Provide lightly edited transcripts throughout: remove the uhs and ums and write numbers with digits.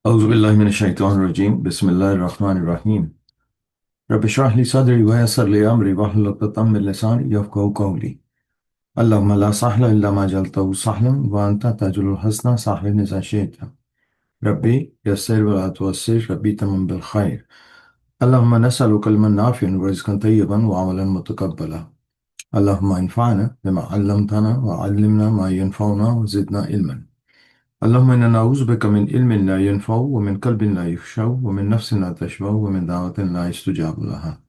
أعوذ بالله من الشيطان الرجيم بسم الله الرحمن الرحيم رب اشرح لي صدري ويسر لي أمري واحلل عقدة من لساني يفقهوا قولي اللهم لا سهل إلا ما جعلته سهلا وأنت تجعل الحزن سهلا إذا شئت ربي يسر ولا تعسر ربي تمم بالخير اللهم نسألك علما نافعا ورزقا طيبا وعملا متقبلا اللهم انفعنا بما علمتنا وعلمنا ما ينفعنا وزدنا علما اللهم إنا نعوذ بك من علم لا ينفع ومن قلب لا يخشع ومن نفس لا تشبع ومن دعوة لا يستجاب لها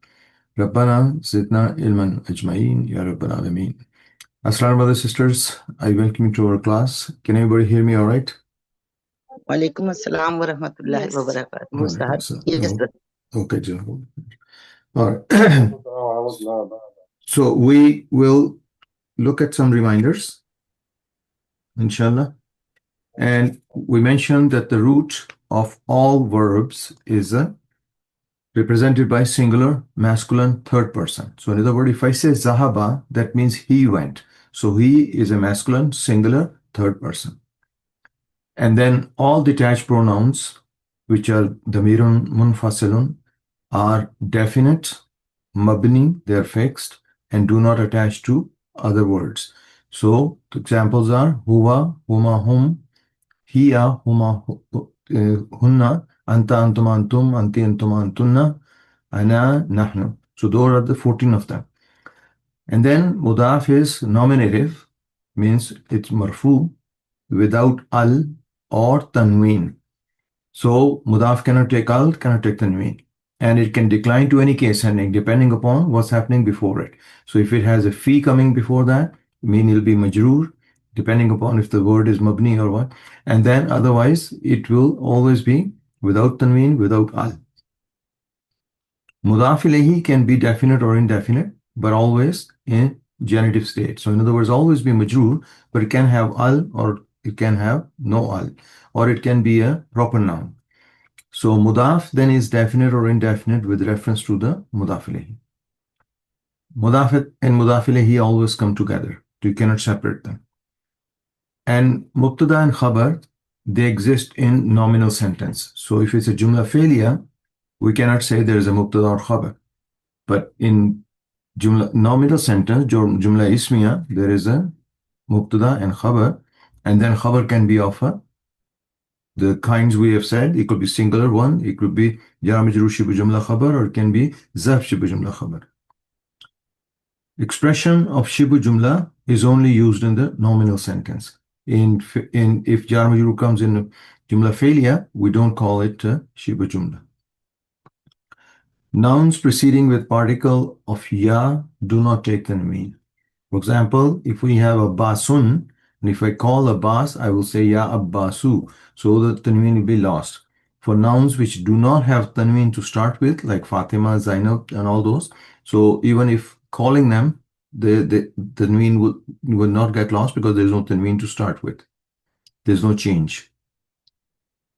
ربنا زدنا علما أجمعين يا رب العالمين. Assalamu brothers sisters, I welcome you to our class. Can everybody hear me all right? Walaikum assalam wa rahmatullahi wa barakatuh. Mustahab. Yes, sir. Okay, Jill. All right. So we will look at some reminders, inshallah. And we mentioned that the root of all verbs is represented by singular, masculine, third person. So in other words, if I say Zahaba, that means he went. So he is a masculine, singular, third person. And then all detached pronouns, which are Damirun, Munfasilun, are definite, Mabni, they're fixed, and do not attach to other words. So the examples are Huwa, Huma, Hum, Hiya, Huma, Hunna, Anta, Antum, Antum, Anti, Antum, Antunna, Ana, Nahnu. So those are the 14 of them. And then Mudaf is nominative, means it's marfu without al or tanween. So Mudaf cannot take al, cannot take tanween. And it can decline to any case ending depending upon what's happening before it. So if it has a fi coming before that, mean it'll be majroor, depending upon if the word is mabni or what. And then otherwise, it will always be without tanween, without al. Mudaf ilayhi can be definite or indefinite, but always in genitive state. So in other words, always be majroor, but it can have al or it can have no al, or it can be a proper noun. So mudaf then is definite or indefinite with reference to the mudaf ilayhi. Mudaf and mudaf ilayhi always come together. You cannot separate them. And mubtada and khabar, they exist in nominal sentence. So if it's a jumla failure, we cannot say there is a mubtada or khabar. But in jumla nominal sentence, jumla ismiya, there is a mubtada and khabar, and then khabar can be of the kinds we have said. It could be singular one, it could be jar majrur shibu jumla khabar, or it can be zarf shibu jumla khabar. Expression of shibu jumla is only used in the nominal sentence. If jar majrur comes in jumla failure, we don't call it shibu jumla. Nouns preceding with particle of ya do not take tanween. For example, if we have a basun, and if I call a bas, I will say ya abbasu, so the tanween will be lost. For nouns which do not have tanween to start with, like Fatima, Zainab, and all those, so even if calling them, the tanween will not get lost because there is no tanween to start with. There's no change.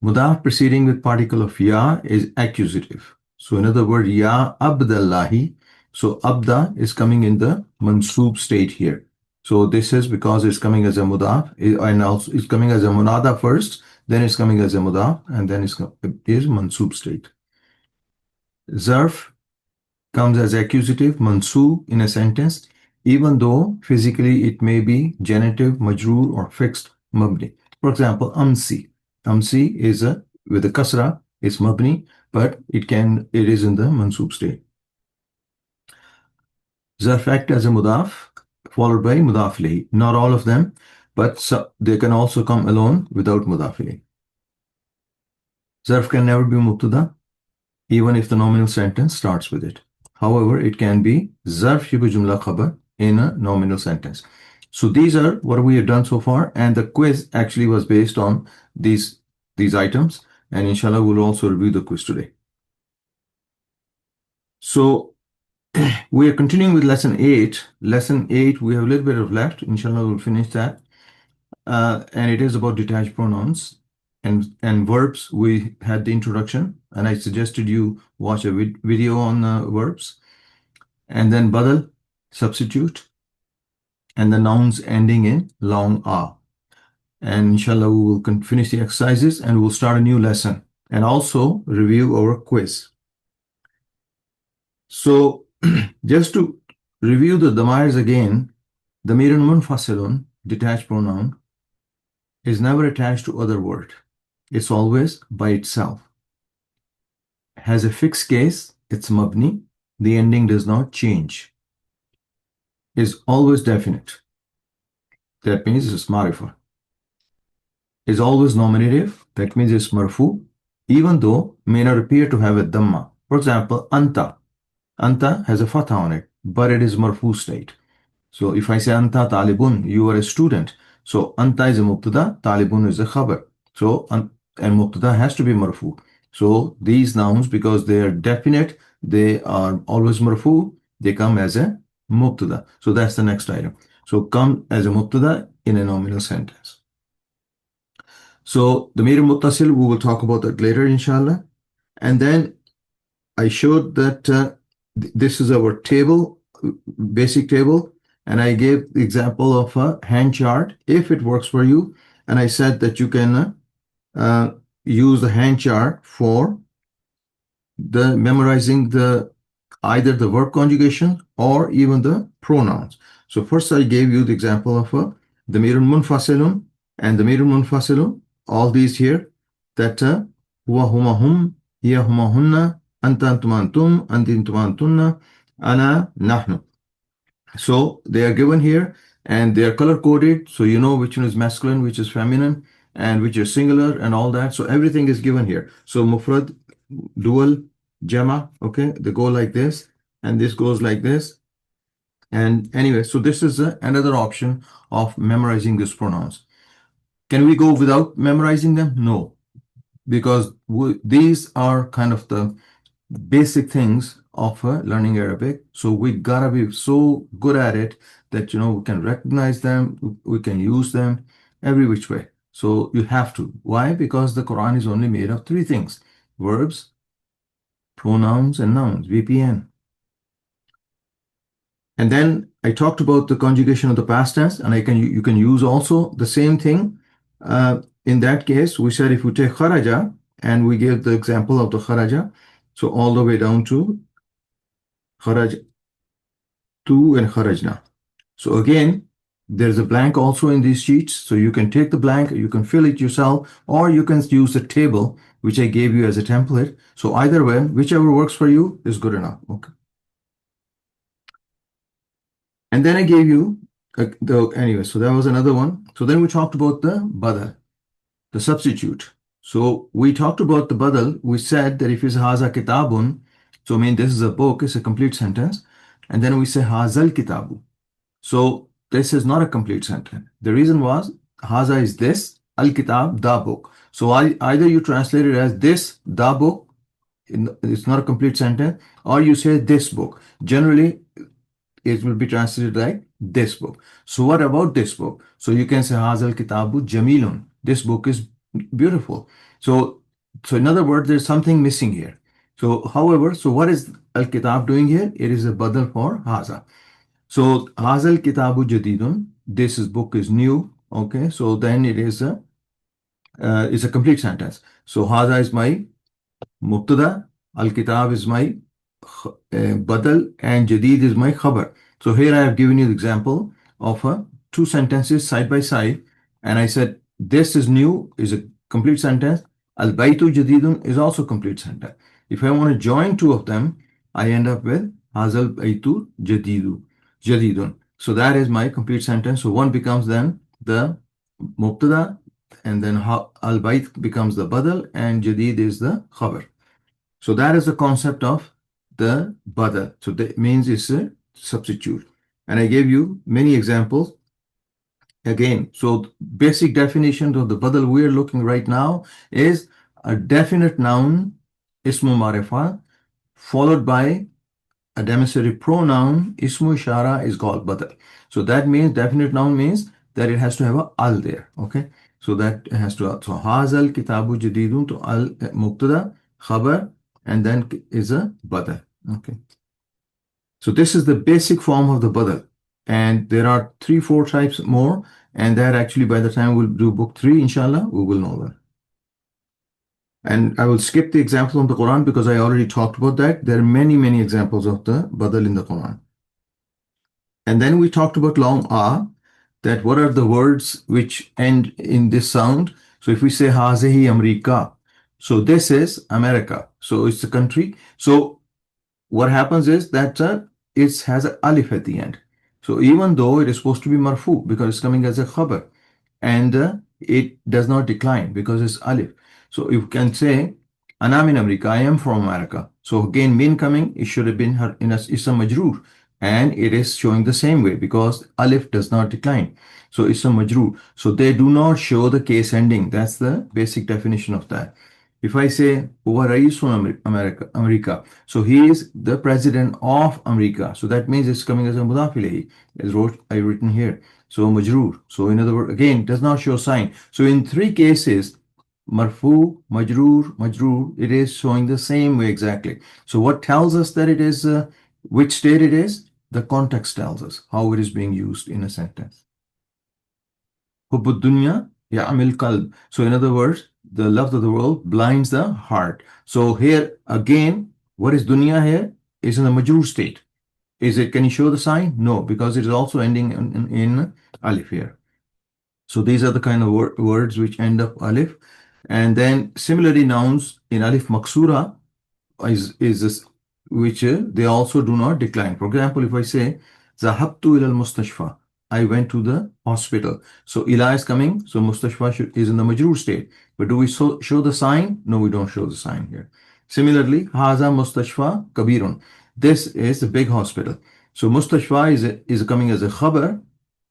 Mudaf preceding with particle of ya is accusative. So in other words, ya abdallahi. So abda is coming in the mansoob state here. So this is because it's coming as a mudaf, and also it's coming as a munada first, then it's coming as a mudaf, and then it is mansoob state. Zarf comes as accusative, mansoob in a sentence, even though physically it may be genitive, majroor, or fixed, mabni. For example, amsi. Amsi is with a kasra, it's mabni, but it is in the mansoob state. Zarf act as a mudaf, followed by mudaf ilayhi. Not all of them, but they can also come alone without mudaf ilayhi. Zarf can never be mubtada, even if the nominal sentence starts with it. However, it can be zarf shibu jumla khabar in a nominal sentence. So these are what we have done so far, and the quiz actually was based on these items, and inshallah we'll also review the quiz today. So we are continuing with lesson 8. Lesson 8, we have a little bit of left. Inshallah we'll finish that. And it is about detached pronouns and verbs. We had the introduction, and I suggested you watch a video on verbs, and then badal, substitute, and the nouns ending in long a. And inshallah we will finish the exercises and we'll start a new lesson and also review our quiz. So just to review the damirs again, damirun munfasilun, detached pronoun, is never attached to other word. It's always by itself. Has a fixed case, it's mabni, the ending does not change. Is always definite. That means it's marifa. Is always nominative, that means it's marfu, even though may not appear to have a dhamma. For example, anta. Anta has a fatha on it, but it is marfu state. So if I say anta talibun, you are a student. So anta is a mubtada, talibun is a khabar. So and mubtada has to be marfu. So these nouns, because they are definite, they are always marfu, they come as a mubtada. So that's the next item. So come as a mubtada in a nominal sentence. So the damir muttasil, we will talk about that later, inshallah. And then I showed that this is our table, basic table, and I gave the example of a hand chart, if it works for you. And I said that you can use the hand chart for the memorizing either the verb conjugation or even the pronouns. So first I gave you the example of a damirun munfasilun and damirun munfasilun, all these here, that huwa huma hum, hiya huma hunna, anta antum antum, anti antum antunna, ana nahnu. So they are given here and they are color coded, so you know which one is masculine, which is feminine, and which is singular and all that. So everything is given here. So mufrad, dual, jama, okay, they go like this, and this goes like this. And anyway, so this is another option of memorizing these pronouns. Can we go without memorizing them? No, because these are kind of the basic things of learning Arabic. So we gotta be so good at it that, you know, we can recognize them, we can use them every which way. So you have to. Why? Because the Quran is only made of three things: verbs, pronouns, and nouns, VPN. And then I talked about the conjugation of the past tense, and you can use also the same thing. In that case, we said if we take kharaja, and we gave the example of the kharaja, so all the way down to kharaj tu and kharajna. So again, there's a blank also in these sheets, so you can take the blank, you can fill it yourself, or you can use the table which I gave you as a template. So either way, whichever works for you is good enough. Okay. And then I gave you anyway, so that was another one. So then we talked about the badal, the substitute. So we talked about the badal. We said that if it's haza kitabun, so I mean this is a book, it's a complete sentence. And then we say hazal kitabu. So this is not a complete sentence. The reason was haza is this, al kitab, the book. So either you translate it as this, the book, it's not a complete sentence, or you say this book. Generally, it will be translated like this book. So what about this book? So you can say hazal kitabu jamilun. This book is beautiful. So in other words, there's something missing here. So however, so what is al kitab doing here? It is a badal for haza. So hazal kitabu jadidun. This book is new. Okay, so then it is it's a complete sentence. So haza is my mubtada, al kitab is my badal, and jadid is my khabar. So here I have given you the example of two sentences side by side, and I said this is new is a complete sentence. Al baytu jadidun is also a complete sentence. If I want to join two of them, I end up with hazal baytu jadidun. So that is my complete sentence. So one becomes then the mubtada, and then al bayt becomes the badal, and jadid is the khabar. So that is the concept of the badal. So that means it's a substitute. And I gave you many examples. Again, so basic definition of the badal we're looking right now is a definite noun, ismu marifa, followed by a demonstrative pronoun, ismu ishara, is called badal. So that means definite noun means that it has to have a al there. Okay. So that has to, so hazal kitabu jadidun to al mubtada, khabar, and then is a badal. Okay. So this is the basic form of the badal. And there are 3-4 types more. And that actually by the time we'll do book 3, inshallah, we will know that. And I will skip the example of the Quran because I already talked about that. There are many, many examples of the badal in the Quran. And then we talked about long a, that what are the words which end in this sound. So if we say hazihi America, so this is America. So it's a country. So what happens is that it has an alif at the end. So even though it is supposed to be marfu because it's coming as a khabar, and it does not decline because it's alif. So you can say Ana min America, I am from America. So again, min coming, it should have been her in a ism majroor, and it is showing the same way because alif does not decline. So ism majroor. So they do not show the case ending. That's the basic definition of that. If I say Huwa Raisul America, so he is the president of America. So that means it's coming as a mudaf ilayhi, as I written here. So majroor. So in other words, again, does not show sign. So in three cases, marfu, majroor, it is showing the same way exactly. So what tells us that it is, which state it is? The context tells us how it is being used in a sentence. Hubbud dunya ya'mil qalb. So in other words, the love of the world blinds the heart. So here again, what is dunya here? Is in the majroor state. Is it, can you show the sign? No, because it is also ending in alif here. So these are the kind of words which end up alif. And then similarly nouns in alif maksura is this, which they also do not decline. For example, if I say zahabtu ila al-mustashfa, I went to the hospital. So ila is coming, so mustashfa is in the majroor state. But do we show the sign? No, we don't show the sign here. Similarly, haza mustashfa kabirun. This is a big hospital. So mustashfa is coming as a khabar,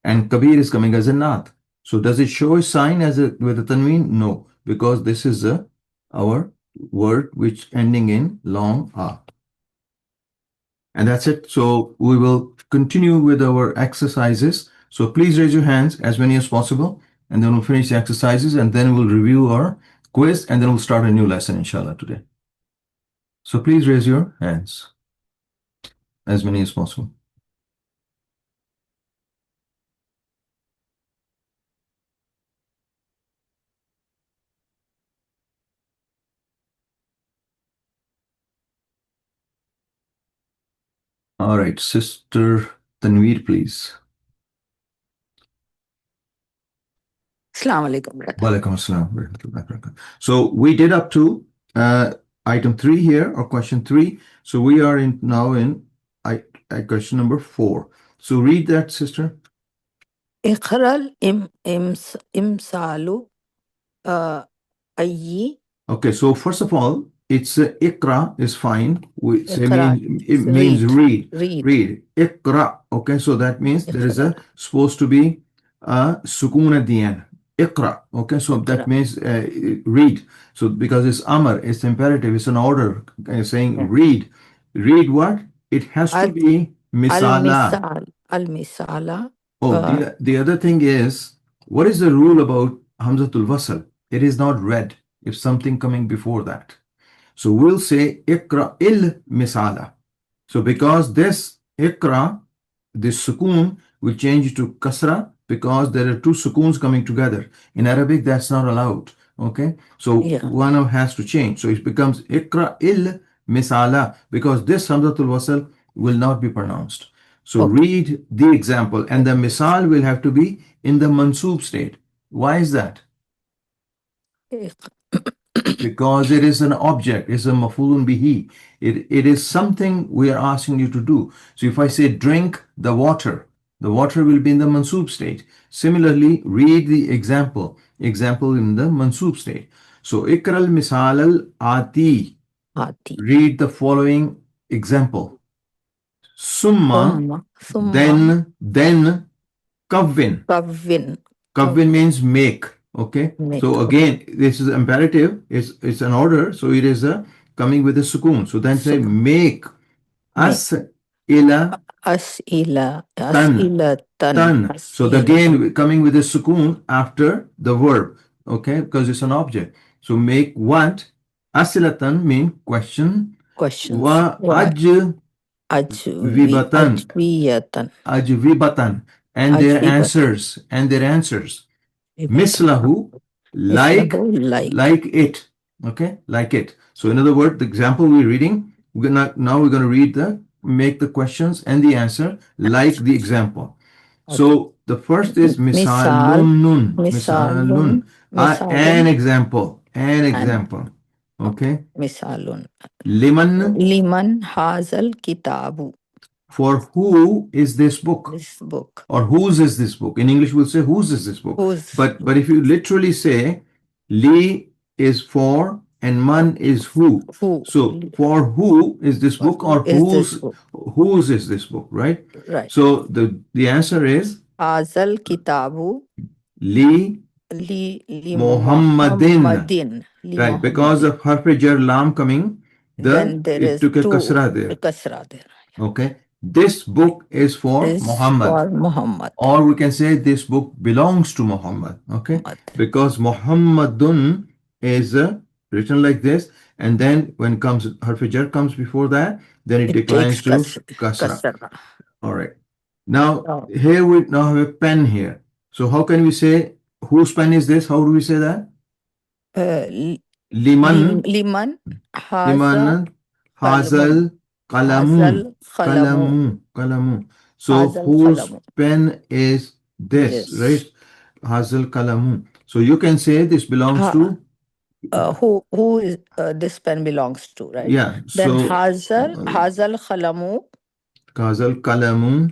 and kabir is coming as a naat. So does it show a sign as with a tanween? No, because this is our word which ending in long a. And that's it. So we will continue with our exercises. So please raise your hands, as many as possible, and then we'll finish the exercises, and then we'll review our quiz, and then we'll start a new lesson, inshallah, today. So please raise your hands, as many as possible. All right, Sister Tanveer, please. Assalamu alaikum, brother. Walaikum assalam. So we did up to item 3 here, or question 3. So we are now in question number 4. So read that, sister. Iqra imsalu ayyi. Okay, so first of all, it's ikra is fine. It Ikra, means read. read. Ikra. Okay, so that means there is supposed to be a sukoon at the end. Ikra. Okay, so that Ikra. means read. So because it's amr, it's imperative, it's an order saying Yeah. read. Read what? It has to be misala. Al-misala. Oh, the other thing is, what is the rule about Hamzatul Wasl? It is not read if something coming before that. So we'll say Ikra il misala. So because this Ikra, this sukoon will change to kasra because there are two sukoons coming together. In Arabic, that's not allowed. Okay, so Yeah. one of has to change. So it becomes Ikra il misala because this Hamzatul Wasl will not be pronounced. So Okay. read the example, and the misal will have to be in the mansoob state. Why is that? Because it is an object, it's a mafulun bihi. It is something we are asking you to do. So if I say drink the water will be in the mansoob state. Similarly, read the example in the mansoob state. So ikral misal al ati. Read the following example. Summa, then kavvin. Kavvin means make. Okay. So again, this is imperative. It's an order. So it is coming with a sukoon. So then say make as ila tan. So again, coming with a sukoon after the verb. Okay, because it's an object. So make what? Asilatan mean question. Questions. Wa ajvibatan. And their answers. Mislahu, like it. Okay, like it. So in other words, the example we're reading, now we're going to make the questions and the answer like the example. Okay. So the first is misalun. Misalun. An example. Okay. Misalun. Liman. Liman hazal kitabu. For who is this book? This book. Or whose is this book? In English, we'll say whose is this book. Whose? But if you literally say li is for and man is who. Who? So for who is this book or whose is this book, right? Right. So the answer is Hazal kitabu li Muhammadin. Right, because of harf jar lam coming, then there it is took a two, kasra there. a kasra there. Okay. This book is for Is Muhammad. for Muhammad. Or we can say this book belongs to Muhammad. Okay. Because Muhammadun is written like this. And then when comes harf jar comes before that, then it declines to kasra. All right. Now here we now have a pen here. So how can we say whose pen is this? How do we say that? Liman hazal kalamu. So whose pen is this, right? Hazal kalamu. So you can say this belongs to who is this pen belongs to, right? Yeah. Then So hazal kalamu,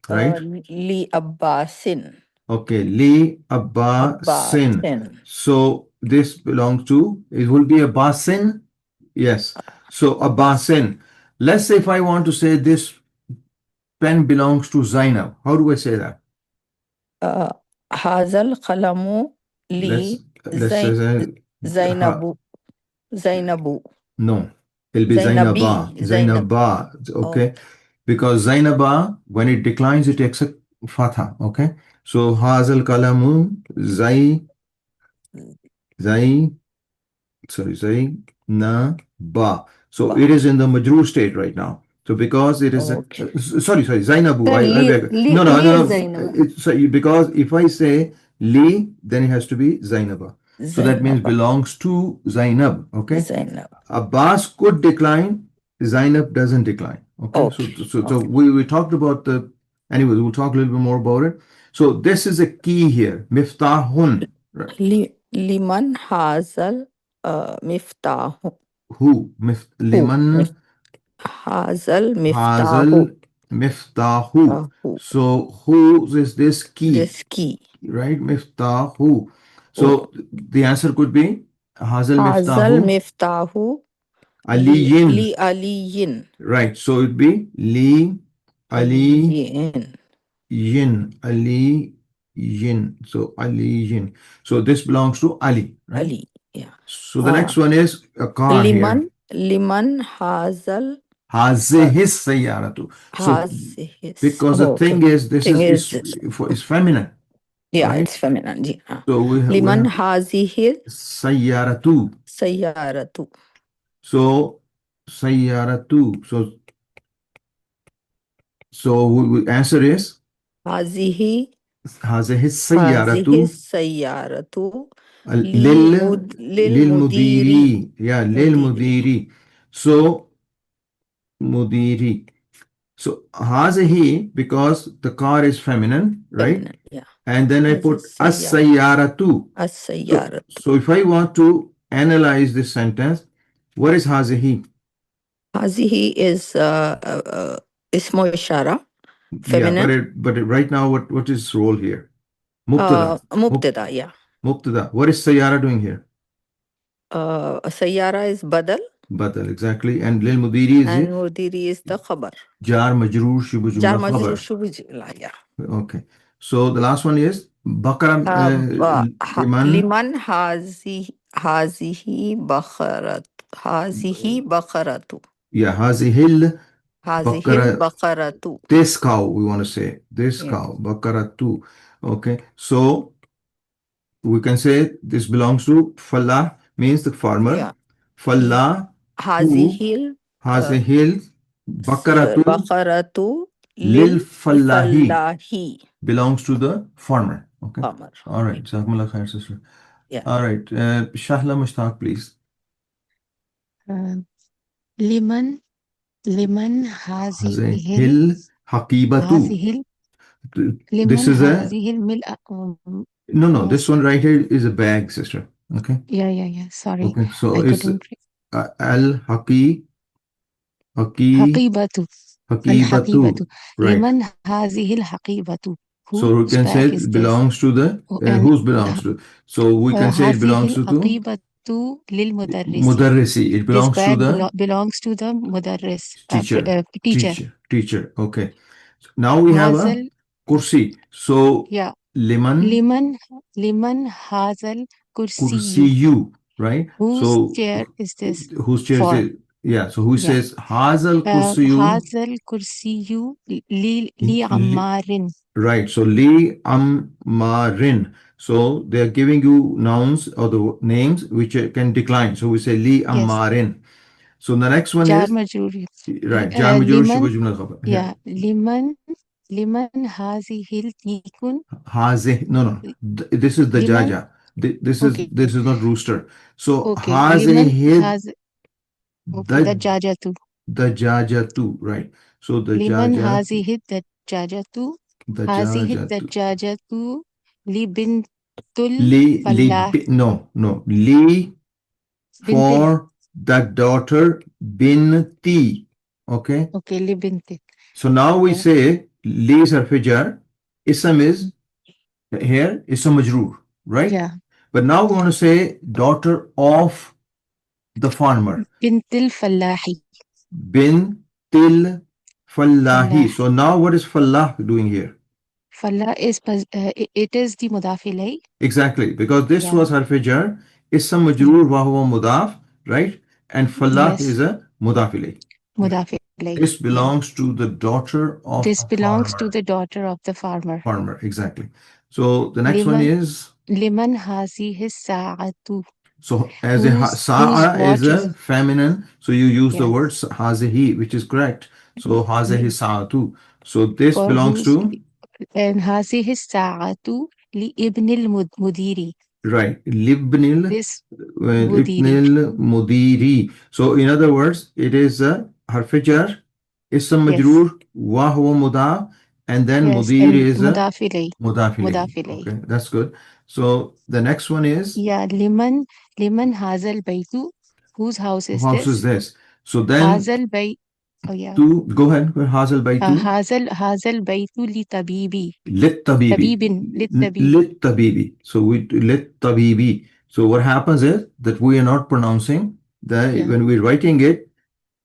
right? Li Abbasin. Okay, li Abbasin. So this belongs to, it will be Abbasin. Yes. So Abbasin. Let's say if I want to say this pen belongs to Zainab, how do I say that? Hazal kalamu li Zainabu. No, it'll be Zainaba. Okay. Because Zainaba, when it declines, it takes a fatha. Okay. So hazal kalamu Zainaba. So it is in the majroor state right now. So because it is sorry, Zainabu. Because if I say li, then it has to be Zainaba. So that means belongs to Zainab. Okay. Zainab. Abbas could decline. Zainab doesn't decline. Okay. So we talked about anyways, we'll talk a little bit more about it. So this is a key here. Miftahun. Liman hazal miftahu. Who? Liman hazal miftahu. So who is this key? This key. Right? Miftahu. So the answer could be hazal miftahu aliyin. Li aliyin. Right. So it'd be li aliyin. So aliyin. So this belongs to Ali. Right? Ali. Yeah. So the next one is a car here. Liman hazal Hazihis sayyaratu. So because the thing is, this is feminine. Yeah, right? It's feminine. So Liman hazihis sayyaratu. So sayyaratu. So answer is hazihis sayyaratu. Lil mudiri. Yeah, lil mudiri. So mudiri. So hazihi, because the car is feminine, right? Feminine, yeah. And then I put as-sayyaratu. So if I want to analyze this sentence, what is hazihi? Hazihi is ismo ishara, feminine. Yeah, but right now, what is its role here? Mubtada, yeah. Mubtada. What is sayyara doing here? Sayyara is badal. Badal, exactly. And lil mudiri is and mudiri is the khabar. Jar majroor shubu jumla, yeah. Okay. So the last one is Bakara. Liman hazihi bakharat. Hazihi bakharatu. Yeah, hazihil bakaratu. This cow, we want to say. This cow, bakaratu. Okay. So we can say this belongs to Fallah, means the farmer. Yeah. Fallah. Hazihil bakaratu lil fallahi belongs to the farmer. Okay. Farmer. All right. Jazakumullah khair, sister. Yeah. All right. Shahla Mushtaq, please. لمن لمن هذه هل حقيبة. هذه This لمن is a هذه الملء no. This one right here is a bag, sister. Okay. yeah sorry Okay. So I it's couldn't al حقيبة حقيبة. Right. لمن هذه الحقيبة So we whose can say bag is it this belongs to the and whose belongs to. So we can say it هذه belongs to الحقيبة للمدرس Mudarrisi. It this belongs to bag the belongs to the مدرس teacher. teacher Teacher. Okay. Now we have هذا a kursi. So yeah liman لمن هذا الكرسي kursiyu, right? whose So chair is this whose chair is for it? Yeah. So who Yeah. says hazal kursiyu? هذا الكرسي لعمار Right. So li ammarin. So they are giving you nouns or the names which can decline. So we say li ammarin. So the next one جار is مجرور right. Jar majrur لمن shibah jumla khabar. yeah لمن هذه التيكون Hazeh. No. This is the liman. jaja. This Okay. is not rooster. So Okay لمن hazeh هذا okay دجاجة the jaja too. Right. So the لمن jaja. هذه الدجاجة The هذه jaja. الدجاجة لبنت Li الفلاح no. Li for the daughter binti. Okay. okay لبنت So now we Yeah. say li sarfijar. Ism is here. Ism majroor. Right. yeah But now we want to say daughter of the farmer. بنت الفلاح Bintil fallahi. فلاح. So now what is fallah doing here? فلاح is it is the مضاف إليه Exactly. Because this Yeah. was harfijar. Ism majroor wa huwa mudaf. Right. And fallah Yes. is a mudaf ilayh. مضاف إليه This belongs to the daughter of This a belongs farmer. to the daughter of the farmer. Farmer, exactly. So the next one Liman- is لمن هذه الساعة so as a Whose sa'a is watch a is- feminine, so you use the Yes. word hazihi, which is correct. So hazihi sa'atu. So this For belongs whose- to and هذه الساعة لابن المدير right libnil This libnil mudiri. So in other words, it is a harfijar, ism Yes. majroor, wa huwa mudaf, and then yes mudir and is a مضاف إليه mudaf ilayhi. مضاف إليه. Okay, that's good. So the next one is Yeah لمن هذا البيت Whose house is house this is this. So then هذا البيت Oh yeah to go ahead. Hazal baytu هذا البيت لطبيبي lit tabibi. للطبيب Lit tabibi. So we lit tabibi. So what happens is that we are not pronouncing the Yeah. when we're writing it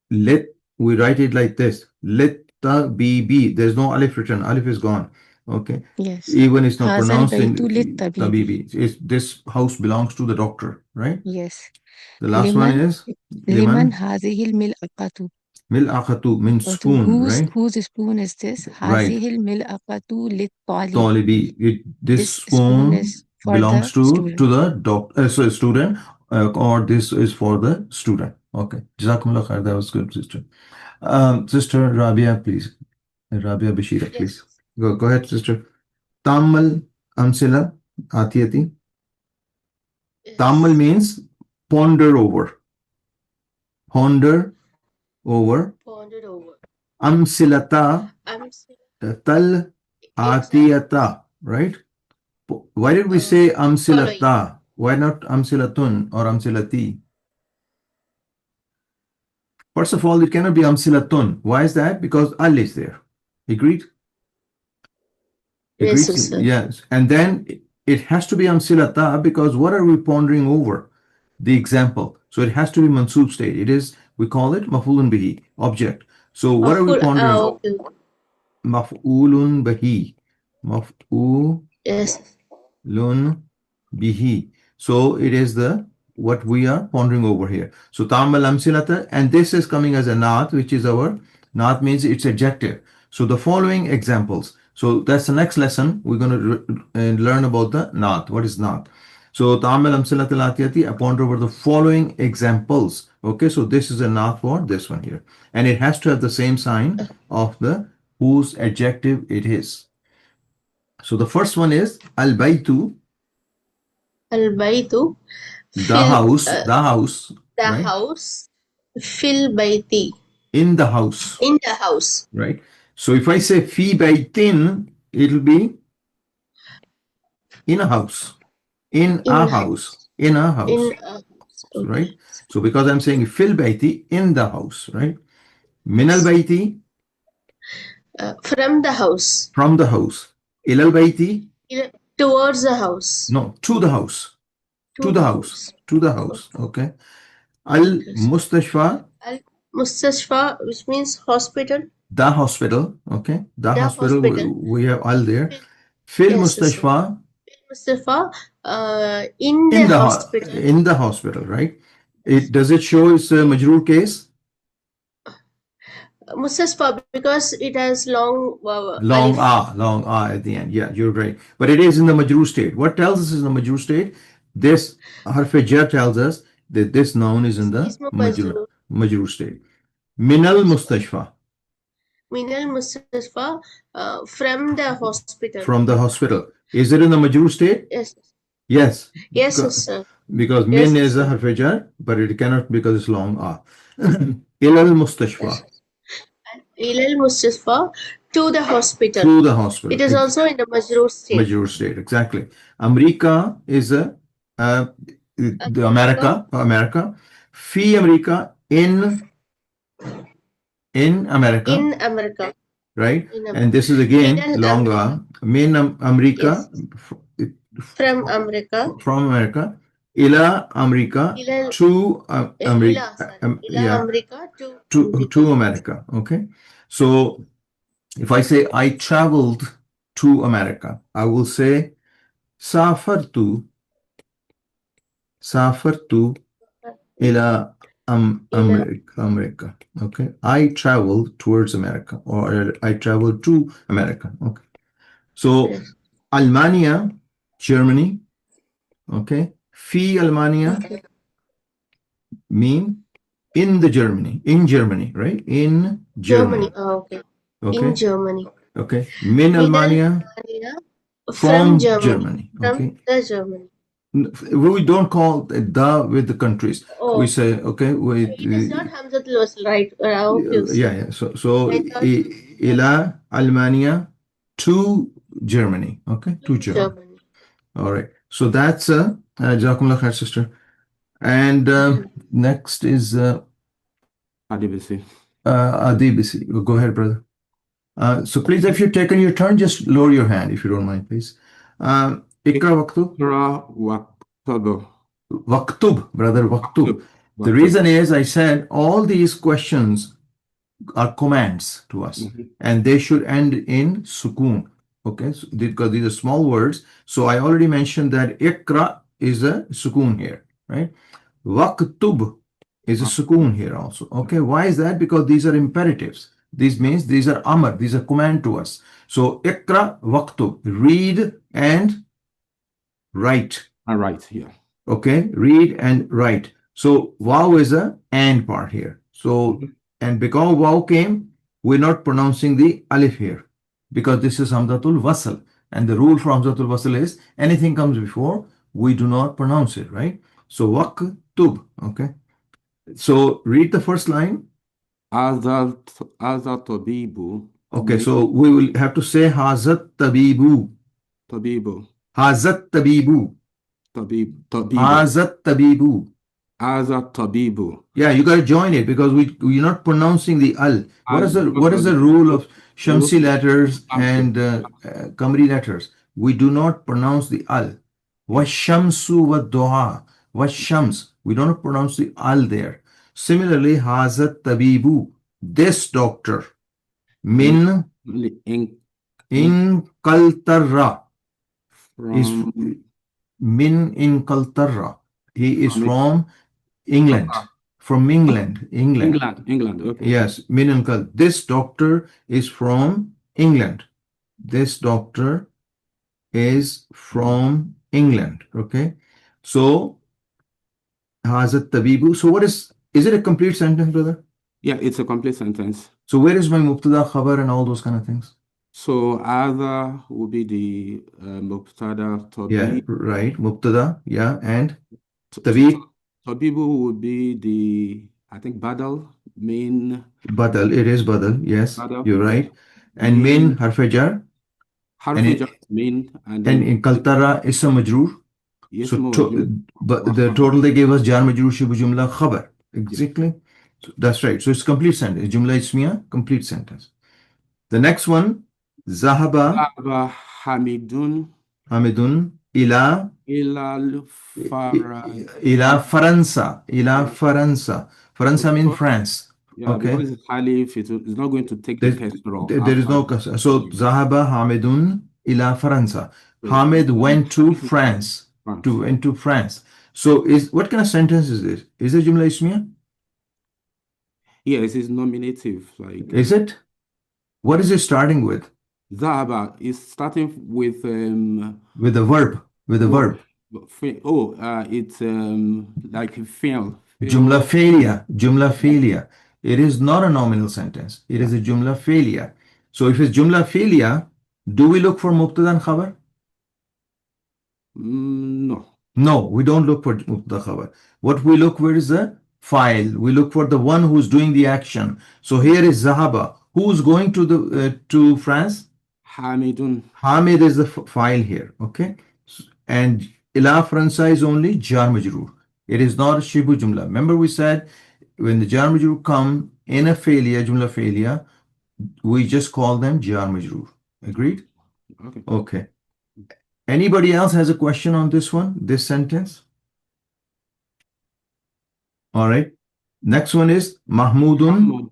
lit, we write it like this lit tabibi. There's no alif written. Alif is gone. Okay. Yes Even it's not هذا pronounced in البيت للطبيب. tabibi. This house belongs to the doctor, right? Yes The last one لمن- is لمن هذه الملأقة mil'aqatu, min spoon, right? Whose spoon is this Right. هذه الملأقة للطالب Talibi. This This spoon is for belongs the to the student, or this is for the student. Okay. Jazakumullah khair. That was good, sister. Sister Rabia, please. Rabia Bashira, please. Go ahead, sister. Tamal amsila atiyati. Tamal means ponder over. Ponder over. Amsilata tal atiyata, right? Why did we say amsilata? Why not amsilatun or amsilati? First of all, it cannot be amsilatun. Why is that? Because al is there. Agreed? Yes, Agreed? sir. Yes. And then it has to be amsilata because what are we pondering over? The example. So it has to be mansub state. It is, we call it maf'ulun bihi, object. So what are we pondering over? Okay. Maf'ulun bihi. Maf'ulun Yes. bihi. So it is the what we are pondering over here. So ta'amal amsilata, and this is coming as a naat, which is our naat means it's adjective. So the following examples. So that's the next lesson. We're going to learn about the naat. What is naat? So ta'amal amsilata al-atiyati, I ponder over the following examples. Okay, so this is a naat for this one here, and it has to have the same sign of the whose adjective it is. So the first one is al-baytu, Al-baytu. the house, the the house, the right? house. Fil baiti. In the house, In the house. right? So if I say fi baytin, it'll be in a house, in In a a house, in a In house, a house. right? So because I'm saying fil bayti, in the house, right? Min al bayti, From the house. from the house. Ilal bayti, Towards the house. no, to the house, to the house, to the house, okay? Al mustashfa, Al Mustashfa, which means hospital. the hospital, okay? The The hospital, hospital. we have al there. Fil Yes, yes, sir. mustashfa, Mustafa, in the hospital. in the hospital, right? Does it show it's a majroor case? Mustafa, because it has long Long alif. long at the end. Yeah, you're right. But it is in the majroor state. What tells us is in the majroor state? This harf jar tells us that this noun is in the Ismu majroor. majroor state. Minal mustashfa, Minal Mustafa, from the hospital. from the hospital. Is it in the majroor state? Yes. Yes. Yes, yes, sir. Because Yes, min is a sir. harf jar, but it cannot because it's long Ilal mustashfa. Ilal Mustafa, to the hospital. To the hospital. It is also in the majroor state. Major state, exactly. America is the America. Fi America in America, In America. right? In And this is again Min long min America From America. from America. Ila America Ila- to America. Ila America To America. Okay. So if I say I traveled to America, I will say سافرت إلى America. Okay. I traveled towards America, or I traveled to America. Okay. So Yes. Almania, Germany. Okay. Fi Almania mean in Germany, right? In Germany. Oh, okay. Okay. In Germany. Okay. Min Min Almania, from Germany. Okay. From the Germany. We don't call the with the countries. Oh. We say, okay, It is not Hamzatul Wasl, right? yeah. So I thought- ila Almania to Germany. Okay, to Germany. All right. So that's Jazakumullah khair, sister. And next is Adibisi. Adibisi. Go ahead, brother. So please, if you've taken your turn, just lower your hand if you don't mind, please. Ikra waqtu. Ikra waqtub. Waqtub, brother, waqtub. The reason is I said all these questions are commands to us, and they should end in sukoon. Okay, so because these are small words. So I already mentioned that ikra is a sukoon here, right? Waqtub is a sukoon here also. Okay, why is that? Because these are imperatives. This means these are amr, these are command to us. So ikra waqtub, read and write. All right, yeah. Okay, read and write. So waw is a and part here. So and because waw came, we're not pronouncing the alif here because this is hamzatul wasl, and the rule for hamzatul wasl is anything comes before, we do not pronounce it, right? So waqtub. Okay. So read the first line. Azal tabibu. Okay, so we will have to say hazat tabibu. Tabibu. Hazat tabibu. Tabibu. Hazat tabibu. Azat tabibu. Yeah, you got to join it because we're not pronouncing the al. What is the rule of Shamsi letters and Qamari letters? We do not pronounce the al. Washamsu wa duha. Washams. We don't pronounce the al there. Similarly, hazat tabibu. This doctor. Min in Kaltarra. Is min in Kaltarra. He is from England. From England. England. Okay. Yes, min in Kal. This doctor is from England. This doctor is from England. Okay. So hazat tabibu. So what is it a complete sentence, brother? Yeah, it's a complete sentence. So where is my mubtada, khabar, and all those kind of things? So other will be the mubtada tabib. Yeah, right. Mubtada, yeah, and tabib. Tabibu would be the I think badal, min, Badal, it is badal. Yes, badal. you're right. And min harf jar. Harf jar, min, and And then in kaltara ism majroor. yes, So more. but the total they gave us jar majroor shibu jumla khabar. Exactly. So that's right. So it's complete sentence. Jumla ismiya, complete sentence. The next one, Zahaba Zahaba Hamidun Hamidun ila ilal ila Faransa. Ila Faransa. Faransa means France. Yeah, Okay. because it's halif, it's not going to take the kasra. There is no kasra. So Zahaba Hamidun ila Faransa. Hamid went to France. Went to France. So what kind of sentence is this? Is it Jumla Ismiya? Yes, it's nominative. Like Is it? What is it starting with? Zahaba is starting with With the verb. With the verb. It's like fail. Jumla failure. Jumla failure. It is not a nominal sentence. It is a jumla failure. So if it's jumla failure, do we look for mubtada and khabar? No. No, we don't look for mubtada khabar. What we look for is the file. We look for the one who's doing the action. So here is Zahaba. Who's going to the to France? Hamidun. Hamid is the file here. Okay. And ila Fransa is only jar majroor. It is not shibu jumla. Remember we said when the jar majroor come in a failure, jumla failure, we just call them jar majroor. Agreed? Okay. Okay. Anybody else has a question on this one, this sentence? All right. Next one is Mahmudun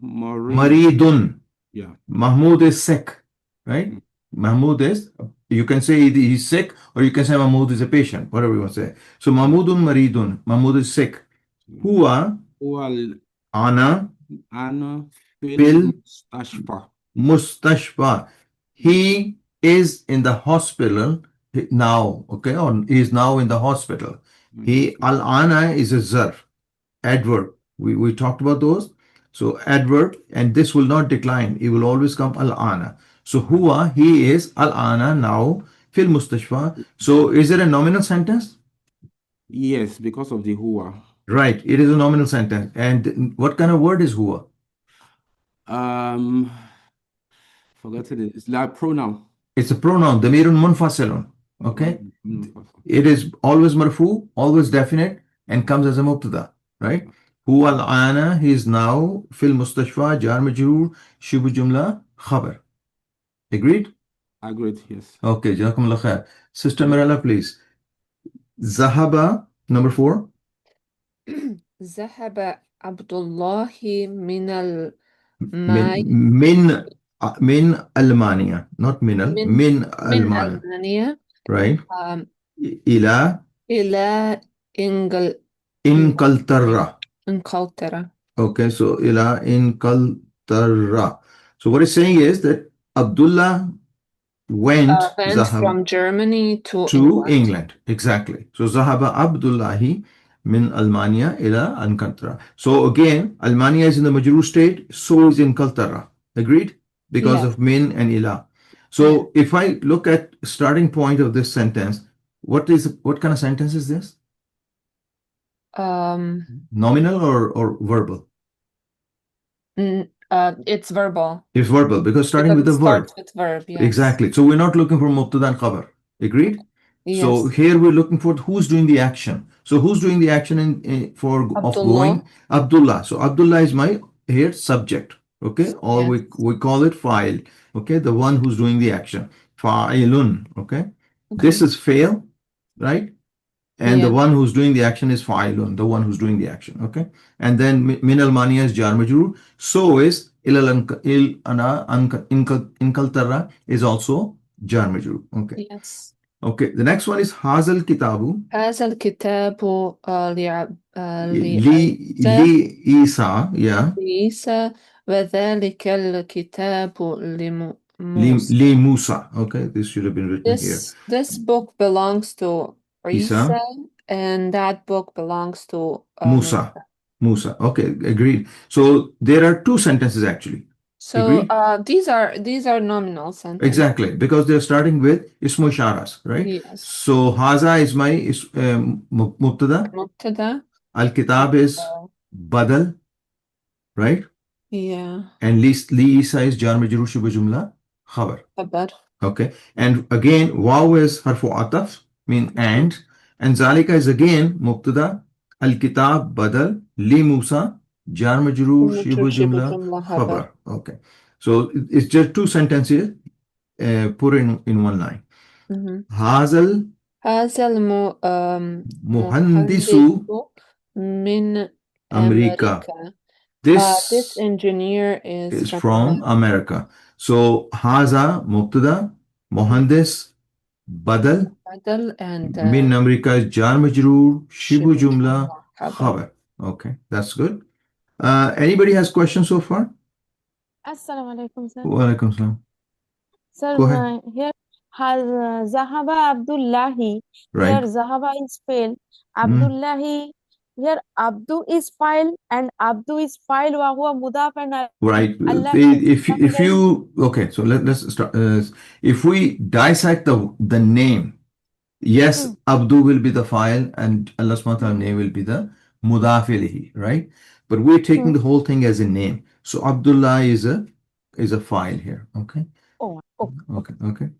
Maridun. Yeah. Mahmud is sick, right? Mahmud is, you can say either he's sick or you can say Mahmud is a patient, whatever you want to say. So Mahmudun Maridun, Mahmud is sick. Huwa ana fil mustashfa. He is in the hospital now, okay? Or he is now in the hospital. He al-ana is a zarf, adverb. We talked about those. So adverb, and this will not decline. It will always come al-ana. So huwa, he is al-ana now fil mustashfa. So is it a nominal sentence? Yes, because of the huwa. Right, it is a nominal sentence. And what kind of word is huwa? Forgotten it. It's like pronoun. It's a pronoun, damirun munfasilun. Okay? It is always marfu, always definite, and comes as a mubtada, right? Huwa al-ana, he is now fil mustashfa, jar majroor, shibu jumla, khabar. Agreed? Agreed, yes. Okay, jazakumullah khair. Sister Mirella, please. Zahaba, number 4. ذهب عبد الله من Min Almania, not minal, min Almania, ألمانيا right? إلى Inkaltarra. إنجلترا. Okay, so ila Inkaltarra. So what it's saying is that Abdullah went from Germany to England. Exactly. So Zahaba Abdullahi min Almania ila Inkaltarra. So again, Almania is in the majroor state, so is Inkaltarra. Agreed? Because of min and ila. So if I look at starting point of this sentence, what kind of sentence is this? Nominal or verbal? It's verbal. It's verbal because starting with the verb. With verb, yes. Exactly. So we're not looking for mubtada and khabar. Agreed? Yes. So here we're looking for who's doing the action. So who's doing the action of going? Abdullah. So Abdullah is my here subject. Okay, or we call it fa'il. Okay, the one who's doing the action. Fa'ilun. Okay, this is fail, right? And the one who's doing the action is fa'ilun, the one who's doing the action. Okay, and then min al-mania is jar majroor. So is inkaltarra is also jar majroor. Okay. Yes. Okay, the next one is hazal kitabu. هذا الكتاب لعيسى, yeah. لعيسى وذلك الكتاب لموسى. Okay, this should have been written here. This book belongs to Isa, and that book belongs to Musa. Okay, agreed. So there are two sentences actually. So these are nominal sentences. Exactly, because they're starting with ismu isharas, right? Yes. So haza is my mubtada. Mubtada. Al-kitab is badal, right? Yeah. And li isa is jar majrur shibh jumla khabar. Khabar. Okay, and again waw is harfu ataf, mean and zalika is again mubtada, al-kitab badal li Musa jar majrur shibh jumla khabar. Okay, so it's just two sentences put in one line. Hazal muhandisu min America. America. This engineer is from America. So haza mubtada, muhandis badal Badal and min America is jar majroor shibu Shibu jumla Jumla khabar. Okay, that's good. Anybody has questions so far? Assalamu alaikum, sir. Wa alaikum salam. Sir, Go ahead. here has Zahaba Abdullahi. Right. Here Zahaba is fail. Abdullahi. Here Abdu is file and Abdu is file. Wa huwa mudaf and Right. Allah If you okay, so let's start. If we dissect the name, yes, Abdu will be the file and Allah subhanahu wa ta'ala name will be the mudaf ilayhi, right? But we're taking the whole thing as a name. So Abdullah is a file here. Okay. Oh, okay. Okay.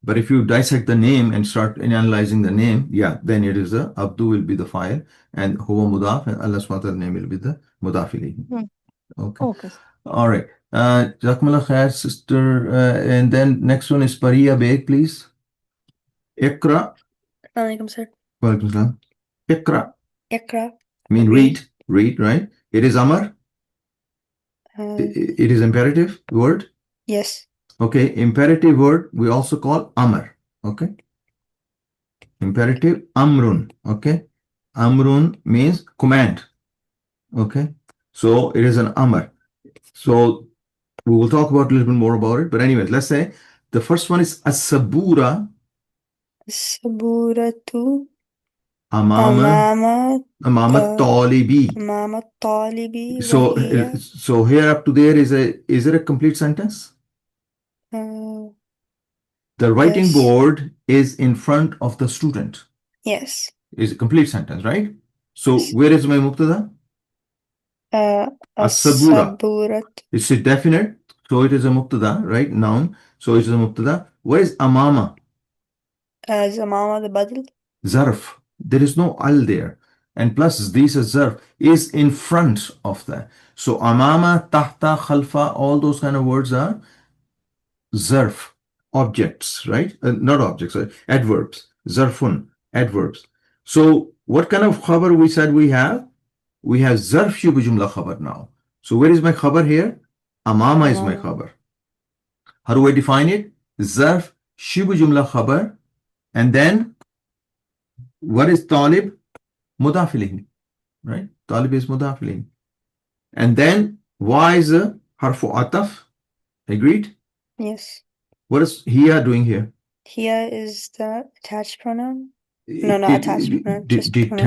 But if you dissect the name and start analyzing the name, yeah, then it is Abdu will be the file and huwa mudaf and Allah subhanahu wa ta'ala name will be the mudaf ilayhi. Okay. Okay. All right. Jazakumullah khair, sister. And then next one is Pariya Beg, please. Iqra. Alaikum, sir. Wa alaikum salam. Iqra. Iqra. Mean read, right? It is Amar. It is imperative word. Yes. Okay, imperative word we also call Amar. Okay. Imperative Amrun. Okay. Amrun means command. Okay. So it is an Amar. So we will talk about a little bit more about it. But anyways, let's say the first one is As-Sabura. Saburatu. Amama Talibi. Amama Talibi. So here up to there is it a complete sentence? The writing Yes. board is in front of the student. Yes. Is a complete sentence, right? So Yes. where is my mubtada? As-Sabura. Saburat. It's a definite, so it is a mubtada, right? Noun. So it is a mubtada. Where is Amama? Zamama the badal. Zarf. There is no al there. And plus this is zarf is in front of that. So Amama, Tahta, Khalfa, all those kind of words are zarf, objects, right? Not objects, adverbs. Zarfun, adverbs. So what kind of khabar we said we have? We have zarf shibh jumla khabar now. So where is my khabar here? Amama is my khabar. How do I define it? Zarf shibh jumla khabar. And then what is talib? Mudaf ilayhi, right? Talib is mudaf ilayhi. And then why is a harfu ataf? Agreed? Yes. What is hiya doing here? Here is the attached pronoun. No, not attached pronoun. Just pronoun.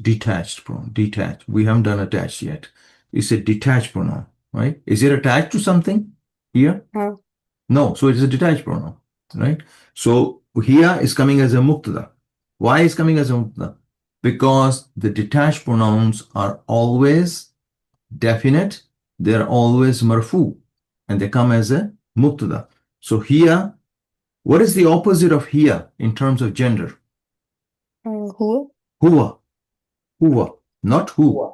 Detached pronoun. Detached. We haven't done attached yet. It's a detached pronoun, right? Is it attached to something here? No. No. So it is a detached pronoun, right? So here is coming as a mubtada. Why is coming as a mubtada? Because the detached pronouns are always definite. They're always marfu. And they come as a mubtada. So here, what is the opposite of here in terms of gender? Huwa. Huwa. Huwa. Not who.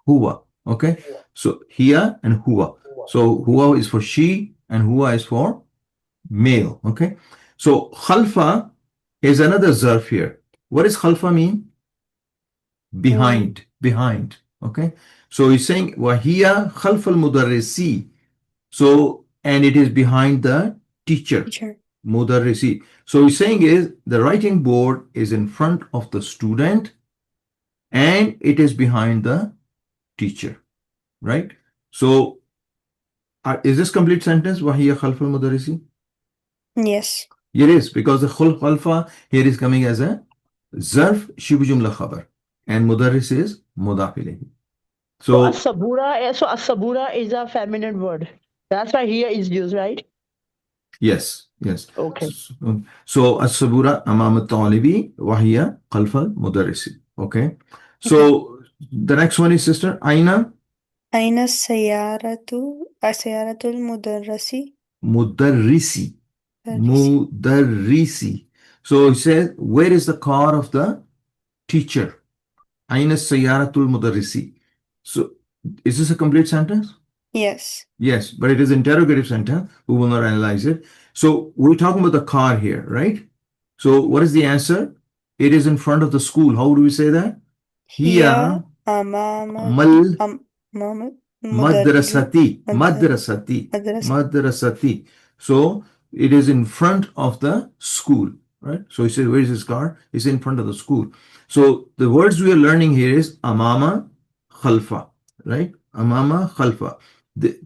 Huwa. Okay. So here and huwa. So huwa is for she and huwa is for male. Okay. So khalfa is another zarf here. What does khalfa mean? Behind. Behind. Okay. So he's saying wahiya khalf al mudarrisi. So and it is behind the teacher. Mudarrisi. So he's saying is the writing board is in front of the student and it is behind the teacher, right? So is this complete sentence? Wahiya khalf al mudarrisi? Yes. It is, because the khalfa here is coming as a zarf shibh jumla khabar and mudarris is mudaf ilayhi. So as-sabura is a feminine word. That's why here is used, right? Yes. Okay. So as-sabura amam at-talibi wa hiya khalf al-mudarrisi. Okay. So The next one is sister Aina أين السيارة السيارة المدرس Mudarrisi. مدرس Mudarrisi. So it says, where is the car of the teacher? Aina Sayaratul Mudarrisi. So is this a complete sentence? Yes. Yes, but it is interrogative sentence. We will not analyze it. So we're talking about the car here, right? So what is the answer? It is in front of the school. How do we say that? هي Hiya أمام mal أمام madrasati. مدرسة Madrasati. So it is in front of the school, right? So he says, where is his car? It's in front of the school. So the words we are learning here is amama, khalfa, right? Amama, khalfa.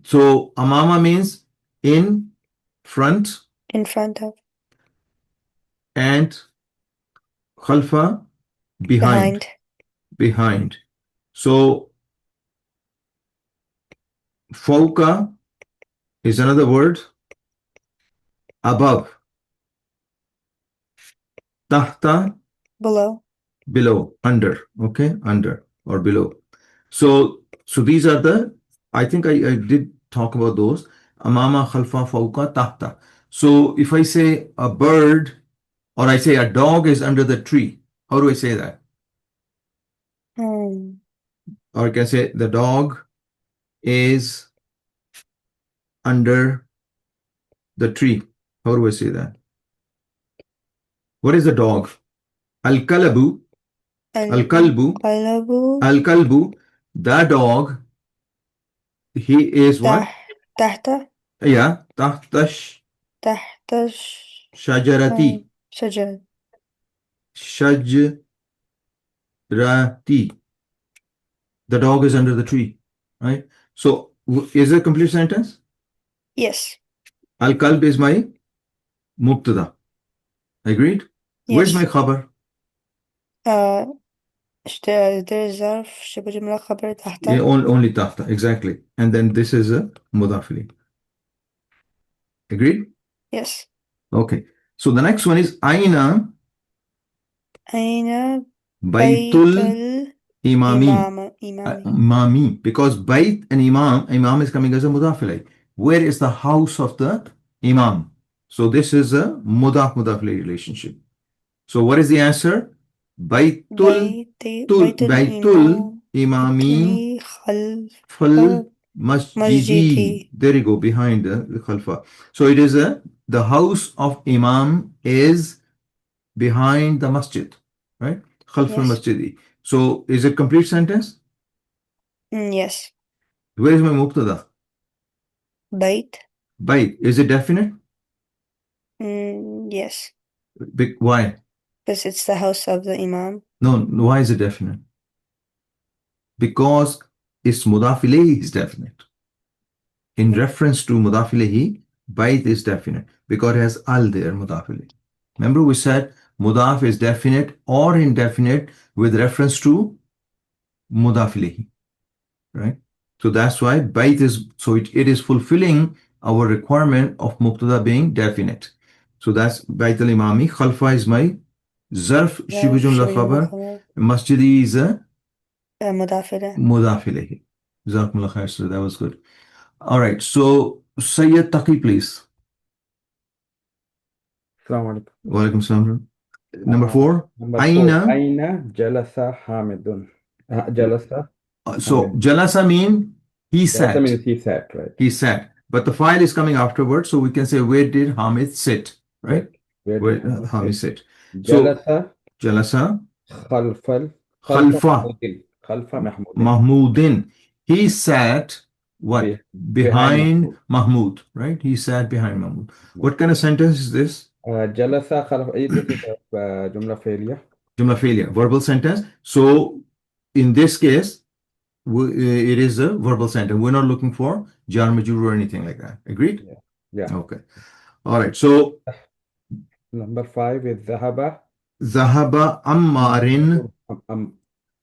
So amama means in front in front of and khalfa behind. Behind. So fawqa is another word. Above. Tahta, below below, under, okay, under or below. So these are the, I think I did talk about those. Amama, khalfa, fawqa, tahta. So if I say a bird or I say a dog is under the tree, how do I say that? Or I can say the dog is under the tree. How do I say that? What is the dog? Al-kalabu. Al-kalbu. Al-kalbu. The dog. He is what? تحت Yeah. Tahtash. تحت Shajarati. شجرة Shajrati. The dog is under the tree. Right? So is it a complete sentence? Yes. Al-kalb is my mubtada. Agreed? Yes. Where's my khabar? there is ظرف شبه جملة خبر تحت Yeah, only tahta. Exactly. And then this is a mudaf ilayh. Agreed? Yes. Okay. So the next one is Aina أين Baitul Imami. إمامي Imami. Because Bait and Imam is coming as a mudaf ilayh. Where is the house of the Imam? So this is a mudaf ilayh relationship. So what is the answer? Baitul Imami Fal Masjidi. There you go, behind the khalfa. So it is the house of Imam is behind the masjid, right? Khalf al Masjidi. So is it complete sentence? Yes. Where is my mubtada? Bait. Bait. Is it definite? Yes. Why? Because it's the house of the Imam. No, why is it definite? Because its mudaf ilayhi is definite. In reference to mudaf ilayhi, bait is definite because it has al there, mudaf ilayhi. Remember we said mudaf is definite or indefinite with reference to mudaf ilayhi, right? So that's why bait is, so it is fulfilling our requirement of mubtada being definite. So that's bait al-imami. Khalfa is my zarf shibh jumla khabar. Masjidi is a mudaf ilayhi. Jazakumullah khair, sir. That was good. All right. So Sayyid Taqi, please. Assalamu alaikum. Wa alaikum salam. Number 4. Number Aina. 4. Aina jalasa Hamidun. Jalasa. So jalasa mean he sat. Jalasa means he sat, right? He sat. But the file is coming afterwards, so we can say where did Hamid sit, right? Where did Hamid sit? Jalasa. Jalasa. Khalfa. Khalfa Mahmudin. He sat what? Behind Mahmud, right? He sat behind Mahmud. What kind of sentence is this? Jalasa khalfa. This is jumla failure. Jumla failure. Verbal sentence. So in this case, it is a verbal sentence. We're not looking for jar majrur or anything like that. Agreed? Yeah. Okay. All right. So number 5 is Zahaba. Zahaba Ammarin.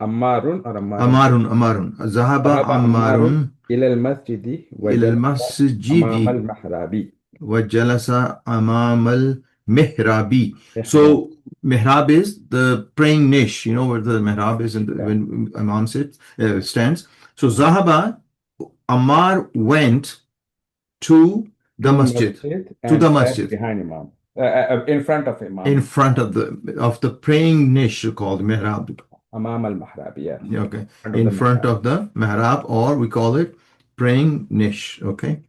Ammarun or Ammarun. Zahaba Ammarun. إلى المسجد إلى المسجد أمام المحراب. وجلس أمام Mihrabi. So mihrab is the praying niche, you know where the mihrab is when Imam stands. So Zahaba, Ammar went to the masjid, to the masjid, behind Imam, in front of Imam, in front of the praying niche called mihrab. Amam al-Mahrab, yeah. Okay, in front of the mihrab, or we call it praying niche. Okay,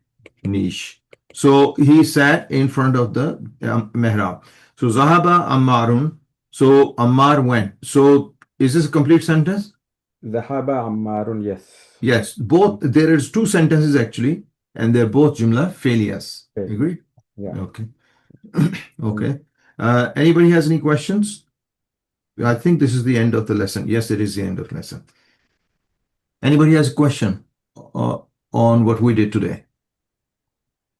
niche. So he sat in front of the mihrab. So Zahaba Ammarun. So Ammar went. So is this a complete sentence? Zahaba Ammarun, yes. Yes, both. There is two sentences actually, and they're both Jumla failures. Agree? Yeah. Okay. Okay. Anybody has any questions? I think this is the end of the lesson. Yes, it is the end of the lesson. Anybody has a question on what we did today?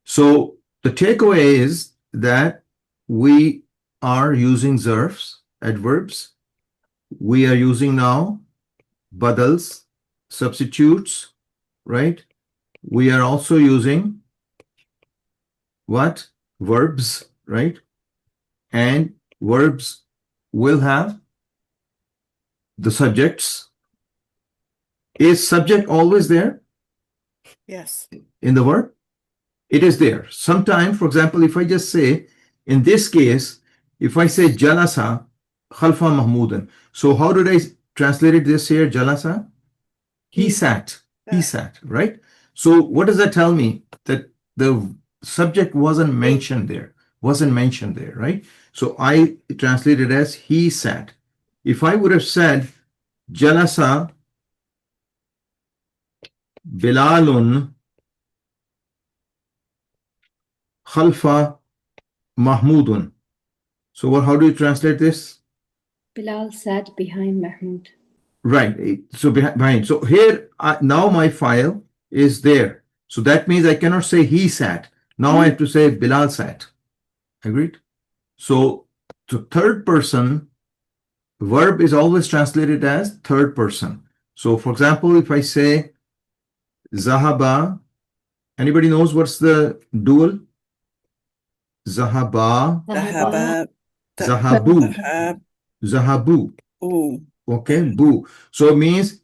So the takeaway is that we are using zarfs, adverbs. We are using now badals, substitutes, right? We are also using what? Verbs, right? And verbs will have the subjects. Is subject always there? Yes. In the verb? It is there. Sometimes, for example, if I just say, in this case, if I say Jalasa Khalfa Mahmudan. So how did I translate this here? Jalasa? He sat. He sat, right? So what does that tell me? That the subject wasn't mentioned there. Wasn't mentioned there, right? So I translated as he sat. If I would have said Jalasa Bilalun Khalfa Mahmudun. So how do you translate this? Bilal sat behind Mahmoud. Right. So behind. So here now my file is there. So that means I cannot say he sat. Now I have to say Bilal sat. Agreed? So third person verb is always translated as third person. So for example, if I say Zahaba, anybody knows what's the dual? Zahaba, Zahabu, Zahabu. Okay, boo. So it means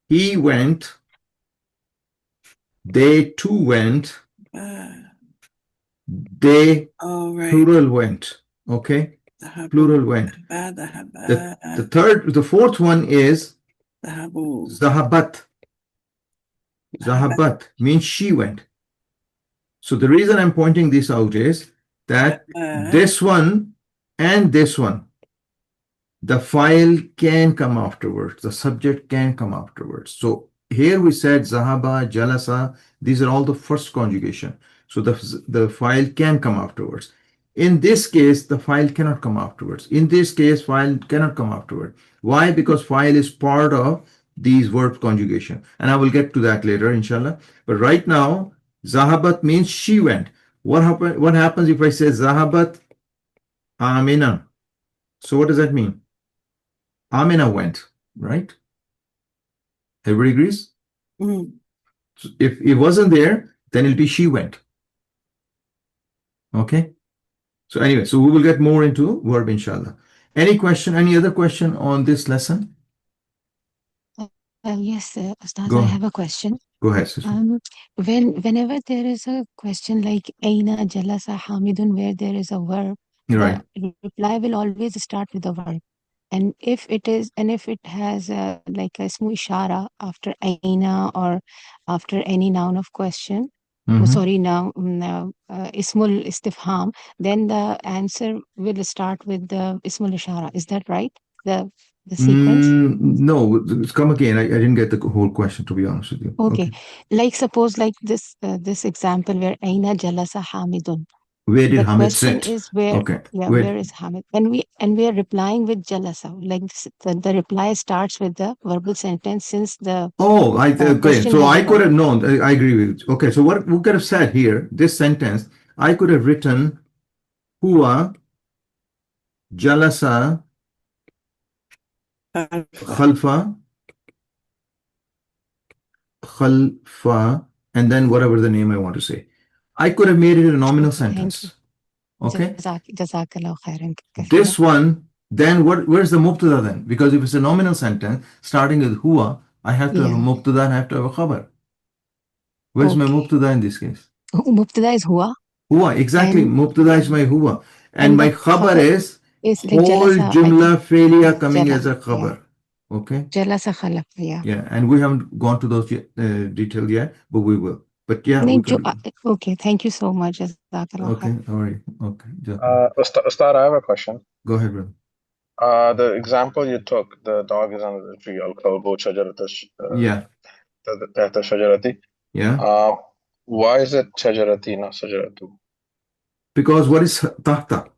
he went, they too went, they plural went. Okay, plural went. The fourth one is Zahabat. Zahabat means she went. So the reason I'm pointing this out is that this one and this one, the file can come afterwards. The subject can come afterwards. So here we said Zahaba, Jalasa. These are all the first conjugation. So the file can come afterwards. In this case, the file cannot come afterwards. In this case, file cannot come afterwards. Why? Because file is part of these verb conjugation. And I will get to that later, inshallah. But right now, Zahabat means she went. What happens if I say Zahabat Amina? So what does that mean? Amina went, right? Everybody agrees? So if it wasn't there, then it'll be she went. Okay? So anyway, so we will get more into verb, inshallah. Any question, any other question on this lesson? Yes, Ustaz, Go I ahead. have a question. Go ahead, sister. Whenever there is a question like Aina Jalasa Hamidun, where there is a verb, Right. the reply will always start with the verb. And if it has like a ismu ishara after Aina or after any noun of question, ismul istifham, then the answer will start with the ismul ishara. Is that right? The sequence? No, come again. I didn't get the whole question, to be honest with you. Okay. Like suppose like this example where Aina Jalasa Hamidun. Where did The Hamid question sit? is where, Okay. where is Hamid? And we are replying with Jalasa. Like this, the reply starts with the verbal sentence since the Okay. question So has I a could verb. have known. I agree with you. Okay. So what we could have said here, this sentence, I could have written Huwa Jalasa Khalfa, and then whatever the name I want to say. I could have made it a nominal sentence. Okay. Jazakallah khairan. This one, then where's the mubtada then? Because if it's a nominal sentence starting with huwa, I have to have a mubtada and I have to have a khabar. Where's my mubtada in this case? Mubtada is huwa. Huwa, exactly. Mubtada is my huwa. And my khabar is like whole jalasa, jumla failure coming as a khabar. Okay. Jalasa khalaq, Yeah, and we haven't gone to those details yet, but we will. But yeah, we can. Okay, thank you so much. Jazakallah Okay, khair. all right. Okay. Ustad, I have a question. Go ahead, brother. The example you took, the dog is under the tree. Al-kalbu Yeah. tahta shajarati. Yeah. Why is it shajarati, not shajaratu? Because what is tahta?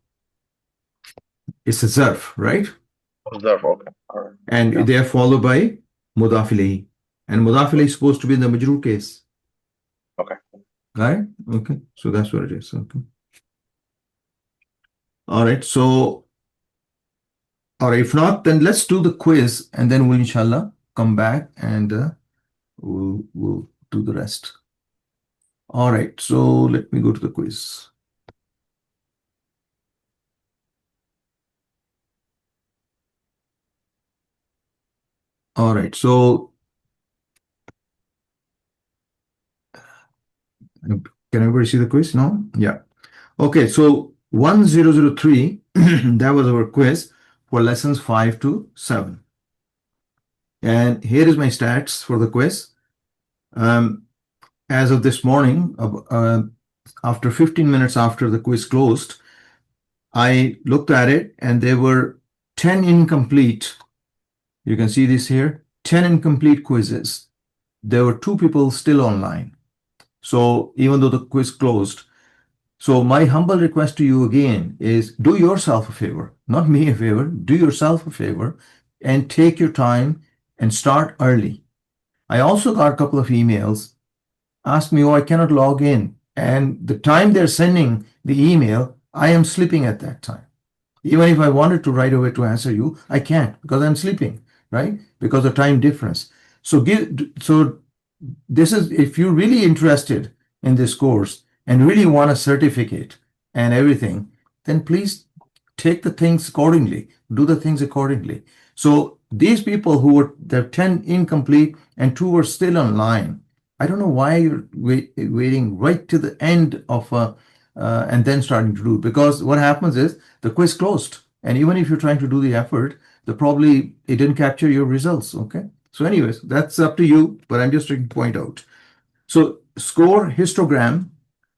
It's a zarf, right? Zarf, okay. All right. And they are followed by mudaf ilayhi. And mudaf ilayhi is supposed to be in the majroor case. Okay. Right? Okay. So that's what it is. Okay. All right. So, all right. If not, then let's do the quiz and then we'll inshallah come back and we'll do the rest. All right. So let me go to the quiz. All right. So can everybody see the quiz? No? Yeah. Okay. So 1003, that was our quiz for lessons 5 to 7. And here is my stats for the quiz. As of this morning, after 15 minutes after the quiz closed, I looked at it and there were 10 incomplete. You can see this here, 10 incomplete quizzes. There were 2 people still online. So even though the quiz closed, so my humble request to you again is do yourself a favor, not me a favor, do yourself a favor and take your time and start early. I also got a couple of emails, asked me, oh, I cannot log in. And the time they're sending the email, I am sleeping at that time. Even if I wanted to right away to answer you, I can't because I'm sleeping, right? Because of time difference. So this is, if you're really interested in this course and really want a certificate and everything, then please take the things accordingly, do the things accordingly. So these people who were, there are 10 incomplete and 2 were still online. I don't know why you're waiting right to the end of and then starting to do, because what happens is the quiz closed. And even if you're trying to do the effort, it didn't capture your results. Okay. So anyways, that's up to you, but I'm just trying to point out. So score histogram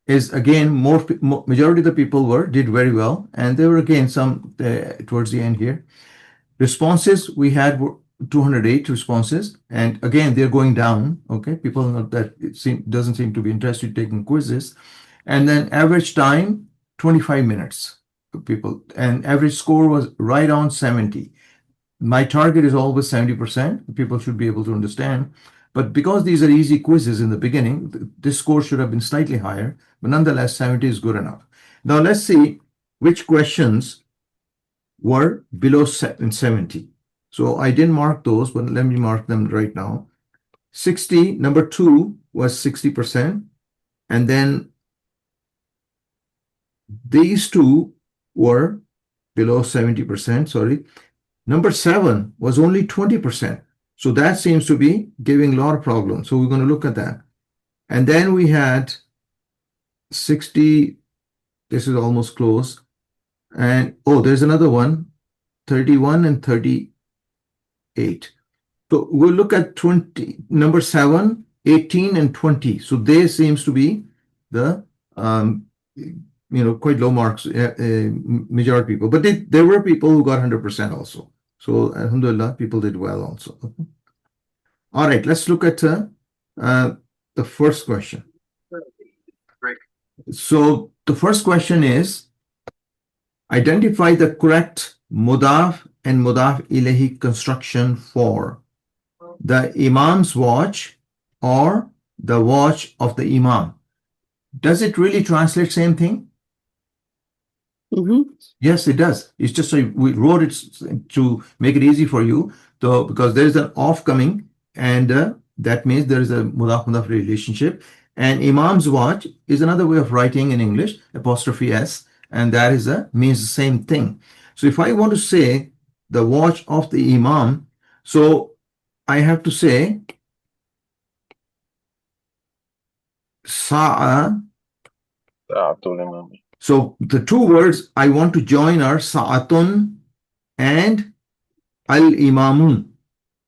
is again, majority of the people did very well. And there were again some towards the end here. Responses, we had 208 responses. And again, they're going down. Okay. People doesn't seem to be interested in taking quizzes. And then average time, 25 minutes for people. And average score was right on 70. My target is always 70%. People should be able to understand. But because these are easy quizzes in the beginning, this score should have been slightly higher. But nonetheless, 70 is good enough. Now let's see which questions were below 70. So I didn't mark those, but let me mark them right now. 60, number 2 was 60%. And then these 2 were below 70%, sorry. Number 7 was only 20%. So that seems to be giving a lot of problems. So we're going to look at that. And then we had 60, this is almost close. And oh, there's another one, 31 and 38. So we'll look at 20, number 7, 18 and 20. So they seems to be the, quite low marks, majority people. But there were people who got 100% also. So alhamdulillah, people did well also. All right, let's look at the first question. So the first question is, identify the correct mudaf and mudaf ilahi construction for the Imam's watch or the watch of the Imam. Does it really translate same thing? Yes, it does. It's just so we wrote it to make it easy for you, though, because there is an off coming, and that means there is a mudaf relationship. And Imam's watch is another way of writing in English, apostrophe S, and that is means the same thing. So if I want to say the watch of the Imam, so I have to say Sa'a. So the two words I want to join are Sa'atun and Al-Imamu.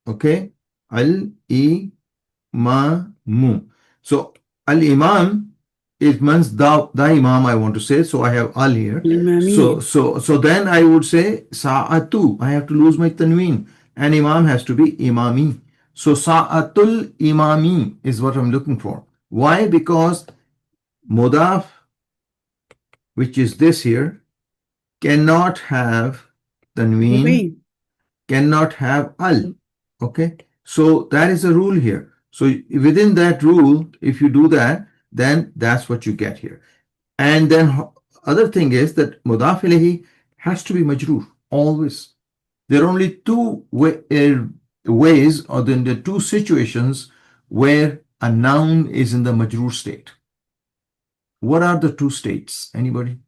Okay? Al-Imamu. So Al-Imam, it means the Imam I want to say, so I have Al here. So then I would say Sa'atu. I have to lose my tanween. And Imam has to be Imami. So Sa'atul Imami is what I'm looking for. Why? Because Mudaf, which is this here, cannot have tanween, cannot have Al. Okay? So that is a rule here. So within that rule, if you do that, then that's what you get here. And then other thing is that Mudaf ilayhi has to be majroor, always. There are only two ways, or then the two situations where a noun is in the majroor state. What are the two states? Anybody?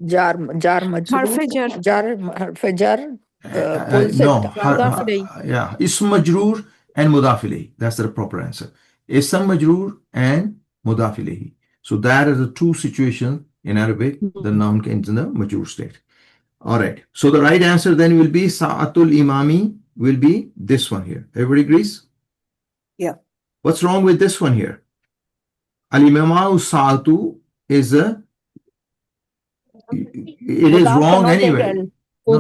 Jar majroor. Jar fajar. No. Yeah. Ism majroor and mudaf ilayhi. That's the proper answer. Ism majroor and mudaf ilayhi. So that is the two situations in Arabic. The noun is in the majroor state. All right. So the right answer then will be Sa'atul Imami, will be this one here. Everybody agrees? Yeah. What's wrong with this one here? Al-Imamau Sa'atu is it is wrong anyway. No,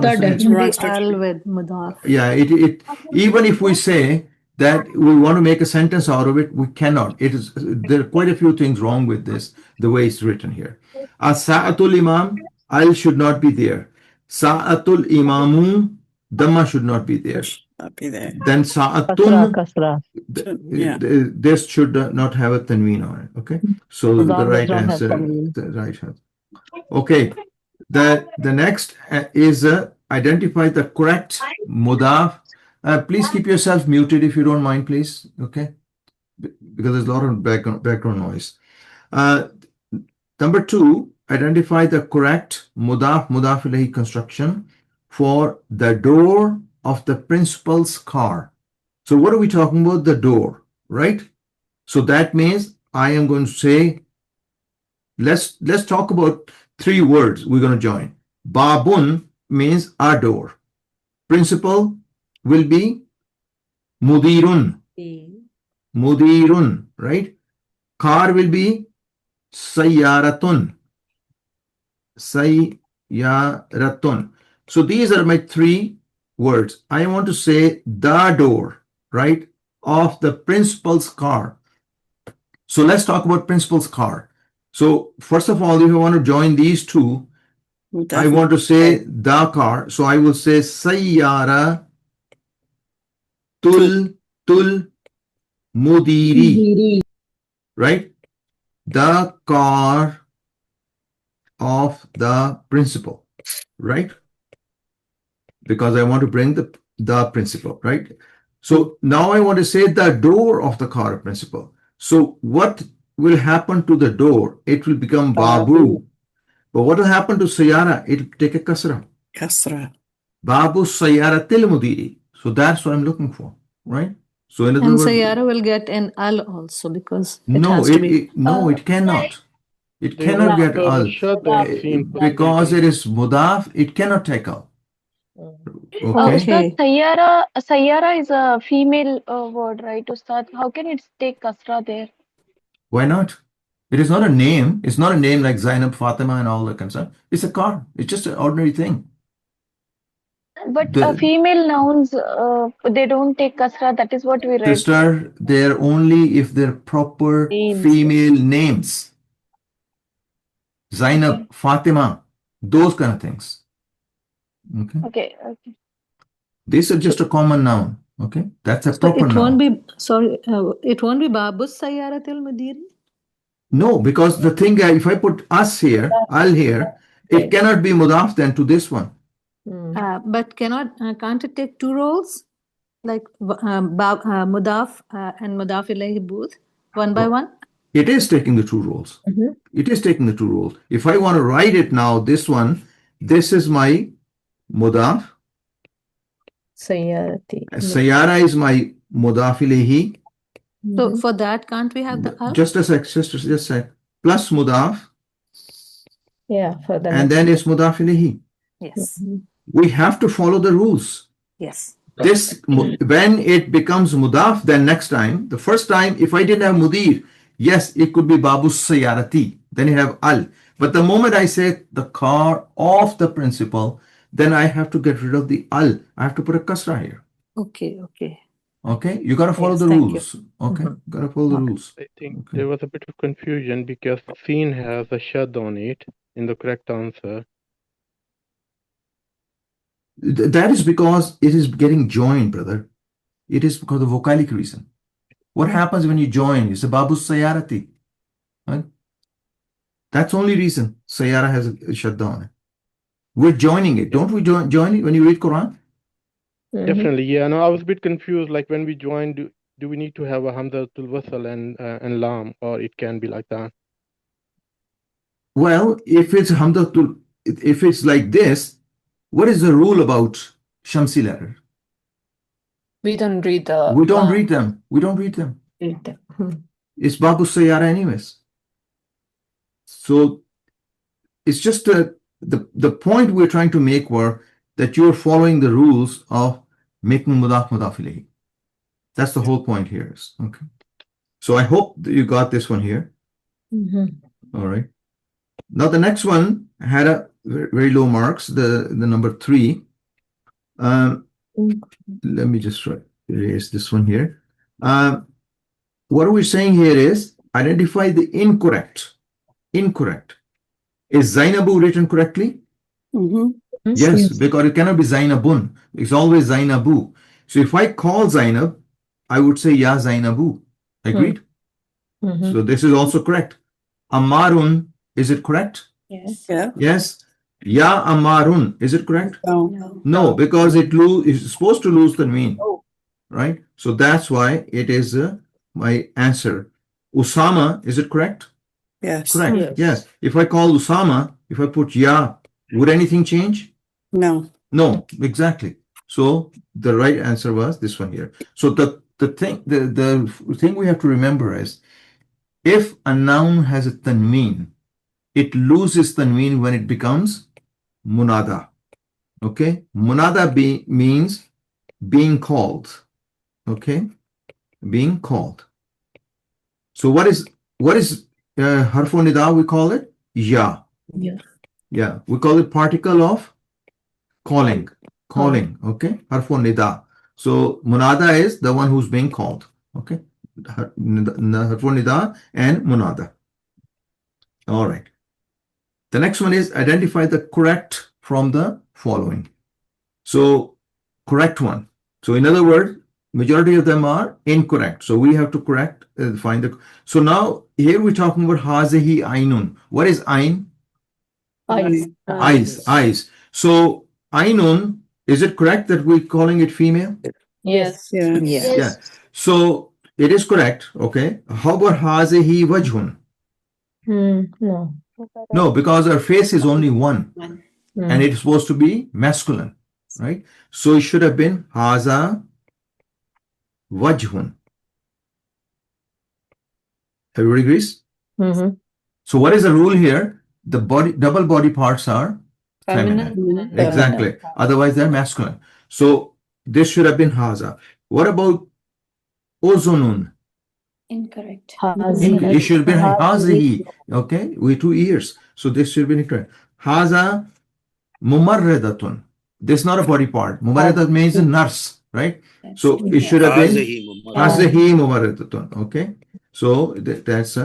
yeah, even if we say that we want to make a sentence out of it, we cannot. There are quite a few things wrong with this, the way it's written here. As-Sa'atul Imam, Al should not be there. Sa'atul Imamu, Dhamma should not be there. Then Sa'atun, this should not have a tanween on it. Okay, so the right answer, Okay, the next is identify the correct mudaf. Please keep yourself muted if you don't mind, please. Okay, because there's a lot of background noise. Number 2, identify the correct mudaf ilayhi construction for the door of the principal's car. So what are we talking about? The door, right? So that means I am going to say, let's talk about 3 words we're going to join. Babun means a door. Principal will be mudirun. Mudirun, right? Car will be sayyaratun. Sayyaratun. So these are my 3 words. I want to say the door, right, of the principal's car. So let's talk about principal's car. So first of all, if I want to join these 2, I want to say the car. So I will say sayyara tul mudiri, right? The car of the principal, right? Because I want to bring the principal, right? So now I want to say the door of the car of principal. So what will happen to the door? It will become babu. But what will happen to sayyara? It will take a kasra. Babu sayyara til mudiri. So that's what I'm looking for, right? So in other words, sayyara will get an al also because it cannot. It cannot get al because it is mudaf. It cannot take al. Okay. Sayyara is a female word, right, Ustad? How can it take kasra there? Why not? It is not a name. It's not a name like Zainab, Fatima, and all that kind of stuff. It's a car. It's just an ordinary thing. But female nouns, they don't take kasra. That is what we read. Sister, they're only if they're proper female names. Zainab, Fatima, those kind of things. Okay. These are just a common noun. Okay, that's a proper noun. It won't be Babus Sayyaratil Madiri? No, because the thing, if I put us here, Al here, it cannot be mudaf then to this one. But can't it take 2 roles? Like mudaf and mudaf ilayhi both, one by one? It is taking the two roles. It is taking the two roles. If I want to write it now, this one, this is my mudaf. Sayyarati. Sayyara is my mudaf ilayhi. So for that, can't we have the alf? Just a sec, just a sec. Plus mudaf, Yeah, for the and then it's mudaf ilayhi. Yes. We have to follow the rules. Yes. This, when it becomes mudaf, then next time, the first time, if I didn't have mudir, yes, it could be babu sayyarati. Then you have al. But the moment I say the car of the principal, then I have to get rid of the al. I have to put a kasra here. Okay, okay. Okay, you got to follow Yes, the thank you. rules. Okay, got to follow the rules. I think there was a bit of confusion because scene has a shad on it in the correct answer. That is because it is getting joined, brother. It is because of vocalic reason. What happens when you join? You say babu sayyarati. Right? That's the only reason sayyara has a shadda on it. We're joining it. Don't we join it when you read Quran? Definitely, yeah. No, I was a bit confused. Like when we join, do we need to have a hamzatul wasl and lam, or it can be like that? Well, if it's like this, what is the rule about Shamsi letter? We don't read the. We don't read them. We don't read them. It's Babu Sayyara anyways. So it's just the point we're trying to make were that you're following the rules of making mudaf mudaf ilayhi. That's the whole point here. Okay. So I hope that you got this one here. All right. Now the next one had a very low marks, the number 3. Let me just erase this one here. What we're saying here is identify the incorrect. Incorrect. Is Zainabu written correctly? Yes, because it cannot be Zainabun. It's always Zainabu. So if I call Zainab, I would say Ya Zainabu. Agreed? So this is also correct. Ammarun, is it correct? Yes. Yeah. Yes. Ya Ammarun, is it correct? No. No, because it's supposed to lose the mean. Right? So that's why it is my answer. Usama, is it correct? Yes. Correct. Yes. If I call Usama, if I put Ya, would anything change? No. No, exactly. So the right answer was this one here. So the thing we have to remember is if a noun has a tanween, it loses tanween when it becomes munada. Okay? Munada means being called. Okay? Being called. So what is harfun nida, we call it? Ya. Yeah. Yeah, we call it particle of calling. Calling, okay? Harfun nida. So munada is the one who's being called. Okay? Harfun nida and munada. All right. The next one is identify the correct from the following. So correct one. So in other words, majority of them are incorrect. So we have to correct, find the. So now here we're talking about hazihi ainun. What is ain? Eyes. So ainun, is it correct that we're calling it female? Yes. Yeah. So it is correct. Okay. How about hazihi wajhun? No. No, because our face is only one. And it's supposed to be masculine. Right? So it should have been haza wajhun. Everybody agrees? So what is the rule here? The double body parts are feminine. Exactly. Otherwise they're masculine. So this should have been haza. What about ozunun? Incorrect. It should have been hazihi. Okay, with 2 ears. So this should be incorrect. Haza mumarradatun. This is not a body part. Mumarradat means a nurse, right? So it should have been hazihi mumarradatun. Okay. So that's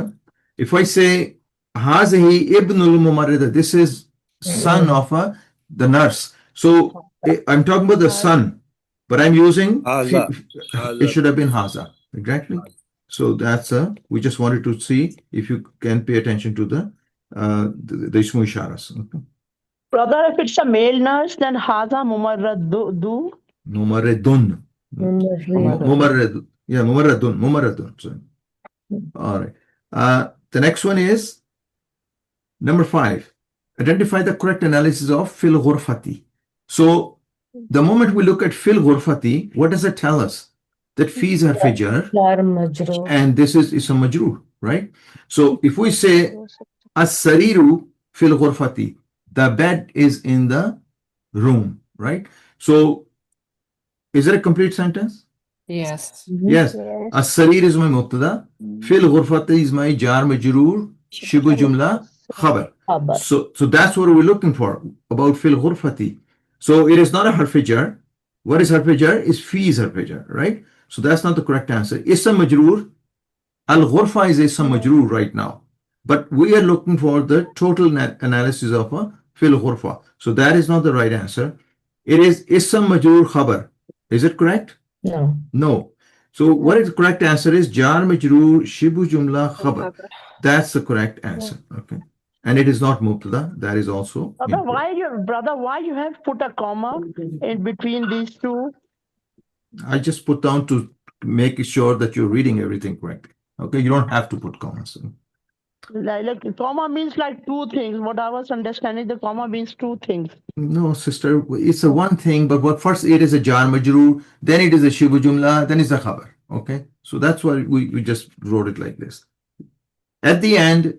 if I say hazihi ibnul mumarrada, this is son of the nurse. So I'm talking about the son, but I'm using it should have been haza. Exactly. So that's we just wanted to see if you can pay attention to the ismu isharas. Okay. Brother, if it's a male nurse, then haza mumarradu. Mumarradun. Yeah, mumarradun. Sorry. All right. The next one is number 5. Identify the correct analysis of fil ghurfati. So the moment we look at fil ghurfati, what does it tell us? That fi is harf jar and this is ism majroor, right? So if we say as-sariru fil ghurfati, the bed is in the room, right? So is it a complete sentence? Yes. Yes. As-sarir is my mubtada. Fil ghurfati is my jar majroor, shibu jumla, khabar. So that's what we're looking for about fil ghurfati. So it is not a harf jar. What is harf jar? Is fi is harf jar, right? So that's not the correct answer. Ism majroor. Al ghurfa is ism majroor right now. But we are looking for the total analysis of a fil ghurfa. So that is not the right answer. It is ism majroor khabar. Is it correct? No. No. So what is the correct answer is jar majroor shibu jumla khabar. That's the correct answer. Okay. And it is not mubtada. That is also Brother, why you have put a comma in between these two? I just put down to make sure that you're reading everything correctly. Okay, you don't have to put commas. Like comma means like two things. What I was understanding, the comma means two things. No, sister, it's a one thing, but first it is a jar majroor, then it is a shibu jumla, then it's a khabar. Okay, so that's why we just wrote it like this. At the end,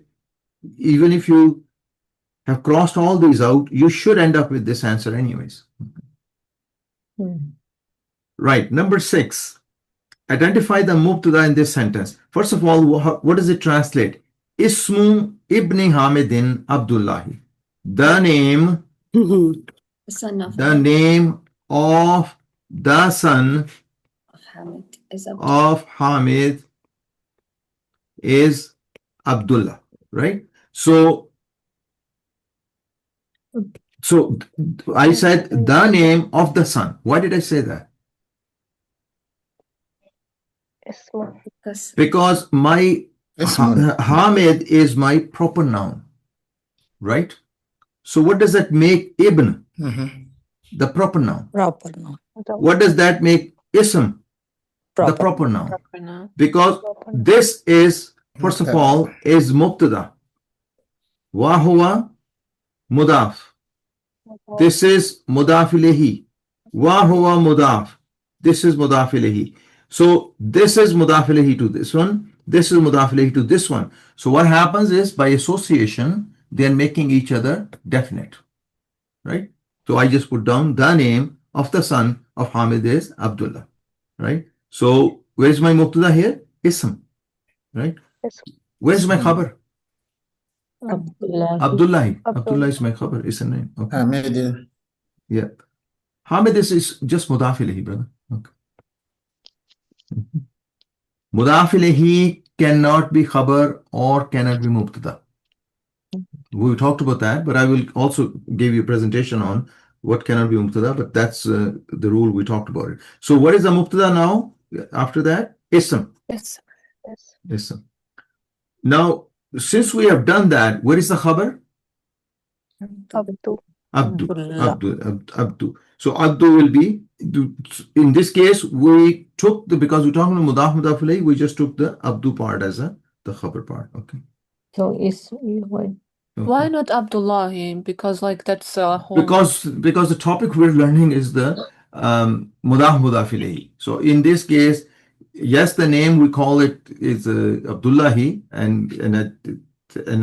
even if you have crossed all these out, you should end up with this answer anyways. Right, number 6. Identify the mubtada in this sentence. First of all, what does it translate? Ismu ibn Hamidin Abdullahi. The name of the son of Hamid is Abdullah, right? So I said the name of the son. Why did I say that? Because my Hamid is my proper noun, right? So what does that make Ibn? The proper noun. What does that make Ism? The proper noun. Because this is, first of all, is Mubtada. Wa huwa mudaf. This is mudaf ilayhi. Wa huwa mudaf. This is mudaf ilayhi. So this is mudaf ilayhi to this one. This is mudaf ilayhi to this one. So what happens is by association, they are making each other definite, right? So I just put down the name of the son of Hamid is Abdullah, right? So where is my mubtada here? Ism, right? Where is my khabar? Abdullahi. Abdullah is my khabar. Is a name. Okay. Hamid. Yeah. Hamid is just mudaf ilayhi, brother. Okay. Mudaf ilayhi cannot be khabar or cannot be mubtada. We talked about that, but I will also give you a presentation on what cannot be mubtada, but that's the rule we talked about it. So what is the mubtada now? After that, ism. Ism. Now, since we have done that, where is the khabar? Abdu. So Abdu will be, in this case, we took because we're talking about mudaf ilayhi, we just took the Abdu part as the khabar part. Okay. So is Why not Abdullahi? Because like that's a whole. Because the topic we're learning is the mudaf ilayhi. So in this case, yes, the name we call it is Abdullahi, and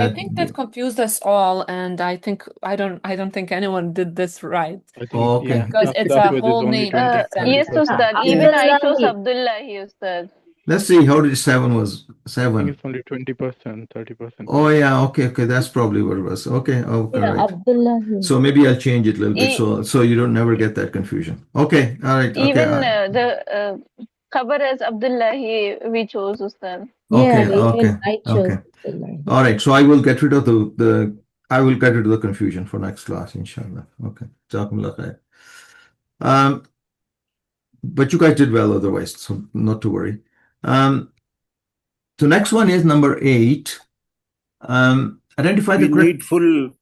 I think that confused us all, and I don't think anyone did this right. Okay. Because it's a whole name. Yes, Ustad. Even I chose Abdullahi, Ustad. Let's see, how did 7 was 7? It's only 20%, 30%. Oh yeah, okay, that's probably what it was. Okay, right. Abdullahi. So maybe I'll change it a little bit so you don't never get that confusion. Okay, all right. Okay, Even the khabar as Abdullahi we chose, Ustad. Okay. All right, so I will get rid of the confusion for next class, inshallah. Okay. Jazakumullah khair. But you guys did well otherwise, so not to worry. So next one is number 8. Identify the correct.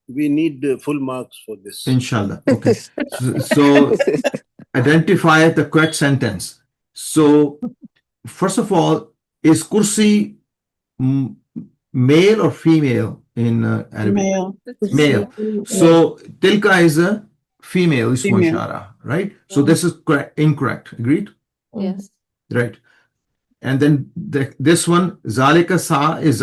We need full marks for this. Inshallah. Okay. So identify the correct sentence. So first of all, is kursi male or female in Arabic? Male. Male. So tilka is a female, ismu Female. ishara, right? So this is incorrect. Agreed? Yes. Right. And then this one, zalika sa is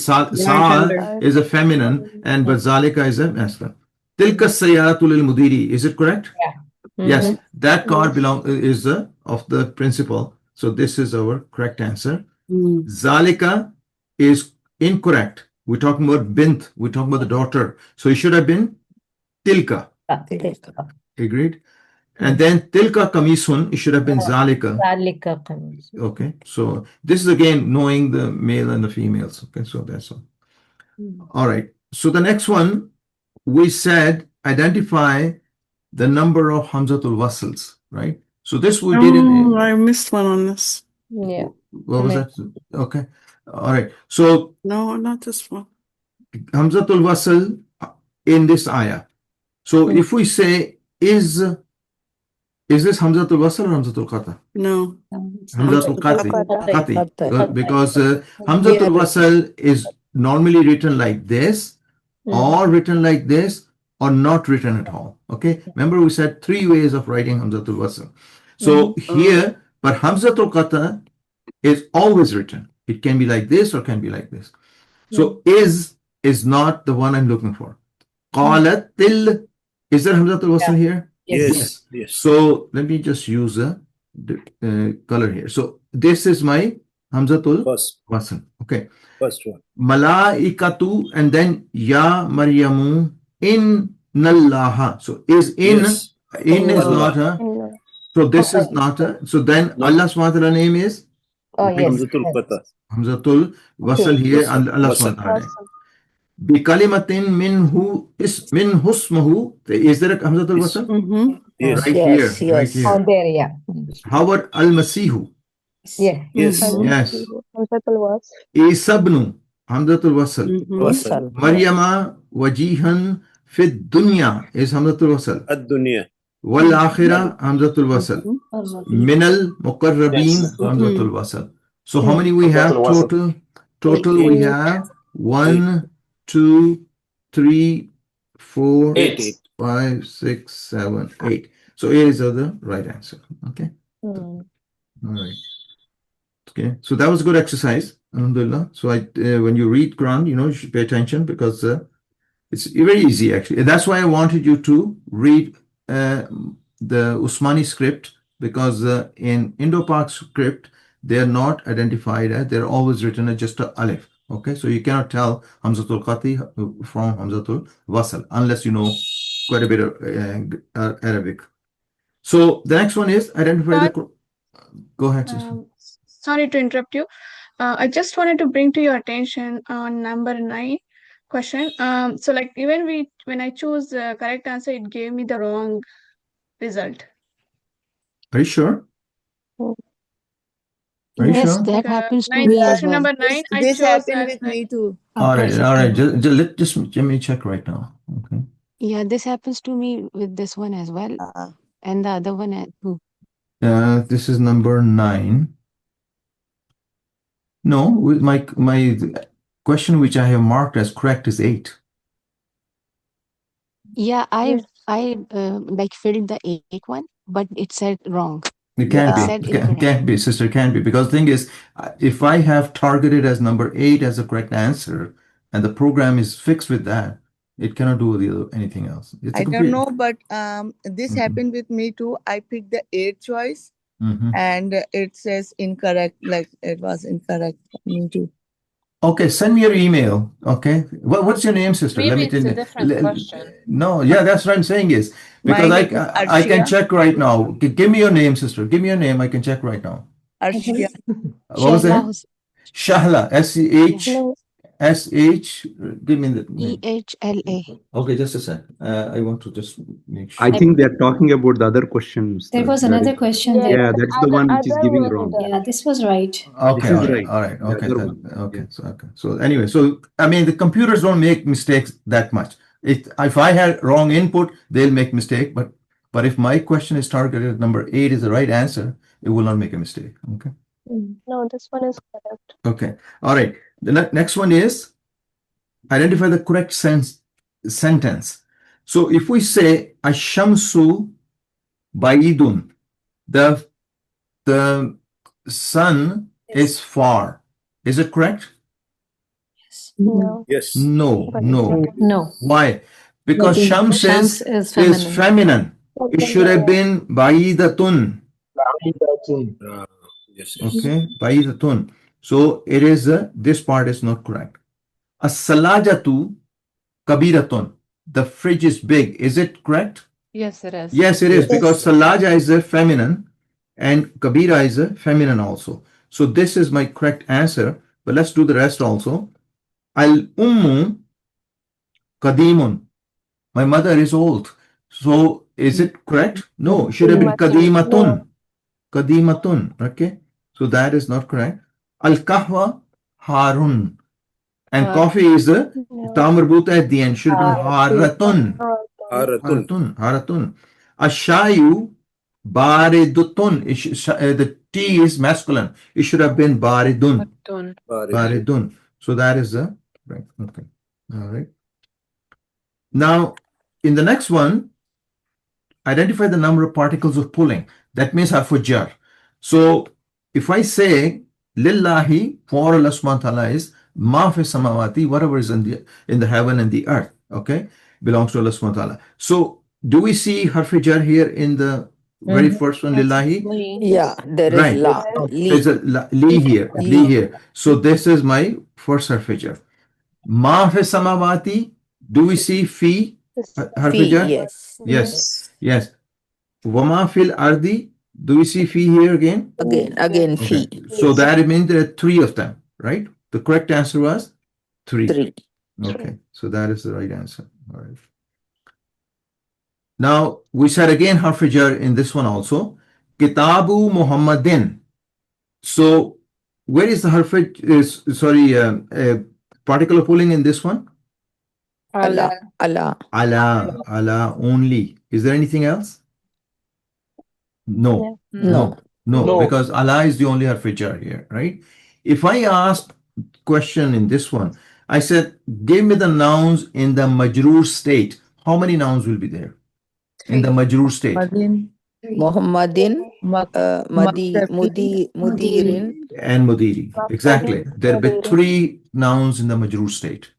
sa gender. is a feminine, and but zalika is a masculine. Tilka sayyaratul lil mudiri. Is it correct? Yeah. Yes. That car is of the principal. So this is our correct answer. Zalika is incorrect. We're talking about bint. We're talking about the daughter. So it should have been tilka. Agreed? And then tilka kamisun, it should have been zalika. Zalika qamis. Okay. So this is again knowing the male and the females. Okay. So that's all. All right. So the next one, we said identify the number of Hamzatul Wasls, right? So this we did in. I missed one on this. Yeah. What was that? Okay. All right. So No, not this one. Hamzatul Wasl in this ayah. So if we say is this Hamzatul Wasl or Hamzatul Qata? No. Hamzatul Qati. Qati. Because Hamzatul Wasl is normally written like this, or written like this, or not written at all. Okay. Remember we said 3 ways of writing Hamzatul Wasl. So here, but Hamzatul Qata is always written. It can be like this or can be like this. So is not the one I'm looking for. Qalatil. Is there Hamzatul Wasl here? Yes. Yes. So let me just use a color here. So this is my Hamzatul Wasl. Okay. First one. Malaikatu and then Ya Maryamu in Nallaha. So is in. Yes. In is not a. So this is not a. So then Allah subhanahu wa ta'ala name is Oh, yes. Hamzatul Qata. Hamzatul Wasl here and Allah subhanahu wa ta'ala. Bikalimatin minhu husmuhu. Is there a Hamzatul Wasl? Yes. Right here. Right here. Oh, there, yeah. How about Al-Masihu? Yeah. Yes. Yes. Hamzatul Wasl. Isabnu. Hamzatul Wasl. Wasl. Maryama wajihan fid dunya is Hamzatul Wasl. Ad-dunya. Wal akhirah Hamzatul Wasl. Minal muqarrabin Yes. Hamzatul Wasl. So how many we have total? Total we have 1, 2, 3, 4, 8. 5, 6, 7, 8. So 8 is the right answer. Okay. All right. Okay. So that was a good exercise. Alhamdulillah. So when you read Quran, you should pay attention because it's very easy actually. That's why I wanted you to read the Usmani script, because in Indo-Pak script they are not identified as, they're always written as just a alif. Okay, so you cannot tell Hamzatul Qati from Hamzatul Wasl unless you know quite a bit of Arabic. So the next one is identify the. Go ahead, sister. Sorry to interrupt you. I just wanted to bring to your attention on number 9 question. So like even when I choose the correct answer, it gave me the wrong result. Are you sure? Are you Yes, sure? that happens to Nine, me as question well. number 9, I This chose happened as with me too. All right. Just let me check right now. Okay. Yeah, this happens to me with this one as well, and the other one too. This is number 9. No, with my question which I have marked as correct is 8. Yeah, I like filled the 8 one, but it said wrong. It can't It said be. incorrect. Can't be, sister. Can't be. Because the thing is, if I have targeted as number 8 as the correct answer, and the program is fixed with that, it cannot do anything else. It's a I don't complete- know, but this happened with me too. I picked the 8th choice and it says incorrect, like it was incorrect for me too. Okay, send me your email. Okay, what's your name, sister? Maybe Let me it's a tell you. different question. No, yeah, that's what I'm saying is because My name is I can Arshia. check right now. Give me your name, sister. Give me your name. I can check right now. Arshia. What was that? Shahla. S-H. Give me the name. EHLA. Okay, just a sec. I want to just make sure. I think they're talking about the other questions. There was another question there. Yeah, that's the one which is giving wrong. Yeah, this was right. Okay, This is all right. right. The Okay, other one. okay. So anyway, so I mean, the computers don't make mistakes that much. If I had wrong input, they'll make mistake. But if my question is targeted at number 8 is the right answer, it will not make a mistake. Okay. No, this one is correct. Okay. All right. The next one is identify the correct sentence. So if we say Ash-shamsu ba'idun, the sun is far. Is it correct? No. Yes. No, no. No. Why? Because Shams Shams is is feminine. It should have been Ba'idatun. Yes. Okay, Ba'idatun. So it is this part is not correct. As-salajatu kabiratun. The fridge is big. Is it correct? Yes, it is. Yes, it is, because salaja is a feminine and kabira is a feminine also. So this is my correct answer. But let's do the rest also. Al-ummu qadimun. My mother is old. So is it correct? No, it should have been qadimatun. Qadimatun. Okay. So that is not correct. Al-kahwa harun. And coffee is the tamarbuta at the end. Should have been haratun. Haratun. Ashayu baridutun. The T is masculine. It should have been baridun. Baridun. So that is the right. Okay. All right. Now, in the next one, identify the number of particles of pulling. That means harfu jar. So if I say lillahi, for Allah subhanahu wa ta'ala is ma fi samawati, whatever is in the heaven and the earth, okay, belongs to Allah subhanahu wa ta'ala. So do we see harfu jar here in the very first one, lillahi? Yeah, there is Right. la. There's a li here. Li here. So this is my first harfu jar. Ma fi samawati. Do we see fi harfu jar? Yes. Yes. Yes. Wama fil ardi. Do we see fi here again? Again, fi. So that means there are three of them, right? The correct answer was three. Okay. So that is the right answer. All right. Now we said again harf jar in this one also. Kitabu Muhammadin. So where is the harf particle of pulling in this one? Allah. Allah. Allah. Allah only. Is there anything else? No. No. No, because Allah is the only harf jar here, right? If I ask question in this one, I said, give me the nouns in the majroor state. How many nouns will be there in the majroor state? Muhammadin, Mudirin. And Mudiri. Exactly. There will be three nouns in the majroor state.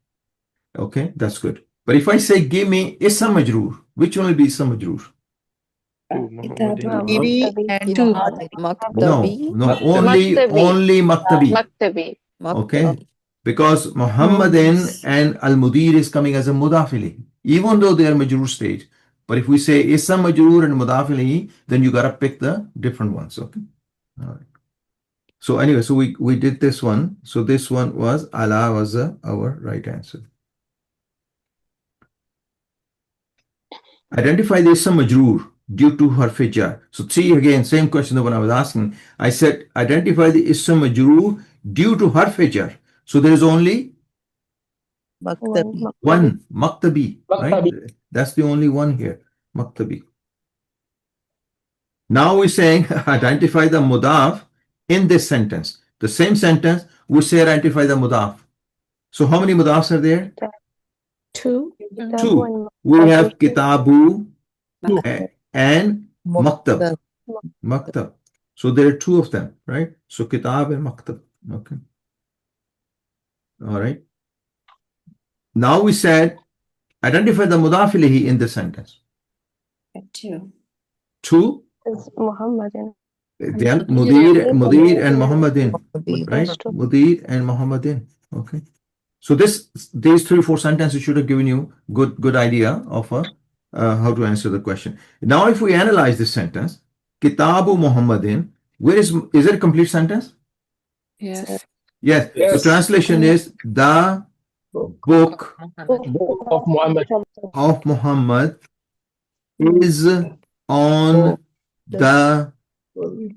Okay, that's good. But if I say, give me Ism majroor, which one will be Ism majroor? No, only Maktabi. Okay, because Muhammadin and Al-Mudir is coming as a Mudafili, even though they are majroor state. But if we say Ism majroor and Mudafili, then you gotta pick the different ones. Okay. All right. So anyway, so we did this one. So this one was Allah was our right answer. Identify the Ism majroor due to harf jar. So see again, same question that when I was asking. I said identify the Ism majroor due to harf jar. So there is only one, Maktabi, right? That's the only one here, Maktabi. Now we're saying identify the mudaf in this sentence. The same sentence, we say identify the mudaf. So how many mudafs are there? Two. We have kitabu and maktab. Maktab. So there are two of them, right? So kitab and maktab. Okay. All right. Now we said identify the mudaf ilayhi in the sentence. Two. Muhammadin. Then Mudir and Muhammadin, right? Mudir and Muhammadin. Okay. So these 3-4 sentences should have given you good idea of how to answer the question. Now, if we analyze this sentence, Kitabu Muhammadin, is it a complete sentence? Yes. Yes. The translation is the book of Muhammad is on the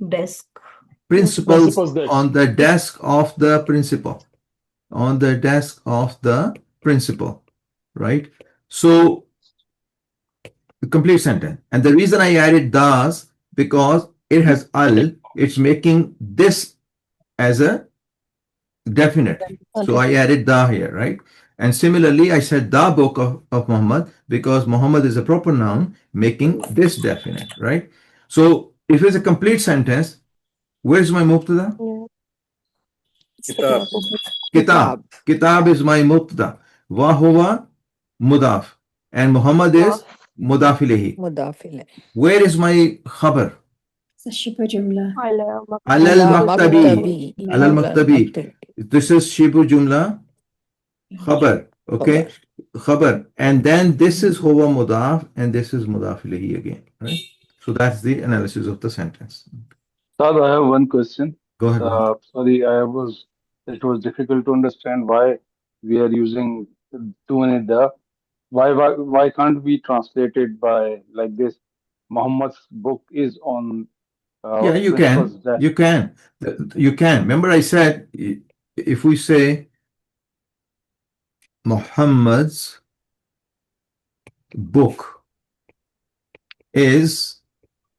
desk. Principal's on the desk of the principal. On the desk of the principal, right? So the complete sentence. And the reason I added das because it has al, it's making this as a definite. So I added da here, right? And similarly, I said the book of Muhammad because Muhammad is a proper noun, making this definite, right? So if it's a complete sentence, where's my mubtada? Kitab. Kitab. Kitab is my mubtada. Wa huwa mudaf. And Muhammad is mudaf ilayhi. Mudaf ilayhi. Where is my khabar? Shibu Jumla. Alal maktabi. Alal maktabi. This is Shibu Jumla khabar. Okay. Khabar. And then this is huwa mudaf and this is mudaf ilayhi again. Right? So that's the analysis of the sentence. Sir, I have one question. Go ahead. Sorry, it was difficult to understand why we are using too many da. Why can't we translate it by like this? Muhammad's book is on. Yeah, you can. You can. You can. Remember, I said if we say Muhammad's book is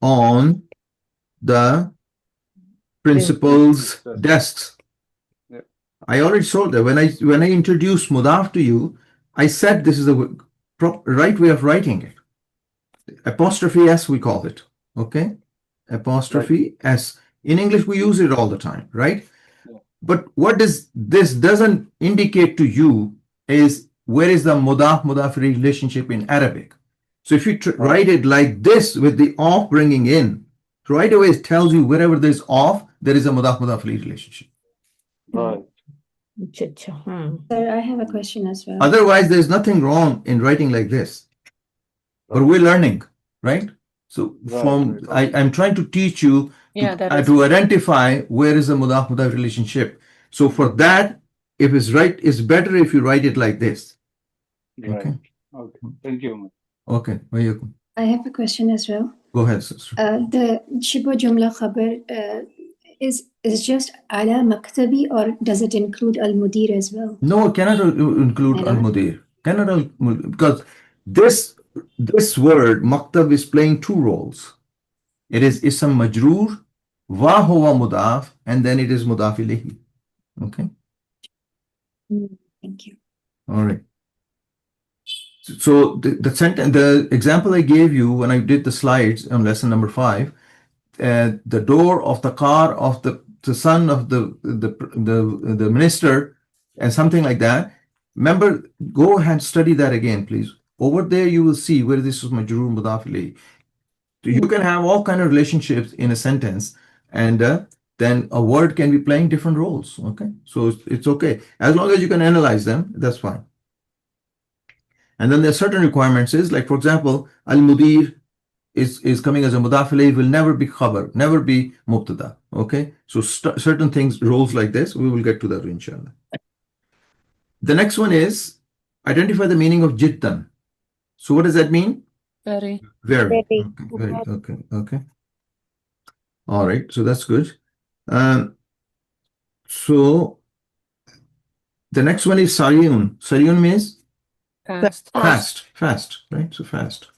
on the principal's desks. Yeah. I already told that when I introduced mudaf to you, I said this is the right way of writing it. Apostrophe S we call it. Okay, apostrophe S. In English we use it all the time, right? Yeah. But what this doesn't indicate to you is where is the mudaf relationship in Arabic. So if you write it like this with the off bringing in, right away it tells you wherever there's off, there is a mudaf relationship. Right. Sir, I have a question as well. Otherwise, there's nothing wrong in writing like this. But we're learning, right? So I'm trying to teach you to identify where is the mudaf relationship. So for that, if it's right, it's better if you write it like this. Right. Okay. Okay. Thank you. Okay. I have a question as well. Go ahead, sister. The Shibu Jumla Khabar is just ala maktabi, or does it include al mudir as well? No, it cannot include al mudir. Because this word maktab is playing two roles. It is ism majroor, wa huwa mudaf, and then it is mudaf ilayhi. Okay. Thank you. All right. So the example I gave you when I did the slides on lesson number 5, the door of the car of the son of the minister and something like that. Remember, go ahead and study that again, please. Over there, you will see where this is majroor mudaf ilayhi. You can have all kind of relationships in a sentence, and then a word can be playing different roles. Okay, so it's okay as long as you can analyze them. That's fine. And then there are certain requirements. Is like, for example, al mudir is coming as a mudaf ilayhi, will never be khabar, never be mubtada. Okay, so certain things, roles like this, we will get to that inshallah. The next one is identify the meaning of jiddan. So what does that mean? Very. Okay. All right, so that's good. So the next one is sariyun. Sariyun means fast, right? So fast.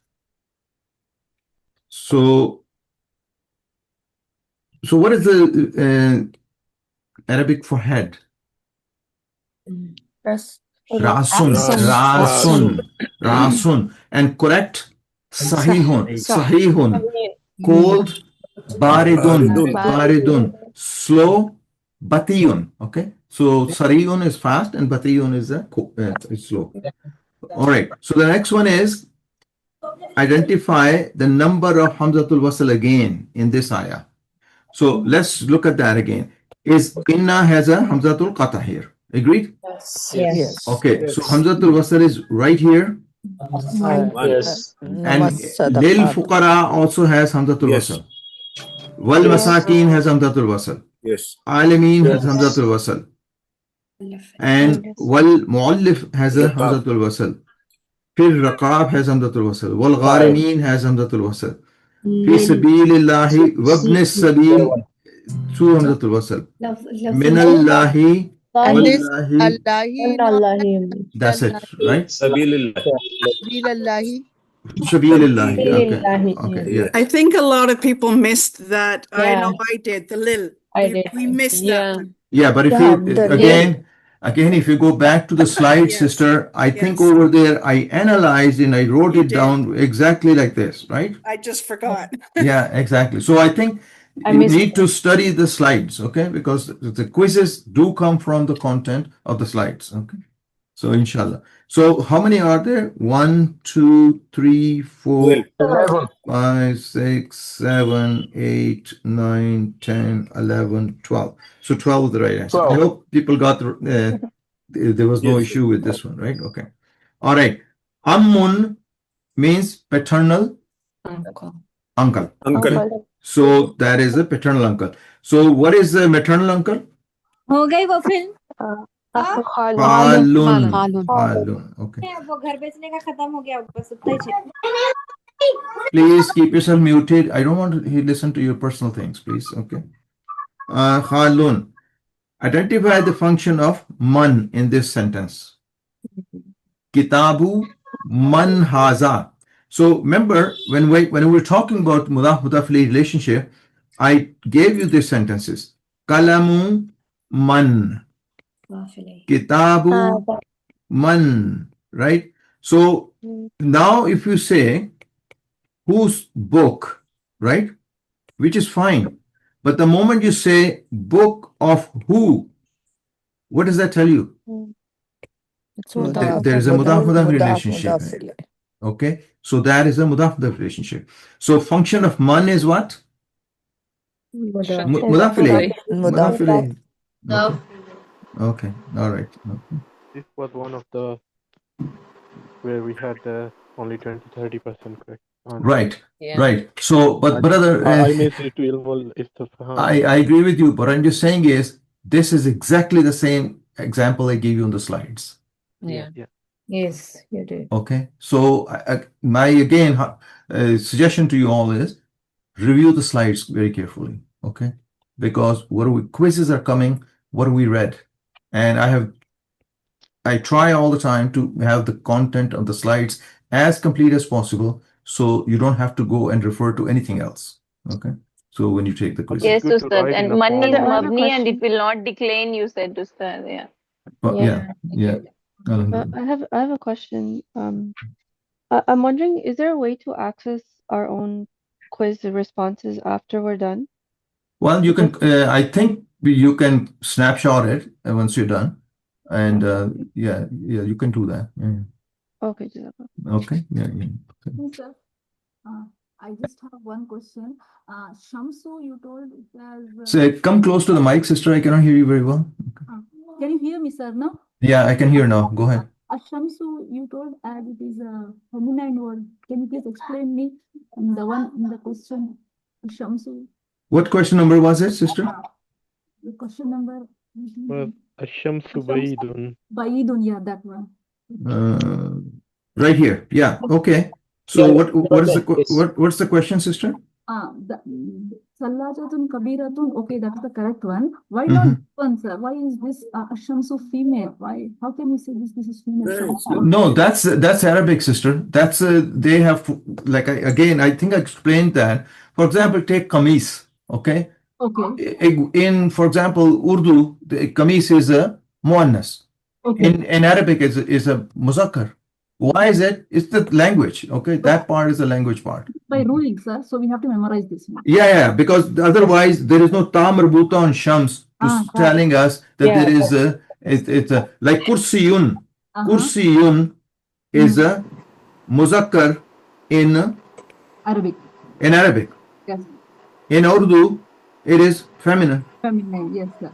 So what is the Arabic for head? Rasun. And correct? Sahihun. Cold, baridun. Slow, batiyun. Okay. So sariyun is fast and batiyun is slow. All right. So the next one is identify the number of hamzatul wasl again in this ayah. So let's look at that again. Is inna has a hamzatul qata here. Agreed? Yes. Okay. So hamzatul wasl is right here. Yes. And lil fuqara also has hamzatul wasl. Wal masakin has hamzatul wasl. Yes. Alamin has hamzatul wasl. And wal muallif has a hamzatul wasl. Fir raqab has hamzatul wasl. Wal gharimin has hamzatul wasl. Fi sabilillahi wabn sabil two hamzatul wasl. Minallahi. And this Allahi. That's it, right? Sabilillahi. Okay, yeah. I think a lot of people missed that. I know I did. The lil. We missed that one. Yeah, but if Yeah, you the again, if you go back to the slide, Yes. sister, I think Yes. over there I analyzed and I wrote You it did. down exactly like this, right? I just forgot. Yeah, exactly. So I think I you missed need to study the slides, okay? Because the quizzes do come from the content of the slides, okay? So inshallah. So how many are there? 1, 2, 3, 4, 11. 5, 6, 7, 8, 9, 10, 11, 12. So 12 is the right answer. I 12. hope people got there was no Yes. issue with this one, right? Okay. All right. Ammun means paternal Uncle. uncle. Uncle. Okay. So that is a paternal uncle. So what is the maternal uncle? हो गई वो film Halun. Halun. Halun. Okay. वो घर बेचने का खत्म हो गया बस उतना ही है। Please keep yourself muted. I don't want to listen to your personal things, please. Okay. Halun. Identify the function of man in this sentence. Kitabu man haza. So remember when we were talking about mudaf mudaf ilayhi relationship, I gave you these sentences. Kalamu man. Kitabu man. Right? So now if you say whose book, right? Which is fine. But the moment you say book of who, what does that tell you? It's There is a mudaf mudaf relationship. Okay, so that is a mudaf mudaf relationship. So function of man is what? Mudaf ilayhi. Mudaf ilayhi. Okay, all right. Okay. This was one of the where we had only 20-30% correct. Right, Yeah. right. So, but brother, I missed it to ilmul istifham. I agree with you. But I'm just saying is this is exactly the same example I gave you on the slides. Yeah. Yes, you did. Okay, so my again suggestion to you all is review the slides very carefully. Okay, because quizzes are coming. What we read, and I try all the time to have the content of the slides as complete as possible, so you don't have to go and refer to anything else. Okay, so when you take the quiz, Yes, good to Ustad. write in And the man is form. mabni and it will not decline, you said, Ustad. Yeah. yeah. I have a question. I'm wondering, is there a way to access our own quiz responses after we're done? Well, you can. I think you can snapshot it once you're done, and yeah, you can do that. Yeah. Okay, Jazakallah. Okay. Yeah. Okay. Sir, I just have one question. Shamsu, you told it as. So come close to the mic, sister. I cannot hear you very well. Can you hear me, sir? No. Yeah, I can hear now. Go ahead. Shamsu, you told as it is a feminine word. Can you please explain me the one in the question? Shamsu. What question number was it, sister? The question number. Ash-shamsu baidun. Baidun, yeah, that one. Right here. Yeah. Okay. So what's the question, sister? Sallajatun kabiratun. Okay, that's the correct one. Why not this one, sir? Why is this Shamsu female? Why? How can we say this is female? No, that's Arabic, sister. That's they have like I think I explained that. For example, take kameez. Okay. Okay. In for example, Urdu, the kameez is a muannas. Okay. In Arabic is a muzakkar. Why is it? It's the language. Okay, that part is the language part. By ruling, sir. So we have to memorize this one. Yeah, because otherwise there is no ta marbuta on shams telling us that there is it's a like kursiyun. Kursiyun is a muzakkar in Arabic. In Arabic. Yes. In Urdu, it is feminine. Feminine, yes, sir.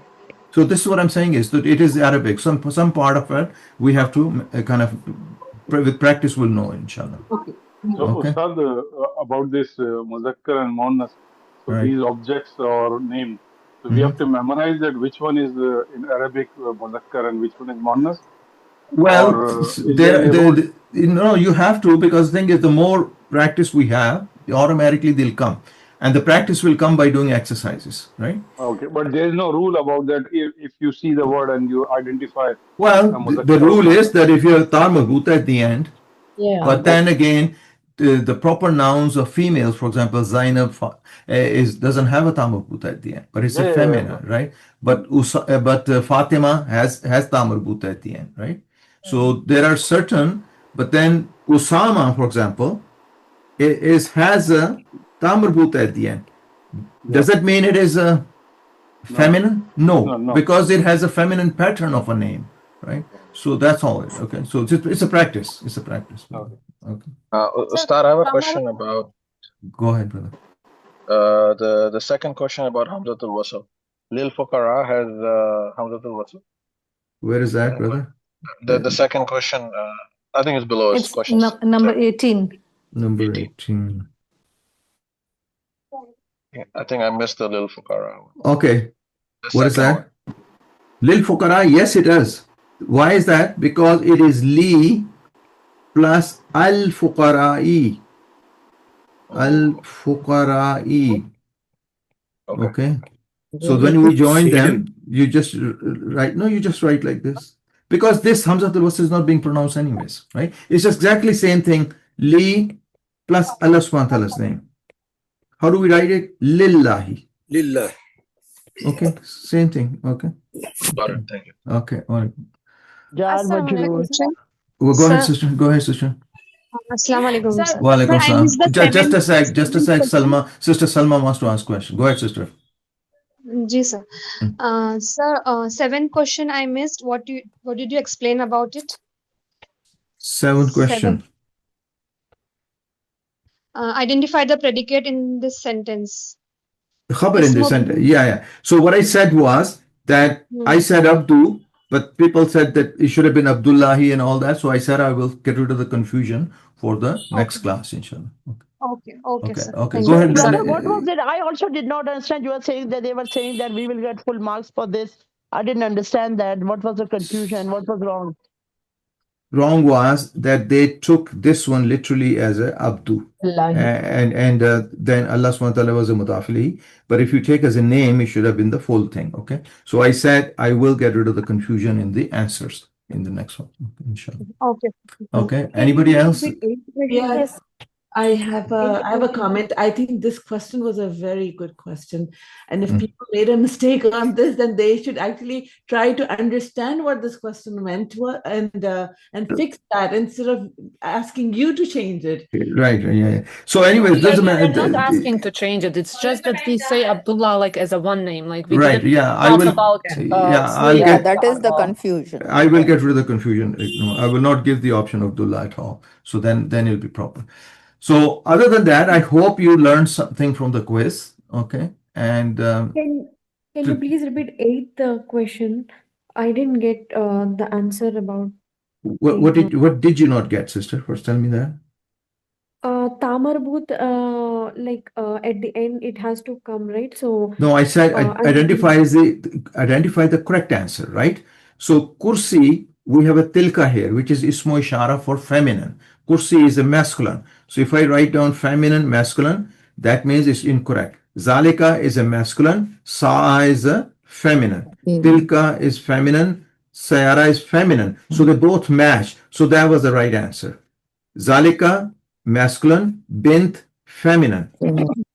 So this is what I'm saying is that it is Arabic. Some part of it we have to kind of with practice we'll know, inshallah. Okay. So, Ustad, about this muzakkar and muannas, so these objects or names, so we have to memorize that which one is in Arabic muzakkar and which one is muannas? Well, you have to, because the thing is the more practice we have, automatically they'll come. And the practice will come by doing exercises, right? Okay, but there is no rule about that if you see the word and you identify. Well, the rule is that if you have ta marbuta at the end, but then again, the proper nouns of females, for example, Zainab doesn't have a ta marbuta at the end, but it's a feminine, right? But Fatima has ta marbuta at the end, right? So there are certain, but then Usama, for example, has a ta marbuta at the end. Does that mean it is a feminine? No, because it has a feminine pattern of a name, right? So that's all. Okay, so it's a practice. It's a practice. Okay. Ustad, I have a question about. Go ahead, brother. The second question about Hamzatul Wasl. Lil Fuqara has Hamzatul Wasl. Where is that, brother? The second question, I think it's below. It's number 18. Number 18. I think I missed the Lil Fuqara. Okay. What is that? Lil Fuqara, yes, it is. Why is that? Because it is li plus al fuqara'i. Al fuqara'i. Okay. So when we join them, you just write. No, you just write like this. Because this Hamzatul Wasl is not being pronounced anyways, right? It's just exactly same thing. Li plus Allah subhanahu wa ta'ala's name. How do we write it? Lillahi. Lillah. Okay, same thing. Okay. Got it. Thank you. Okay. All right. Assalamualaikum, sir. Well, go ahead, sister. Go ahead, sister. Assalamualaikum, sir. Walaikum Sir, I missed the salam. Just a sec. Just a sec. question. Salma. Sister Salma wants to ask question. Go ahead, sister. Ji, sir. Sir, 7th question I missed. What did you explain about it? Seventh question. Identify the predicate in this sentence. Khabar in this sentence. Yeah. So what I said was that I said Abdu, but people said that it should have been Abdullahi and all that. So I said I will get rid of the confusion for the next class, inshallah. Okay, sir. Okay. Thank Go you. ahead. Brother, what was it? I also did not understand. You were saying that they were saying that we will get full marks for this. I didn't understand that. What was the confusion? What was wrong? Wrong was that they took this one literally as a Abdu. And then Allah subhanahu wa ta'ala was a mudafili. But if you take as a name, it should have been the full thing. Okay. So I said I will get rid of the confusion in the answers in the next one. Okay, inshallah. Okay. Anybody else? Yes. I have a comment. I think this question was a very good question. And if people made a mistake on this, then they should actually try to understand what this question meant and fix that instead of asking you to change it. Right. Yeah. So anyways, it doesn't matter. We're not asking to change it. It's just that we say Abdullah like as a one name. Like we right. didn't Yeah. talk about that is the confusion. I will get rid of the confusion. No, I will not give the option of Abdullah at all. So then it'll be proper. So other than that, I hope you learned something from the quiz. Okay. And can you please repeat 8th question? I didn't get the answer about what did you not get, sister? First tell me that. Tamarbut, at the end it has to come, right? So no, I said identify the correct answer, right? So kursi, we have a tilka here, which is ismo ishara for feminine. Kursi is a masculine. So if I write down feminine, masculine, that means it's incorrect. Zalika is a masculine. Sa'a is a feminine. Tilka is feminine. Sayara is feminine. So they both match. So that was the right answer. Zalika, masculine. Bint, feminine.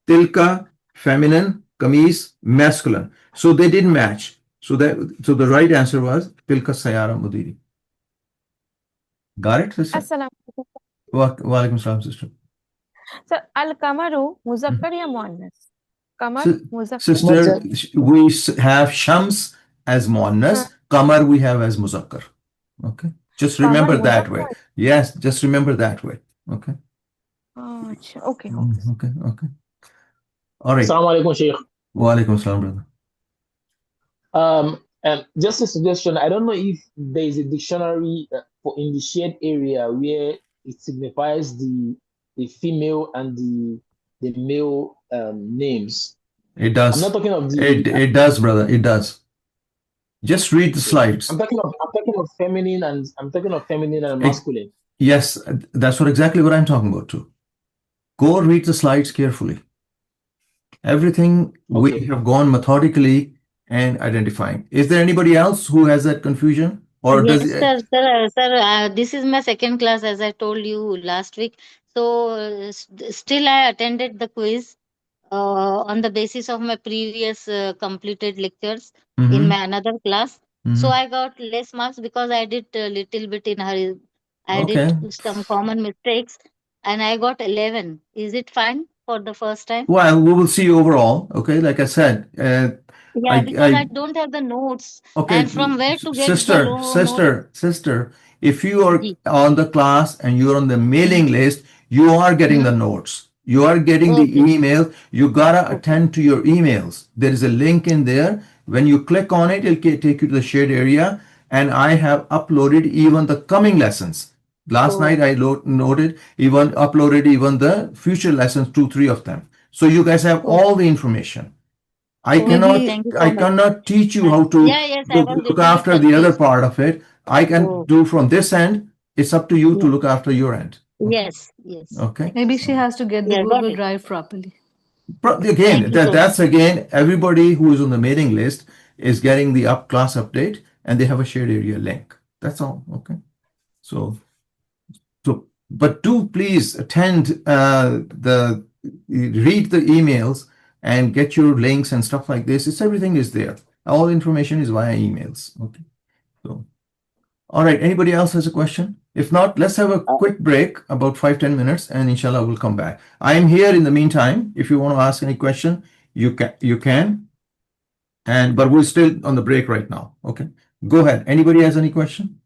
Tilka, feminine. Kameez, masculine. So they didn't match. So the right answer was Tilka Sayara Mudiri. Got it, sister? Assalamualaikum. Walaikum salam, sister. Sir, Al-Kamaru, Muzakkar ya Muannas? Kamar, Muzakkar. Sister, we have Shams as Muannas, Kamar we have as Muzakkar. Okay. Just remember that way. Yes, just remember that way. Okay. Okay. Okay. All right. Assalamu alaikum, Sheikh. Walaikum salam, brother. Just a suggestion. I don't know if there is a dictionary in the shared area where it signifies the female and the male names. It does. I'm not talking of it does, brother. It does. Just read the slides. I'm talking of feminine and masculine. Yes, that's exactly what I'm talking about too. Go read the slides carefully. Everything we have gone methodically and identifying. Is there anybody else who has that confusion? Or Yes, sir. This is my second class, as I told you last week. So still I attended the quiz on the basis of my previous completed lectures in my another class. So I got less marks because I did a little bit in hurry. I Okay. did some common mistakes and I got 11. Is it fine for the first time? Well, we will see overall. Okay, like I said, Yeah, because I don't have the notes. okay, And from where to get the sister, if you are on the class and you're on the mailing list, you are getting the notes. You are getting the email. You gotta attend to your emails. There is a link in there. When you click on it, it'll take you to the shared area. And I have uploaded even the coming lessons. Last night I uploaded even the future lessons, 2-3 of them. So you guys have all the information. I cannot teach you how to look after the other part of it. I can do from this end. It's up to you to look after your end. Yes. Okay. Maybe she has to get the Google Drive properly. Again, that's again, everybody who is on the mailing list is getting the class update and they have a shared area link. That's all. Okay. So, but do please attend read the emails and get your links and stuff like this. Everything is there. All information is via emails. Okay. So, all right. Anybody else has a question? If not, let's have a quick break, about 5-10 minutes, and inshallah we'll come back. I am here in the meantime. If you want to ask any question, you can. But we're still on the break right now. Okay. Go ahead. Anybody has any question?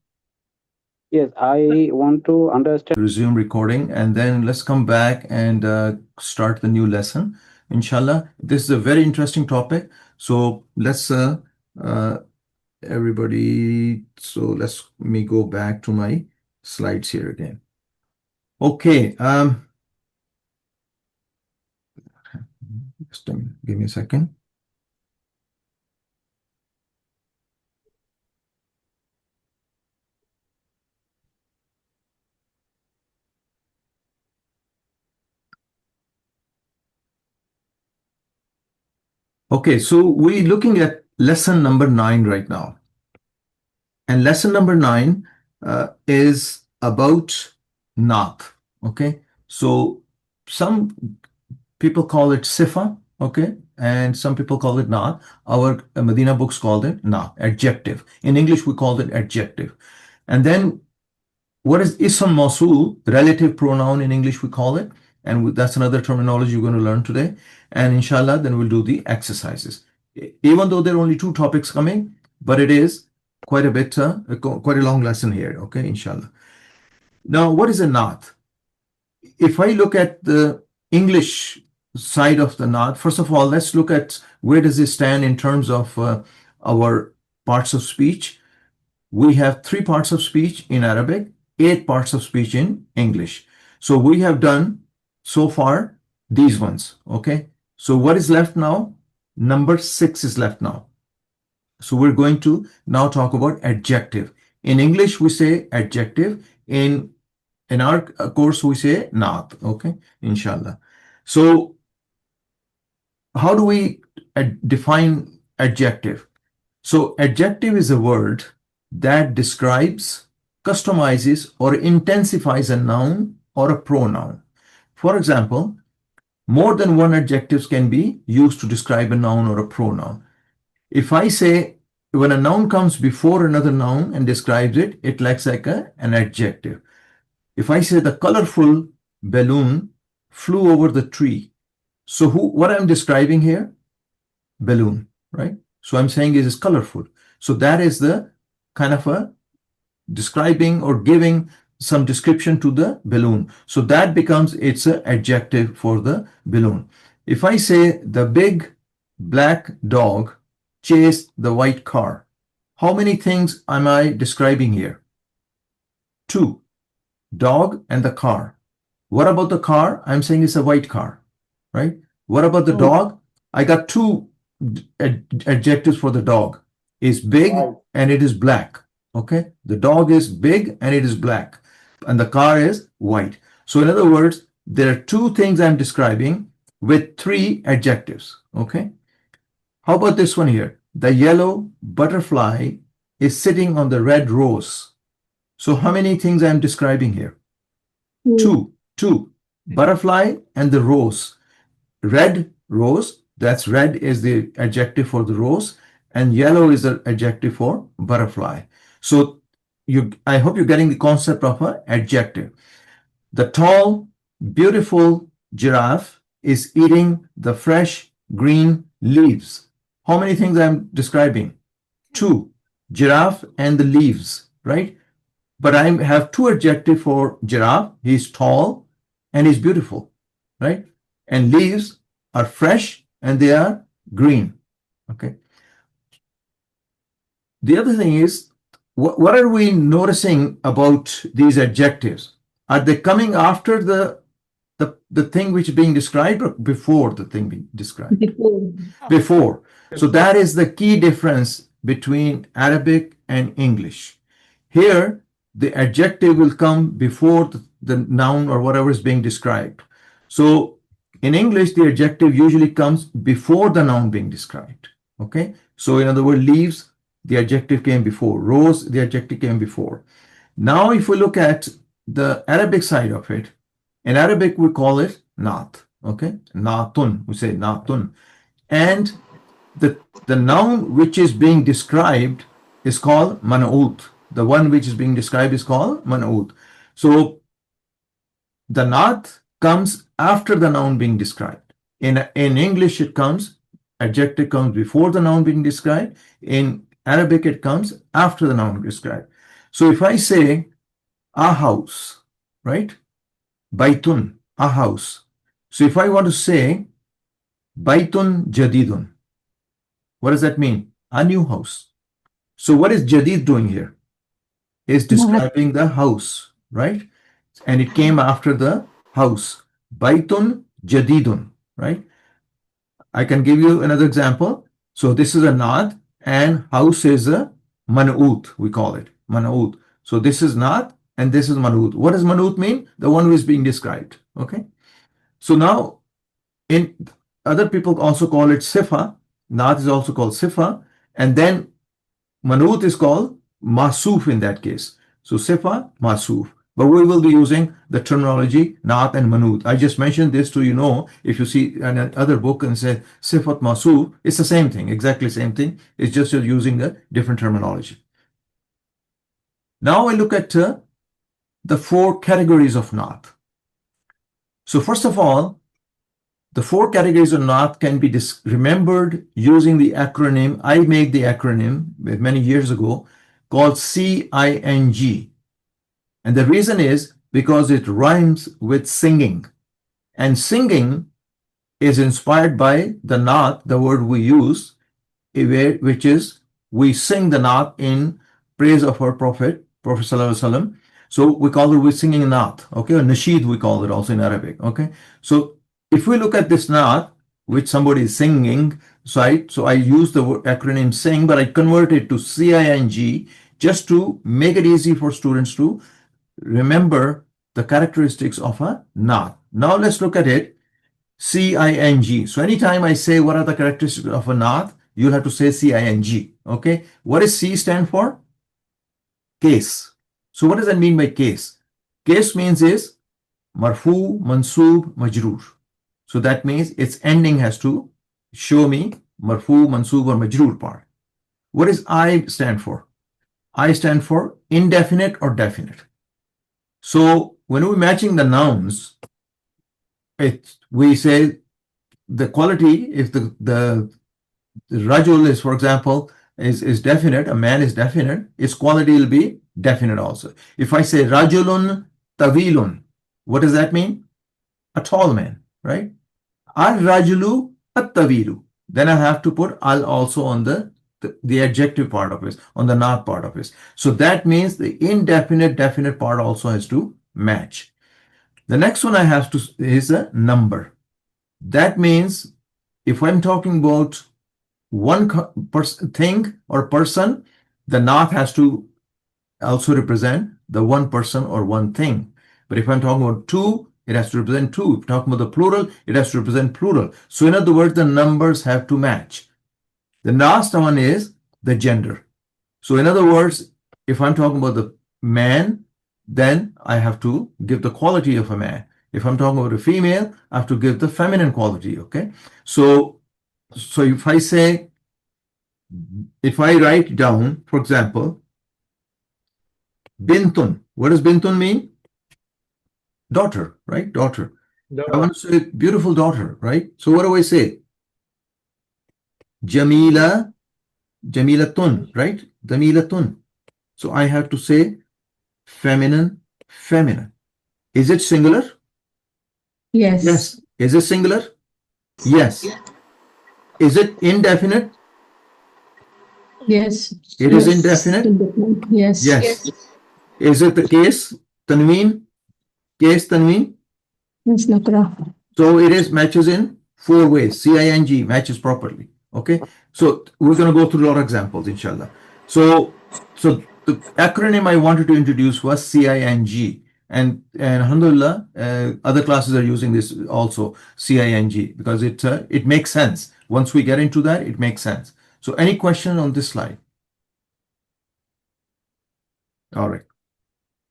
Yes, I want to understand. Resume recording, and then let's come back and start the new lesson. Inshallah, this is a very interesting topic. So let's everybody. So let me go back to my slides here again. Okay. Just give me a second. Okay, so we're looking at lesson number 9 right now. And lesson number 9 is about Naat. Okay, so some people call it Sifa, okay, and some people call it Naat. Our Medina books called it Naat, adjective. In English, we called it adjective. And then what is Ism Mausul, relative pronoun in English, we call it. And that's another terminology you're going to learn today. And inshallah, then we'll do the exercises. Even though there are only 2 topics coming, but it is quite a bit, quite a long lesson here. Okay, inshallah. Now, what is a Naat? If I look at the English side of the Naat, first of all, let's look at where does it stand in terms of our parts of speech. We have 3 parts of speech in Arabic, 8 parts of speech in English. So we have done so far these ones. Okay. So what is left now? Number 6 is left now. So we're going to now talk about adjective. In English, we say adjective. In our course, we say Naat. Okay. Inshallah. So how do we define adjective? So adjective is a word that describes, customizes, or intensifies a noun or a pronoun. For example, more than one adjectives can be used to describe a noun or a pronoun. If I say, when a noun comes before another noun and describes it, it looks like an adjective. If I say the colorful balloon flew over the tree. So what I'm describing here? Balloon, right? So I'm saying it is colorful. So that is the kind of a describing or giving some description to the balloon. So that becomes its adjective for the balloon. If I say the big black dog chased the white car, how many things am I describing here? 2. Dog and the car. What about the car? I'm saying it's a white car, right? What about the dog? I got 2 adjectives for the dog. It's big and it is black. Okay. The dog is big and it is black. And the car is white. So in other words, there are 2 things I'm describing with 3 adjectives. Okay. How about this one here? The yellow butterfly is sitting on the red rose. So how many things I'm describing here? 2. butterfly and the rose. Red rose, that's red is the adjective for the rose, and yellow is the adjective for butterfly. So I hope you're getting the concept of an adjective. The tall, beautiful giraffe is eating the fresh green leaves. How many things I'm describing? 2, giraffe and the leaves, right? But I have 2 adjectives for giraffe. He's tall and he's beautiful, right? And leaves are fresh and they are green, okay? The other thing is, what are we noticing about these adjectives? Are they coming after the thing which is being described or before the thing being described? Before. So that is the key difference between Arabic and English. Here, the adjective will come before the noun or whatever is being described. So in English, the adjective usually comes before the noun being described. Okay. So in other words, leaves, the adjective came before. Rose, the adjective came before. Now, if we look at the Arabic side of it, in Arabic, we call it naat. Okay. Naatun. We say naatun. And the noun which is being described is called man'ut. The one which is being described is called man'ut. So the naat comes after the noun being described. In English, it comes, adjective comes before the noun being described. In Arabic, it comes after the noun described. So if I say a house, right? Baitun, a house. So if I want to say Baitun Jadidun, what does that mean? A new house. So what is Jadid doing here? Is describing the house, right? And it came after the house. Baitun Jadidun, right? I can give you another example. So this is a naat and house is a man'ut, we call it, man'ut. So this is naat and this is man'ut. What does man'ut mean? The one who is being described, okay? So now, in other people also call it sifa. Naat is also called sifa, and then man'ut is called masuf in that case. So sifa, masuf. But we will be using the terminology naat and man'ut. I just mentioned this to if you see another book and say sifat masuf, it's the same thing, exactly same thing. It's just you're using a different terminology. Now I look at the 4 categories of naat. So first of all, the 4 categories of naat can be remembered using the acronym. I made the acronym many years ago called CING. And the reason is because it rhymes with singing. And singing is inspired by the naat, the word we use, which is we sing the naat in praise of our Prophet Sallallahu Alaihi Wasallam. So we call it, we're singing naat, okay? Or nasheed we call it also in Arabic, okay? So if we look at this naat, which somebody is singing, so I use the acronym sing, but I convert it to CING just to make it easy for students to remember the characteristics of a naat. Now let's look at it, CING. So anytime I say what are the characteristics of a naat, you'll have to say CING, okay? What does C stand for? Case. So what does that mean by case? Case means is marfu, mansub, majroor. So that means its ending has to show me marfu, mansub or majroor part. What does I stand for? I stand for indefinite or definite. So when we're matching the nouns, we say the quality, if the rajul is, for example, is definite, a man is definite, its quality will be definite also. If I say rajulun tavilun, what does that mean? A tall man, right? Al-rajulu at-tavilu. Then I have to put al also on the adjective part of it, on the naat part of it. So that means the indefinite, definite part also has to match. The next one I have to is a number. That means if I'm talking about one thing or person, the naat has to also represent the one person or one thing. But if I'm talking about 2, it has to represent 2. If I'm talking about the plural, it has to represent plural. So in other words, the numbers have to match. The last one is the gender. So in other words, if I'm talking about the man, then I have to give the quality of a man. If I'm talking about a female, I have to give the feminine quality, okay? So if I say, if I write down, for example, bintun, what does bintun mean? Daughter, right? Daughter. I want to say beautiful daughter, right? So what do I say? Jamila, Jamilatun, right? Jamilatun. So I have to say feminine, feminine. Is it singular? Yes. Yes. Is it singular? Yes. Is it indefinite? Yes. It is indefinite? Yes. Yes. Is it the case? Tanween? Case Tanween? Yes, Nakra. So it is matches in 4 ways. CING matches properly. Okay. So we're going to go through a lot of examples, inshallah. So the acronym I wanted to introduce was CING. And alhamdulillah, other classes are using this also, CING, because it makes sense. Once we get into that, it makes sense. So any question on this slide? All right.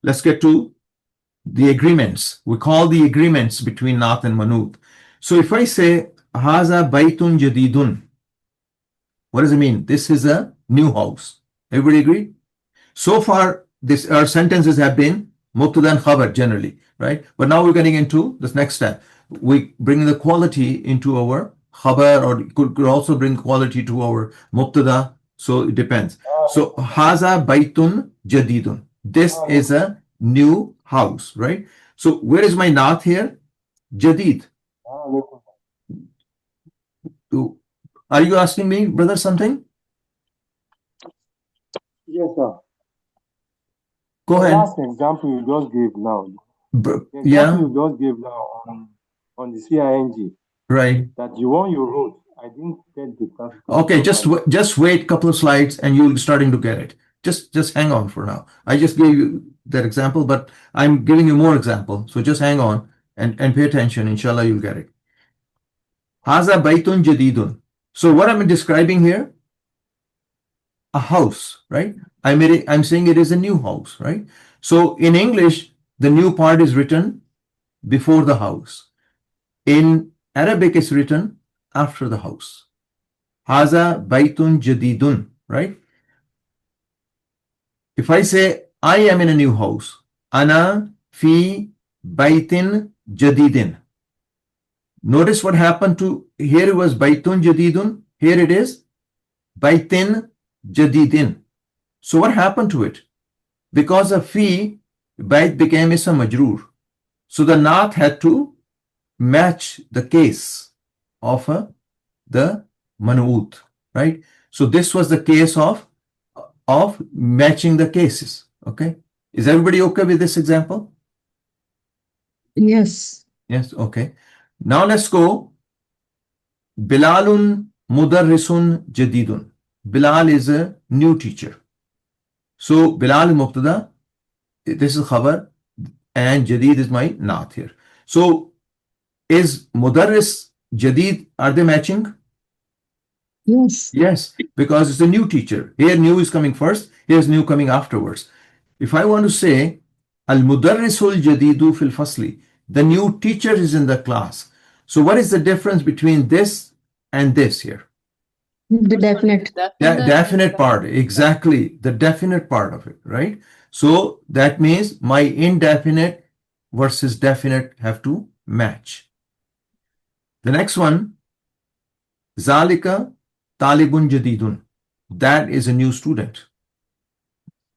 Let's get to the agreements. We call the agreements between Naat and Manut. So if I say, Haza Baitun Jadidun, what does it mean? This is a new house. Everybody agree? So far, our sentences have been Mubtada and Khabar generally, right? But now we're getting into this next step. We bring the quality into our Khabar, or could also bring quality to our Mubtada. So it depends. So Haza Baitun Jadidun. This is a new house, right? So where is my Naat here? Jadid. Are you asking me, brother, something? Yes, sir. Go The ahead. last example you just gave now. The Yeah. example you just gave now on the CING. Right. That you wrote. I didn't get the class. Okay, just wait a couple of slides and you'll be starting to get it. Just hang on for now. I just gave you that example, but I'm giving you more example. So just hang on and pay attention. Inshallah, you'll get it. Haza Baitun Jadidun. So what I'm describing here, a house, right? I'm saying it is a new house, right? So in English, the new part is written before the house. In Arabic, it's written after the house. Haza Baitun Jadidun, right? If I say I am in a new house, Ana fi Baitin Jadidin. Notice what happened to here. It was Baitun Jadidun. Here it is Baitin Jadidin. So what happened to it? Because of fi, Bait became Ism Majroor. So the Naat had to match the case of the Man'ut, right? So this was the case of matching the cases. Okay. Is everybody okay with this example? Yes. Yes. Okay. Now let's go. Bilalun Mudarrisun Jadidun. Bilal is a new teacher. So Bilal Mubtada, this is Khabar, and Jadid is my Naat here. So is Mudarris Jadid, are they matching? Yes. Yes, because it's a new teacher. Here new is coming first, here's new coming afterwards. If I want to say Al-Mudarrisul Jadidu fil Fasli, the new teacher is in the class. So what is the difference between this and this here? The definite. Yeah, definite part, exactly, the definite part of it, right? So that means my indefinite versus definite have to match. The next one, Zalika Talibun Jadidun. That is a new student,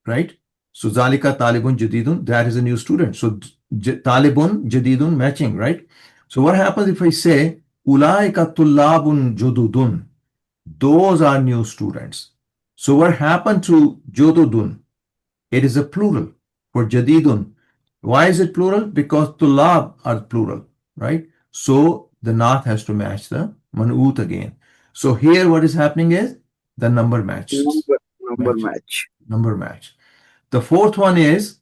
right? So Zalika Talibun Jadidun, that is a new student. So Talibun Jadidun matching, right? So what happens if I say Ulaika Tullabun Jududun? Those are new students. So what happened to Jududun? It is a plural for Jadidun. Why is it plural? Because Tullab are plural, right? So the Naat has to match the Man'ut again. So here what is happening is the number matches. Number match. The fourth one is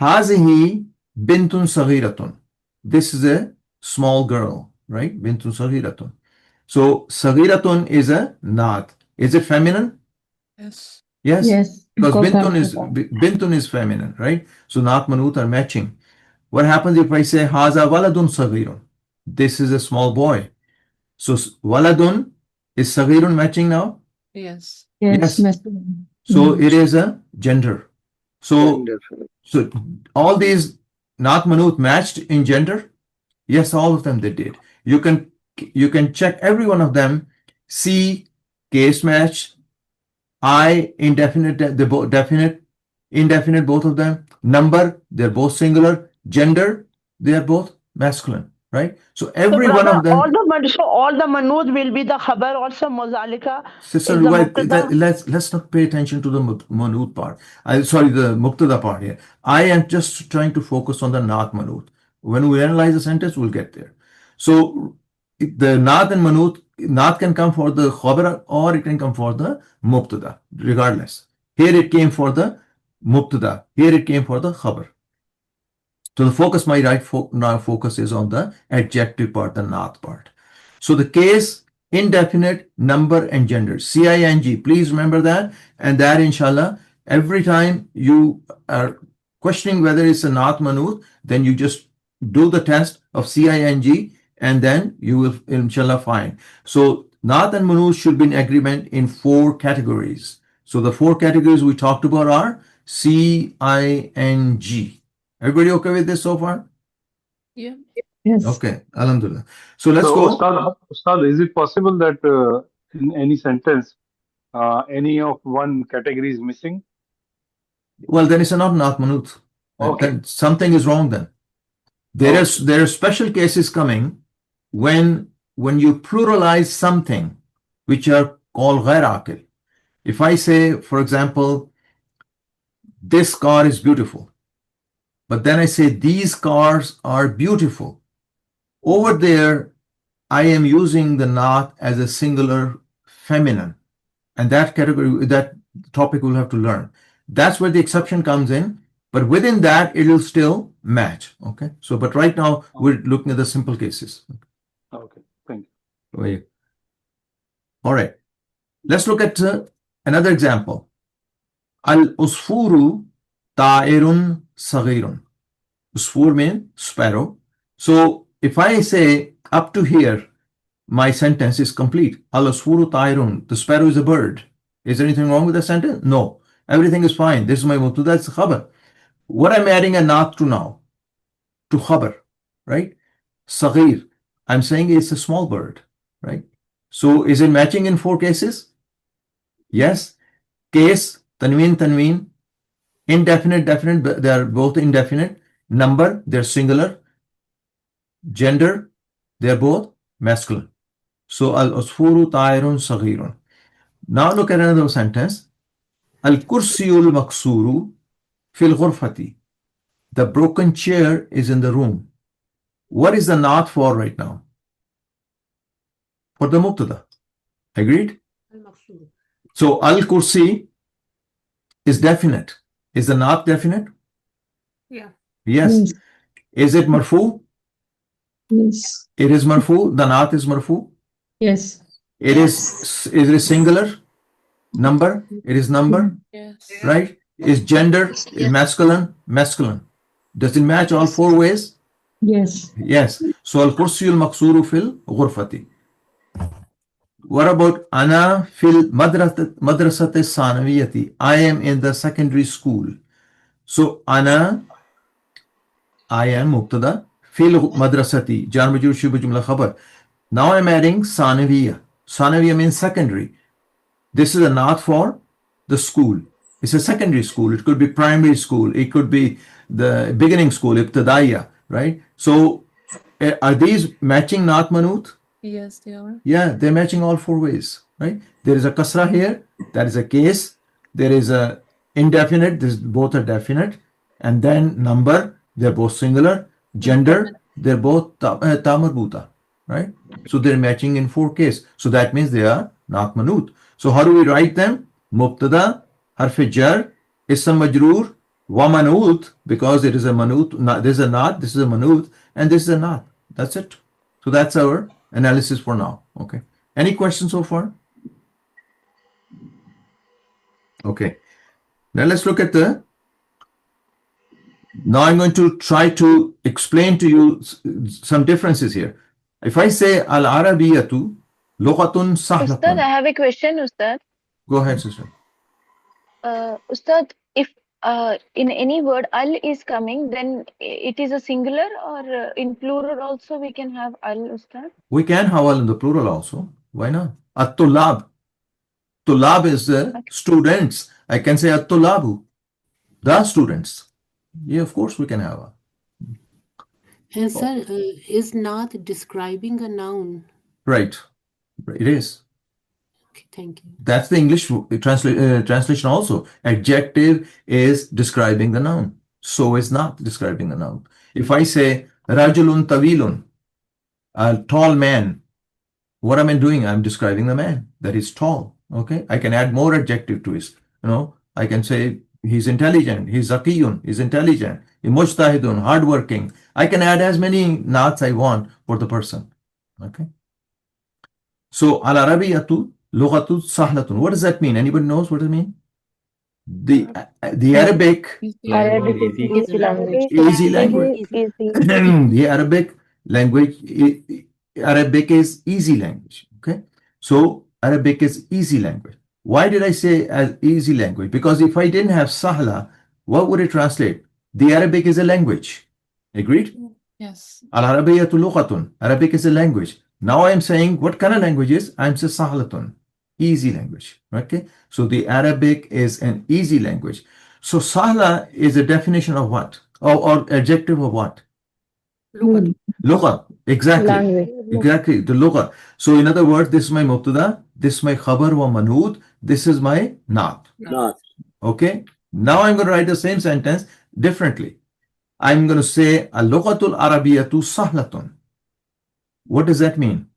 Hazihi Bintun Saghiratun. This is a small girl, right? Bintun Saghiratun. So Saghiratun is a Naat. Is it feminine? Yes. Yes. Yes. Because Bintun is feminine, right? So Naat Manut are matching. What happens if I say haza waladun saghirun? This is a small boy. So waladun is saghirun matching now? Yes. Yes. So it is a gender. So all these Naat Manut matched in gender? Yes, all of them they did. You can check every one of them. C, case match. I, indefinite, they both definite, indefinite, both of them. Number, they're both singular. Gender, they are both masculine, right? So every one of them. All the manut will be the khabar also, muzalika. Sister, let's not pay attention to the manut part. The mubtada part here. I am just trying to focus on the naat manut. When we analyze the sentence, we'll get there. So the naat and manut, naat can come for the khabar or it can come for the mubtada, regardless. Here it came for the mubtada. Here it came for the khabar. So the focus, my right now focus is on the adjective part, the naat part. So the case, indefinite, number, and gender. CING, please remember that. And that, inshallah, every time you are questioning whether it's a naat manut, then you just do the test of CING, and then you will, inshallah, find. So naat and manut should be in agreement in 4 categories. So the 4 categories we talked about are CING. Everybody okay with this so far? Yeah. Yes. Okay, alhamdulillah. So let's go. Ustad, is it possible that in any sentence, any of one category is missing? Well, then it's not naat manut. Okay. Then something is wrong then. There are special cases coming when you pluralize something which are called ghair aqil. If I say, for example, this car is beautiful, but then I say these cars are beautiful. Over there, I am using the naat as a singular feminine. And that category, that topic we'll have to learn. That's where the exception comes in. But within that, it will still match. Okay. So, but right now, we're looking at the simple cases. Okay. Thank you. All right. Let's look at another example. Al-usfuru ta'irun saghirun. Usfur means sparrow. So, if I say up to here, my sentence is complete. Al-usfuru ta'irun. The sparrow is a bird. Is there anything wrong with the sentence? No. Everything is fine. This is my mubtada, that's khabar. What I'm adding a naat to now? To khabar, right? Saghir. I'm saying it's a small bird, right? So is it matching in 4 cases? Yes. Case, tanween. Indefinite, definite, they are both indefinite. Number, they're singular. Gender, they're both masculine. So al-usfuru ta'irun saghirun. Now look at another sentence. Al-kursiyul maksuru fil ghurfati. The broken chair is in the room. What is the naat for right now? For the mubtada. Agreed? So al-kursi is definite. Is the naat definite? Yeah. Yes. Is it marfu? Yes. It is marfu. The naat is marfu. Yes. Is it singular? Number? It is number. Yes. Right? Is gender is masculine? Masculine. Does it match all 4 ways? Yes. Yes. So al-kursiyul maksuru fil ghurfati. What about ana fil madrasati sanaviyati? I am in the secondary school. So ana, I am mubtada. Fil madrasati. Jar majrur shibh jumla khabar. Now I'm adding sanaviya. Sanaviya means secondary. This is a naat for the school. It's a secondary school. It could be primary school. It could be the beginning school, ibtidaiya, right? So are these matching naat manut? Yes, they are. Yeah, they're matching all 4 ways, right? There is a kasra here. That is a case. There is a indefinite. Both are definite. And then number, they're both singular. Gender, they're both tamarbuta, right? So they're matching in 4 cases. So that means they are naat manut. So how do we write them? Mubtada, harf jar, ism majroor, wa manut, because it is a manut. This is a naat, this is a manut, and this is a naat. That's it. So that's our analysis for now. Okay. Any questions so far? Okay. Now let's look at the Now I'm going to try to explain to you some differences here. If I say al-arabiyatu lughatun Ustad, sahlatun. I have a question, Ustad. Go ahead, sister. Ustad, if in any word al is coming, then it is a singular, or in plural also we can have al, Ustad? We can have al in the plural also. Why not? At-tulab. Tulab is the students. I can say at-tulabu, the students. Yeah, of course we can have a. And sir, is not describing a noun. Right. It is. Okay, thank you. That's the English translation also. Adjective is describing the noun. So is not describing the noun. If I say rajulun tawilun, a tall man, what am I doing? I'm describing the man that is tall. Okay. I can add more adjective to it. I can say he's intelligent, he's zakiyun, he's intelligent, he's mujtahidun, hardworking. I can add as many naats I want for the person. Okay. So al-arabiyatu lughatu sahlatun. What does that mean? Anybody knows what it means? The Arabic Arabic is easy language. easy language. The Arabic is easy language. Okay. So Arabic is easy language. Why did I say as easy language? Because if I didn't have sahla, what would it translate? The Arabic is a language. Agreed? Yes. Al-Arabiyyatu lughatun. Arabic is a language. Now I'm saying what kind of language is? I'm saying sahlatun. Easy language. Okay. So the Arabic is an easy language. So sahla is a definition of what? Or adjective of what? Lugha. Exactly. Language. Exactly. The lugha. So in other words, this is my mubtada, this is my khabar wa manhood, this is my naat. Okay. Now I'm going to write the same sentence differently. I'm going to say al-lughatul arabiyyatu sahlatun. What does that mean?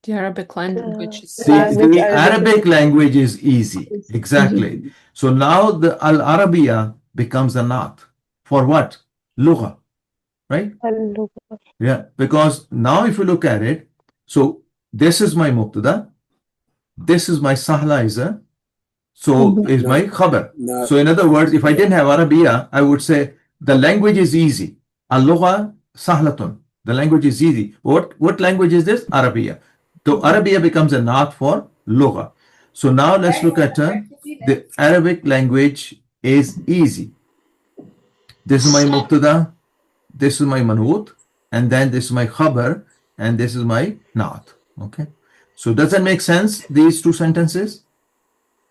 The Arabic language is The Arabic language is easy. Exactly. So now the al-Arabiya becomes a naat. For what? Lugha. Right? Yeah. Because now if you look at it, so this is my mubtada, this is my sahla so is my khabar. So in other words, if I didn't have Arabiya, I would say the language is easy. Al-lugha sahlatun. The language is easy. What language is this? Arabiya. So Arabiya becomes a naat for lugha. So now let's look at the Arabic language is easy. This is my mubtada, this is my manhoot, and then this is my khabar, and this is my naat. Okay. So does that make sense, these two sentences?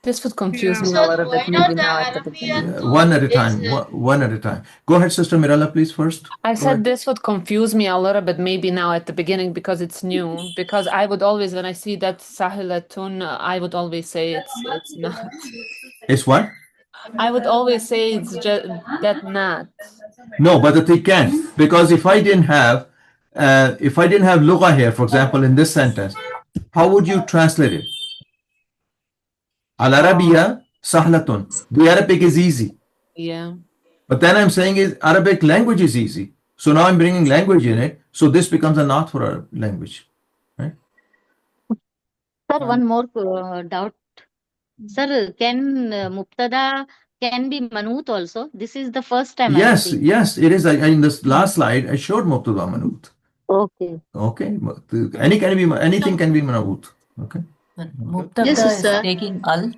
This would confuse me a little bit, maybe now at the beginning. One at a time. One at a time. Go ahead, Sister Mirala, please, first. I said this would confuse me a little bit, maybe now at the beginning, because it's new. Because I would always, when I see that sahilatun, I would always say it's not. It's what? I would always say it's just that not. No, but they can, because if I didn't have lugha here, for example, in this sentence, how would you translate it? Al-Arabiya sahlatun. The Arabic is easy. Yeah. But then I'm saying is Arabic language is easy. So now I'm bringing language in it. So this becomes a naat for our language. Right? Sir, one more doubt. Sir, can mubtada can be manhoot also? This is the first time I see. Yes, it is. In this last slide, I showed mubtada manhoot. Okay. Okay. Anything can be manhoot. Okay. Mubtada Yes, sir. is taking al.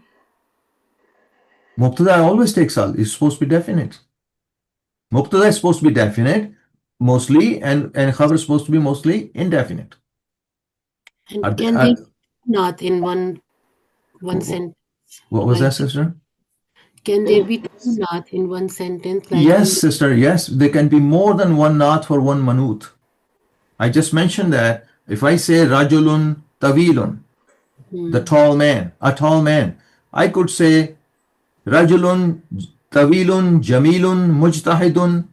Mubtada always takes al. It's supposed to be definite. Mubtada is supposed to be definite mostly, and khabar is supposed to be mostly indefinite. And can they not in one sentence? What was that, sister? Can there be two not in one sentence? Like Yes, sister. Yes, there can be more than one naat for one manhoot. I just mentioned that if I say rajulun tawilun, the tall man, a tall man, I could say rajulun tawilun jamilun mujtahidun,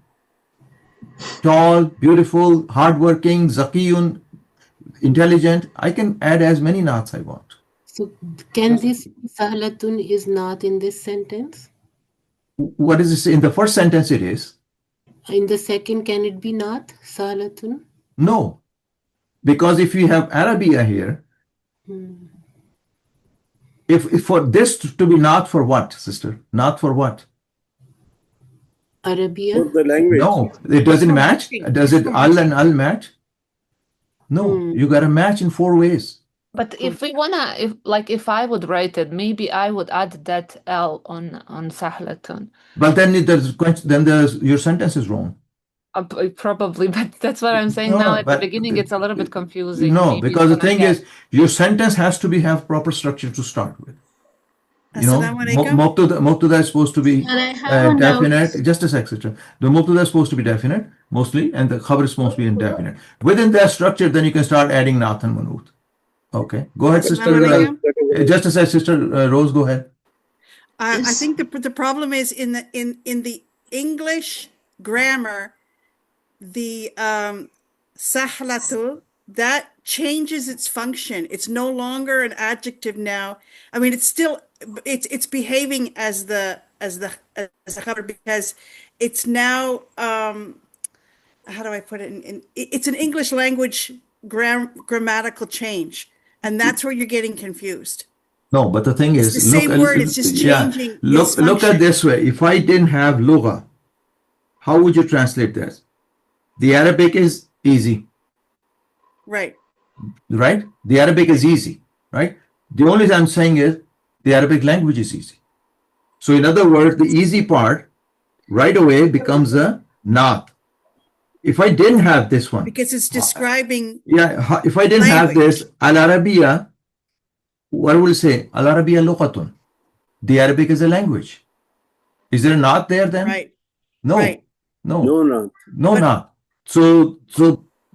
tall, beautiful, hardworking, zakiyun, intelligent. I can add as many naats I want. So can this sahlatun is not in this sentence? What is this? In the first sentence it is. In the second, can it be not sahlatun? No. Because if you have Arabiya here, if for this to be not for what, sister? Not for what? Arabia. The language. No, it doesn't match. Does it al and al match? No, you got to match in 4 ways. But if we wanna, if I would write it, maybe I would add that L on Sahlatun. But then your sentence is wrong. Probably, but that's what I'm saying No, now. At the but beginning, it's a little bit confusing. No, Maybe because the it's gonna thing is, your sentence has to have proper structure to start with. You know, Mubtada is supposed to be definite. Just a sec, sister. The Mubtada is supposed to be definite, mostly, and the Khabar is supposed to be indefinite. Within that structure, then you can start adding Nath and Manut. Okay, go ahead, sister. Just a sec, sister Rose, go ahead. I think the problem is in the English grammar, the sahlatul, that changes its function. It's no longer an adjective now. I mean, it's still it's behaving as the khabar, because it's now how do I put it it's an English language grammatical change, and that's where you're getting confused. No, but the thing is, the same word, it's just changing. Look at this way. If I didn't have lugha, how would you translate this? The Arabic is easy. Right. Right? The Arabic is easy, right? The only thing I'm saying is the Arabic language is easy. So in other words, the easy part right away becomes a nath. If I didn't have this one. Because it's describing. Yeah, if I didn't have this, Al-Arabiya, what will say? Al-Arabiya lughatun. The Arabic is a language. Is there a nath there then? Right. No. Right. No. No nath. No nath. So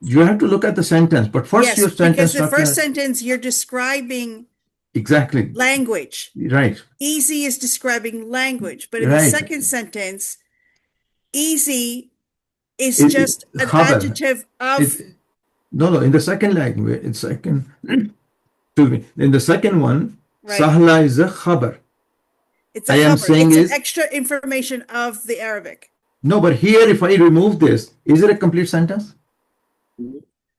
you have to look at the sentence, but first yes, your sentence because the first sentence you're describing exactly language. Right. Easy is describing language, but in the second sentence, easy is just an adjective of. No. In the second language, in the second one, sahla is a khabar. It's a khabar. It's an extra information of the Arabic. No, but here, if I remove this, is it a complete sentence?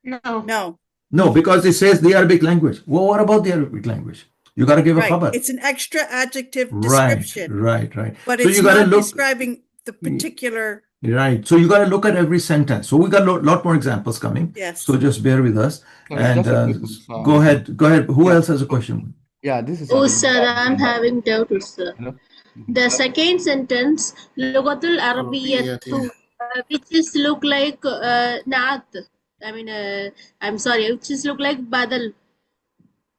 No. No, because it says the Arabic language. Well, what about the Arabic language? You got to give a khabar. It's an extra adjective description. Right. But so it's not describing the particular. Right. So you got to look at every sentence. So we got a lot more examples coming. Yes. So just bear with us. And go ahead. Who else has a question? Yeah, this is. Oh, sir, I'm having doubt, sir. Hello? The second sentence, Lugatul Arabiyyatu, which is look like Naat. I mean, I'm sorry, which is look like Badal.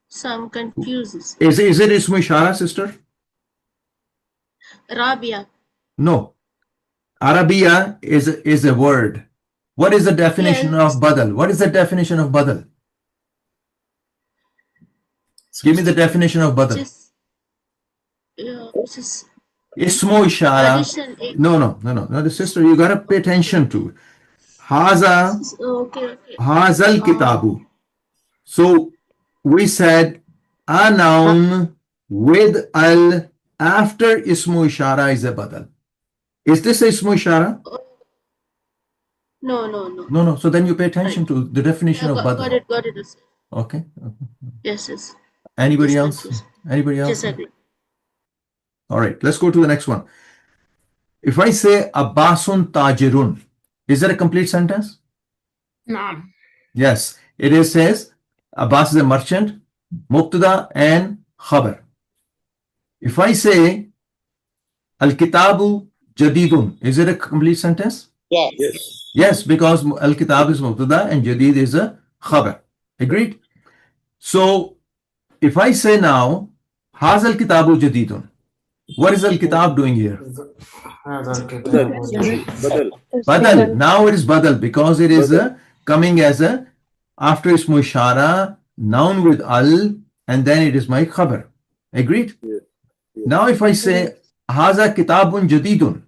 So I'm confused. Is it Ismu Ishara, sister? Rabia. No. Arabiya is a word. What is the definition of Badal? What is the definition of Badal? Give me the definition of Badal. Ismu Ishara. No, the sister, you gotta pay attention to it. Hazal Kitabu. So we said a noun with al after Ismu Ishara is a Badal. Is this a Ismu Ishara? No. So then you pay attention to the definition of Badal. Got it. Okay. Yes. Anybody else? Yes, I agree. All right, let's go to the next one. If I say Abbasun Tajirun, is that a complete sentence? No. Yes, it says Abbas is a merchant, Mubtada and Khabar. If I say Al-Kitabu Jadidun, is it a complete sentence? Yes. Yes, because Al-Kitab is Mubtada and Jadid is a Khabar. Agreed? So, if I say now, Hazal Kitabu Jadidun, what is Al-Kitab doing here? Badal. Now it is Badal because it is coming as after Ismu Ishara, noun with al, and then it is my khabar. Agreed? Yeah. Now if I say Haza Kitabun Jadidun,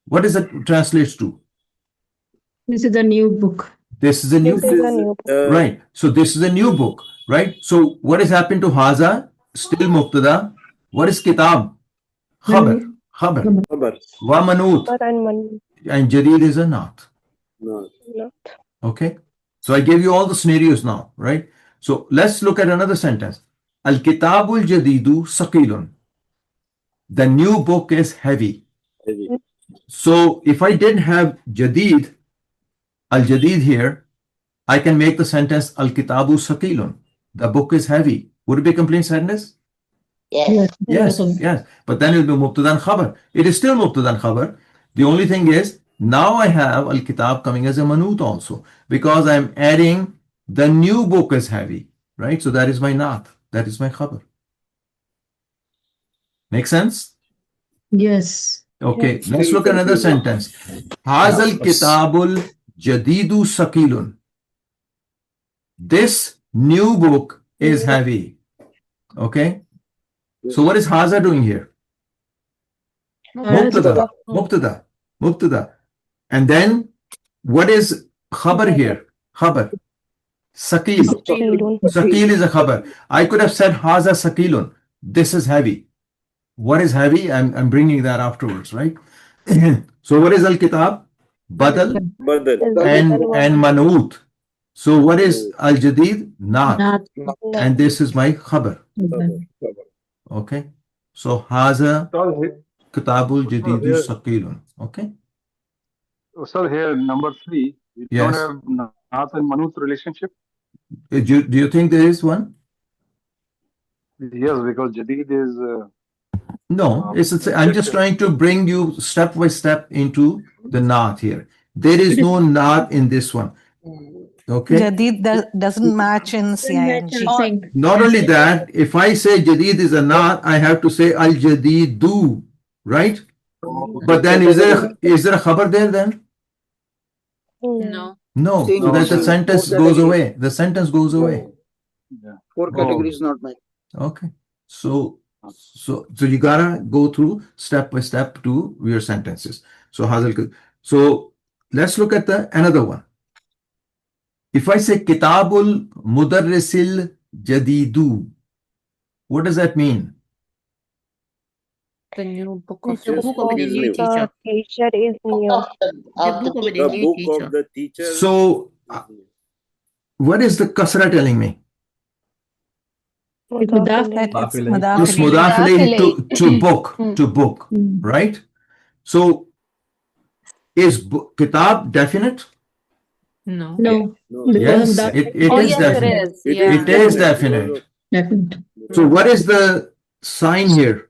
what does it translates to? This is a new book. This is a new book. Right. So this is a new book. Right. So what has happened to Haza? Still Mubtada. What is Kitab? Khabar. Wa Manut. And Jadid is a Naat. Okay. So I gave you all the scenarios now, right? So let's look at another sentence. Al-Kitabul Jadidu Saqilun. The new book is heavy. So if I didn't have Jadid, Al-Jadid here, I can make the sentence Al-Kitabu Sakilun. The book is heavy. Would it be a complete sentence? Yes. Yes. But then it will be Mubtada and Khabar. It is still Mubtada and Khabar. The only thing is, now I have Al-Kitab coming as a Manut also, because I'm adding the new book is heavy, right? So that is my Naat. That is my Khabar. Make sense? Yes. Okay, let's look at another sentence. Hazal Kitabul Jadidu Sakilun. This new book is heavy. Okay? So what is Haza doing here? Mubtada. And then what is Khabar here? Khabar. Sakil. Sakil is a Khabar. I could have said Haza Sakilun. This is heavy. What is heavy? I'm bringing that afterwards, right? So what is Al-Kitab? Badal and Manut. So what is Al-Jadid? Naat. And this is my Khabar. Okay. So Haza Kitabul Jadidu Sakilun. Okay. So here, number 3, we Yes. don't have Naat and Manut relationship. Do you think there is one? Yes, because Jadid is. No, I'm just trying to bring you step by step into the Naat here. There is no Naat in this one. Okay. Jadid doesn't match in CING. Not only that, if I say Jadid is a Naat, I have to say Al Jadidu, right? But then is there a Khabar there then? No. No. So that the sentence goes away. The sentence goes away. Four categories not met. Okay. So you gotta go through step by step to your sentences. So let's look at another one. If I say Kitabul Mudarrisil Jadidu, what does that mean? The new book of The book of the teacher is new. The book of the teacher. So what is the Kasra telling me? It's It's Mudaf ilayhi to book, right? So is Kitab definite? No. Yes, it is definite. It is definite. So what is the sign here?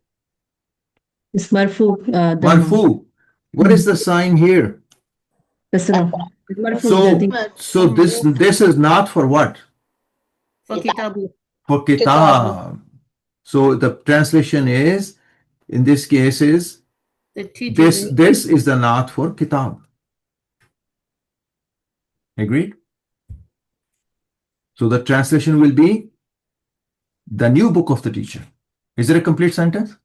It's marfu. Marfu. What is the sign here? So this is not for what? For Kitab. For Kitab. So the translation is, in this case, is this is the Naat for Kitab. Agreed? So the translation will be the new book of the teacher. Is it a complete sentence?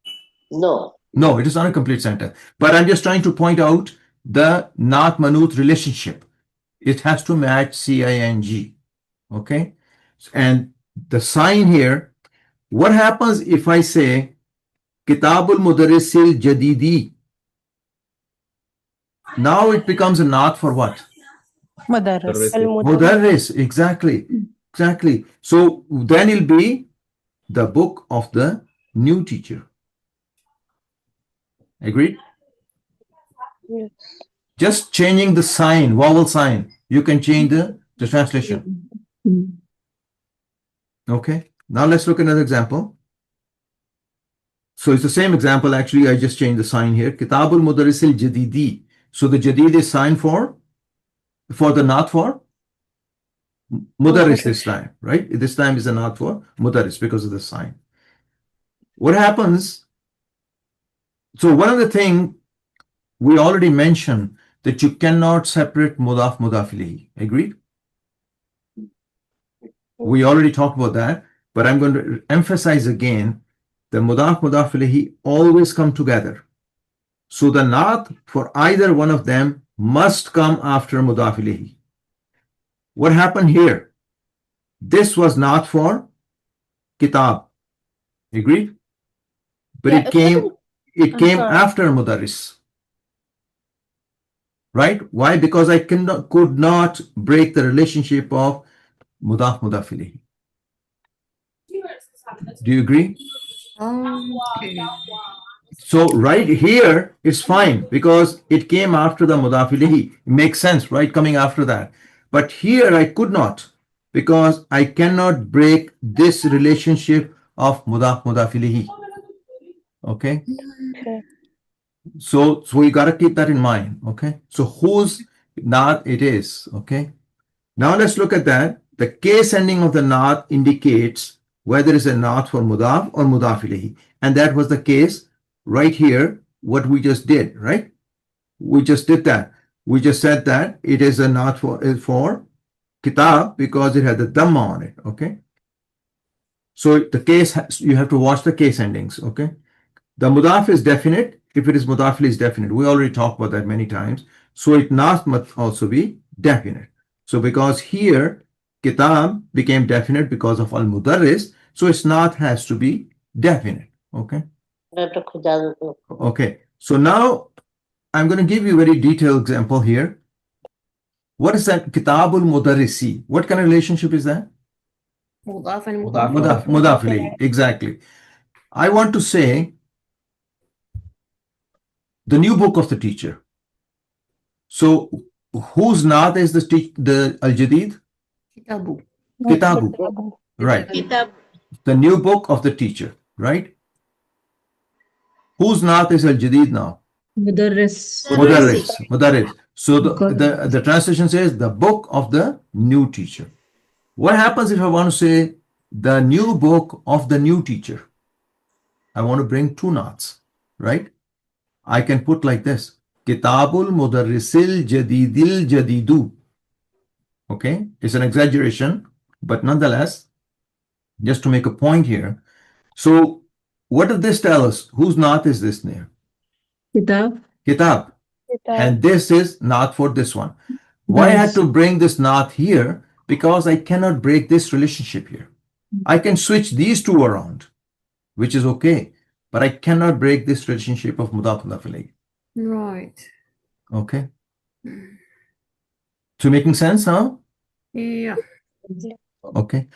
No. No, it is not a complete sentence. But I'm just trying to point out the Naat Manut relationship. It has to match CING. Okay? And the sign here, what happens if I say Kitabul Mudarrisil Jadidi? Now it becomes a Naat for what? Mudarris, exactly. So then it'll be the book of the new teacher. Agreed? Yes. Just changing the sign, vowel sign. You can change the translation. Okay. Now let's look at another example. So it's the same example. Actually, I just changed the sign here. Kitabul Mudarrisil Jadidi. So the Jadid is sign for the Naat for Mudarris this time, right? This time is a Naat for Mudarris because of the sign. What happens? So one of the things we already mentioned that you cannot separate Mudaf Ilayhi. Agreed? We already talked about that, but I'm going to emphasize again the Mudaf Ilayhi always come together. So the Naat for either one of them must come after Mudaf Ilayhi. What happened here? This was Naat for Kitab. Agreed? But it came after Mudarris. Right? Why? Because I could not break the relationship of Mudaf Ilayhi. Do you agree? Okay. So right here is fine because it came after the mudaf ilayhi. It makes sense, right? Coming after that. But here I could not because I cannot break this relationship of mudaf ilayhi. Okay. So you got to keep that in mind. Okay. So whose naat it is. Okay. Now let's look at that. The case ending of the naat indicates whether it's a naat for mudaf or mudaf ilayhi. And that was the case right here, what we just did, right? We just did that. We just said that it is a naat for kitab because it had the dhamma on it. Okay. So the case, you have to watch the case endings. Okay. The mudaf is definite. If it is mudaf ilayhi is definite. We already talked about that many times. So it naat must also be definite. So because here kitab became definite because of al-mudarris, so its naat has to be definite. Okay. Okay. So now I'm going to give you a very detailed example here. What is that? Kitabul mudarrisi. What kind of relationship is that? Mudaf and Mudaf ilayhi. Exactly. I want to say the new book of the teacher. So whose naat is the al-jadid? Kitabu. Kitabu. Right. Kitab. The new book of the teacher. Right. Whose naat is al-jadid now? Mudarris. Mudarris. So the translation says the book of the new teacher. What happens if I want to say the new book of the new teacher? I want to bring two naats, right? I can put like this. Kitabul mudarrisil jadidil jadidu. Okay, it's an exaggeration, but nonetheless, just to make a point here. So what does this tell us? Whose naat is this there? Kitab. Kitab. And this is naat for this one. Why I had to bring this naat here? Because I cannot break this relationship here. I can switch these two around, which is okay, but I cannot break this relationship of mudaf ilayhi. Right. Okay. So making sense, huh? Yeah. Okay.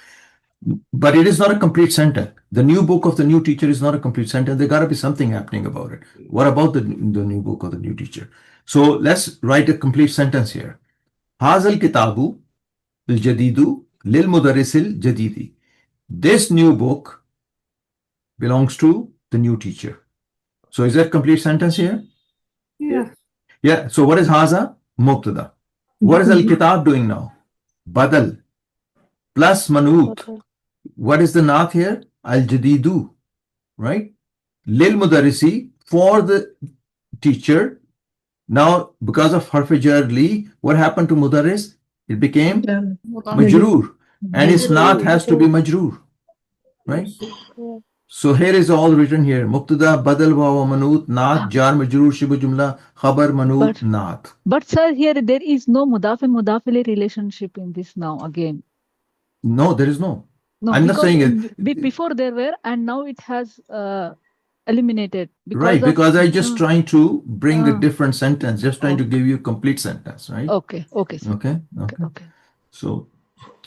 But it is not a complete sentence. The new book of the new teacher is not a complete sentence. There got to be something happening about it. What about the new book of the new teacher? So let's write a complete sentence here. Hazal kitabu al-jadidu lil mudarrisil jadidi. This new book belongs to the new teacher. So is that a complete sentence here? Yeah. Yeah. So what is haza? Mubtada. What is al-kitab doing now? Badal plus manut. What is the naat here? Al-jadidu, right? Lil mudarrisi, for the teacher. Now, because of harf jar li, what happened to mudarris? It became majroor, and its naat has to be majroor, right? So here is all written here. Mubtada, badal, wa manut, naat, jar, majroor, shibu jumla, khabar, manut, naat. But sir, here there is no mudaf and mudaf ilayhi relationship in this now again. No, there is no. No, I'm not saying it. Before there were, and now it has eliminated. Right, because I just trying to bring a different sentence, just trying to give you a complete sentence, right? Okay, okay, sir. Okay. So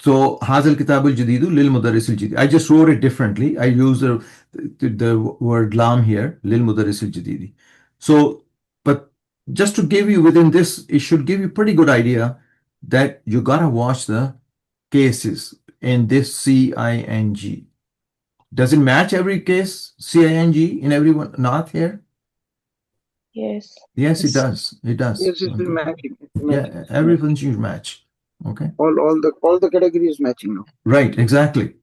hazal kitabul jadidu lil mudarrisil jadid. I just wrote it differently. I used the word lam here, lil mudarrisil jadidi. So, but just to give you within this, it should give you pretty good idea that you gotta watch the cases in this CING. Does it match every case CING in every one naat here? Yes. Yes, it does. It does. Yes, it's matching. Yeah, everything should match. Okay. All the categories matching now. Right, exactly.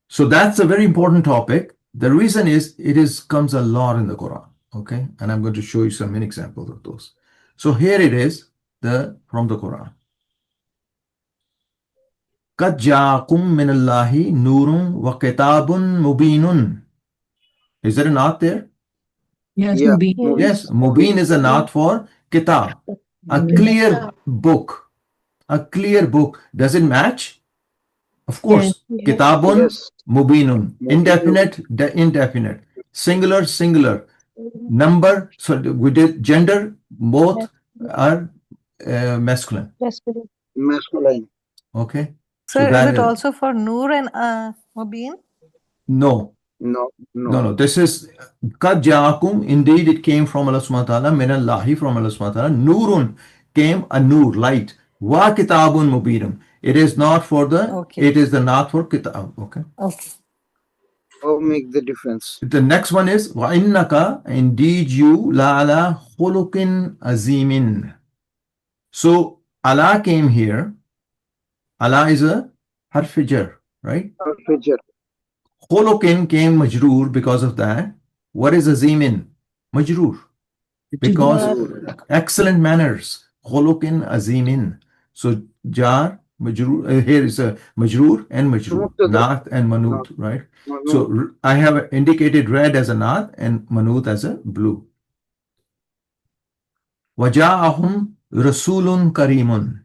So that's a very important topic. The reason is comes a lot in the Quran. Okay, and I'm going to show you some many examples of those. So here it is, from the Quran. قَدْ جَاءَكُم مِّنَ اللَّهِ نُورٌ وَكِتَابٌ مُبِينٌ. Is there a naat there? Yes, Yeah. Mubin. Yes, Mubin is a naat for kitab. A clear book. A clear book. Does it match? Of course. Yes. Kitabun, Yes. Mubinun. Indefinite, indefinite. Singular, singular. Number, so we did gender, both are masculine. Masculine. Okay. Sir, that is it also for Noor and Mubin? No. No. This is Qad ja'akum. Indeed, it came from Allah subhanahu wa ta'ala. Min Allahi, from Allah subhanahu wa ta'ala. Nurun came a nur, light. Wa kitabun mubinun. It is not for the, it is the not for kitab. Okay. How make the difference? The next one is wa innaka, indeed you la ala khuluqin azimin. So ala came here. Ala is a harf jar, right? Harf jar. Khuluqin came majroor because of that. What is azimin? Majroor. Because excellent manners. Khuluqin azimin. So jar, majroor, here is a majroor and majroor. Naat and manut, right? So I have indicated red as a naat and manut as a blue. Waja'ahum rasulun karimun.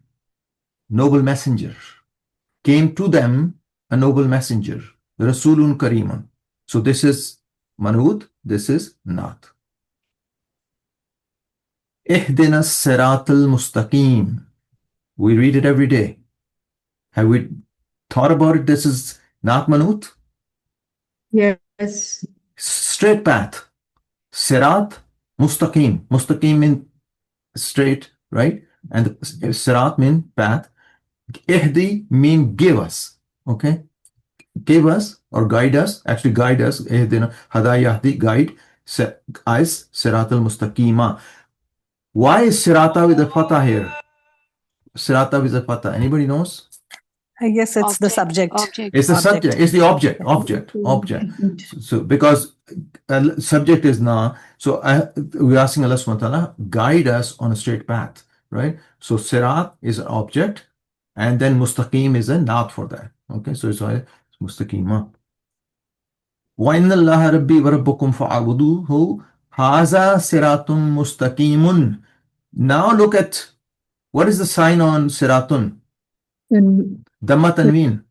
Noble messenger. Came to them a noble messenger. Rasulun karimun. So this is manut, this is naat. Ihdina siratal mustaqim. We read it every day. Have we thought about it? This is not manut? Yes. Straight path. Sirat, mustaqim. Mustaqim means straight, right? And sirat means path. Ihdi means give us. Okay? Give us or guide us. Actually guide us. Ihdina hadayahdi, guide. As sirat al-mustaqima. Why is sirata with a fatah here? Sirata with a fatah. Anybody knows? I guess it's the subject. It's the subject. It's the object. So because subject is na, so we're asking Allah subhanahu wa ta'ala, guide us on a straight path, right? So sirat is an object, and then mustaqim is a naat for that. Okay, so it's mustaqima. Wa inna Allah rabbi wa rabbukum fa'abuduhu haza siratun mustaqimun. Now look at what is the sign on siratun? Dhamma tanween.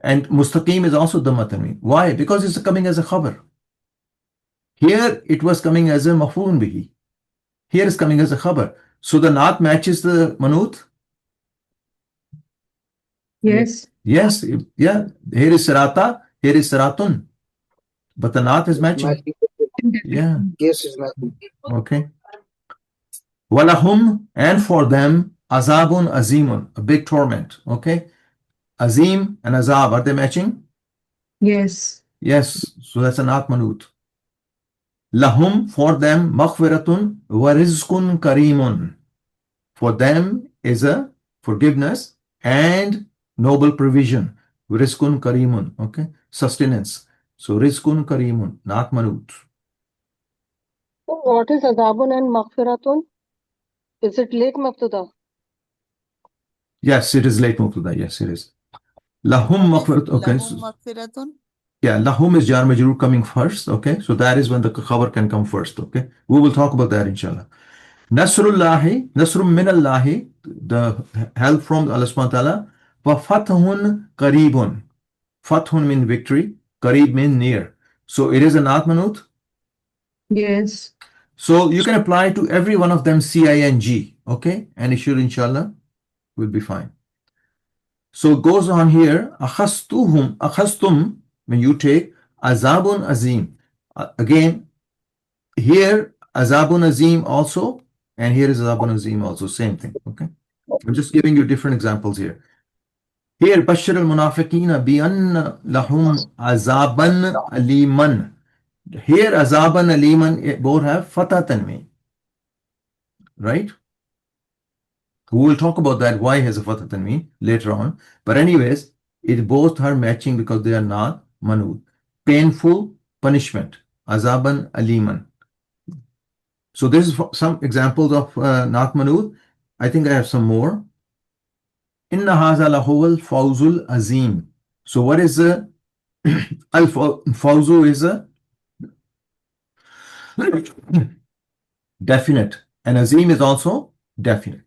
And mustaqim is also dhamma tanween. Why? Because it's coming as a khabar. Here it was coming as a maf'ulun bihi. Here is coming as a khabar. So the naat matches the manut. Yes. Yes. Yeah. Here is sirata. Here is siratun. But the naat is matching. Yeah. Yes, is matching. Okay. Walahum, and for them, azabun azimun, a big torment. Okay. Azim and azab, are they matching? Yes. Yes. So that's an naat manut. Lahum, for them, maghfiratun wa rizqun karimun. For them is a forgiveness and noble provision. Rizqun karimun. Okay. Sustenance. So rizqun karimun, naat manut. What is adabun and maghfiratun? Is it late mubtada? Yes, it is late mubtada. Yes, it is. Lahum maghfirat. Okay. Maghfiratun. Yeah, lahum is jar majroor coming first. Okay, so that is when the khabar can come first. Okay, we will talk about that inshallah. Nasrullahi, nasrum minallahi, the help from Allah subhanahu wa ta'ala. Wa fathun qaribun. Fathun means victory. Qarib means near. So it is an naat manut. Yes. So you can apply to every one of them CING. Okay, and it should inshallah will be fine. So it goes on here. Akhastum, when you take azabun azim. Again, here azabun azim also, and here is azabun azim also, same thing. Okay, I'm just giving you different examples here. Here, bashir al munafiqina bi anna lahum azaban aliman. Here azaban aliman both have fatah tanween, right? We will talk about that, why has a fatah tanween later on. But anyways, it both are matching because they are not manut. Painful punishment, azaban aliman. So this is some examples of not manut. I think I have some more. Inna haza lahuwal fawzul azim. So what is the al fawzu is a definite, and azim is also definite.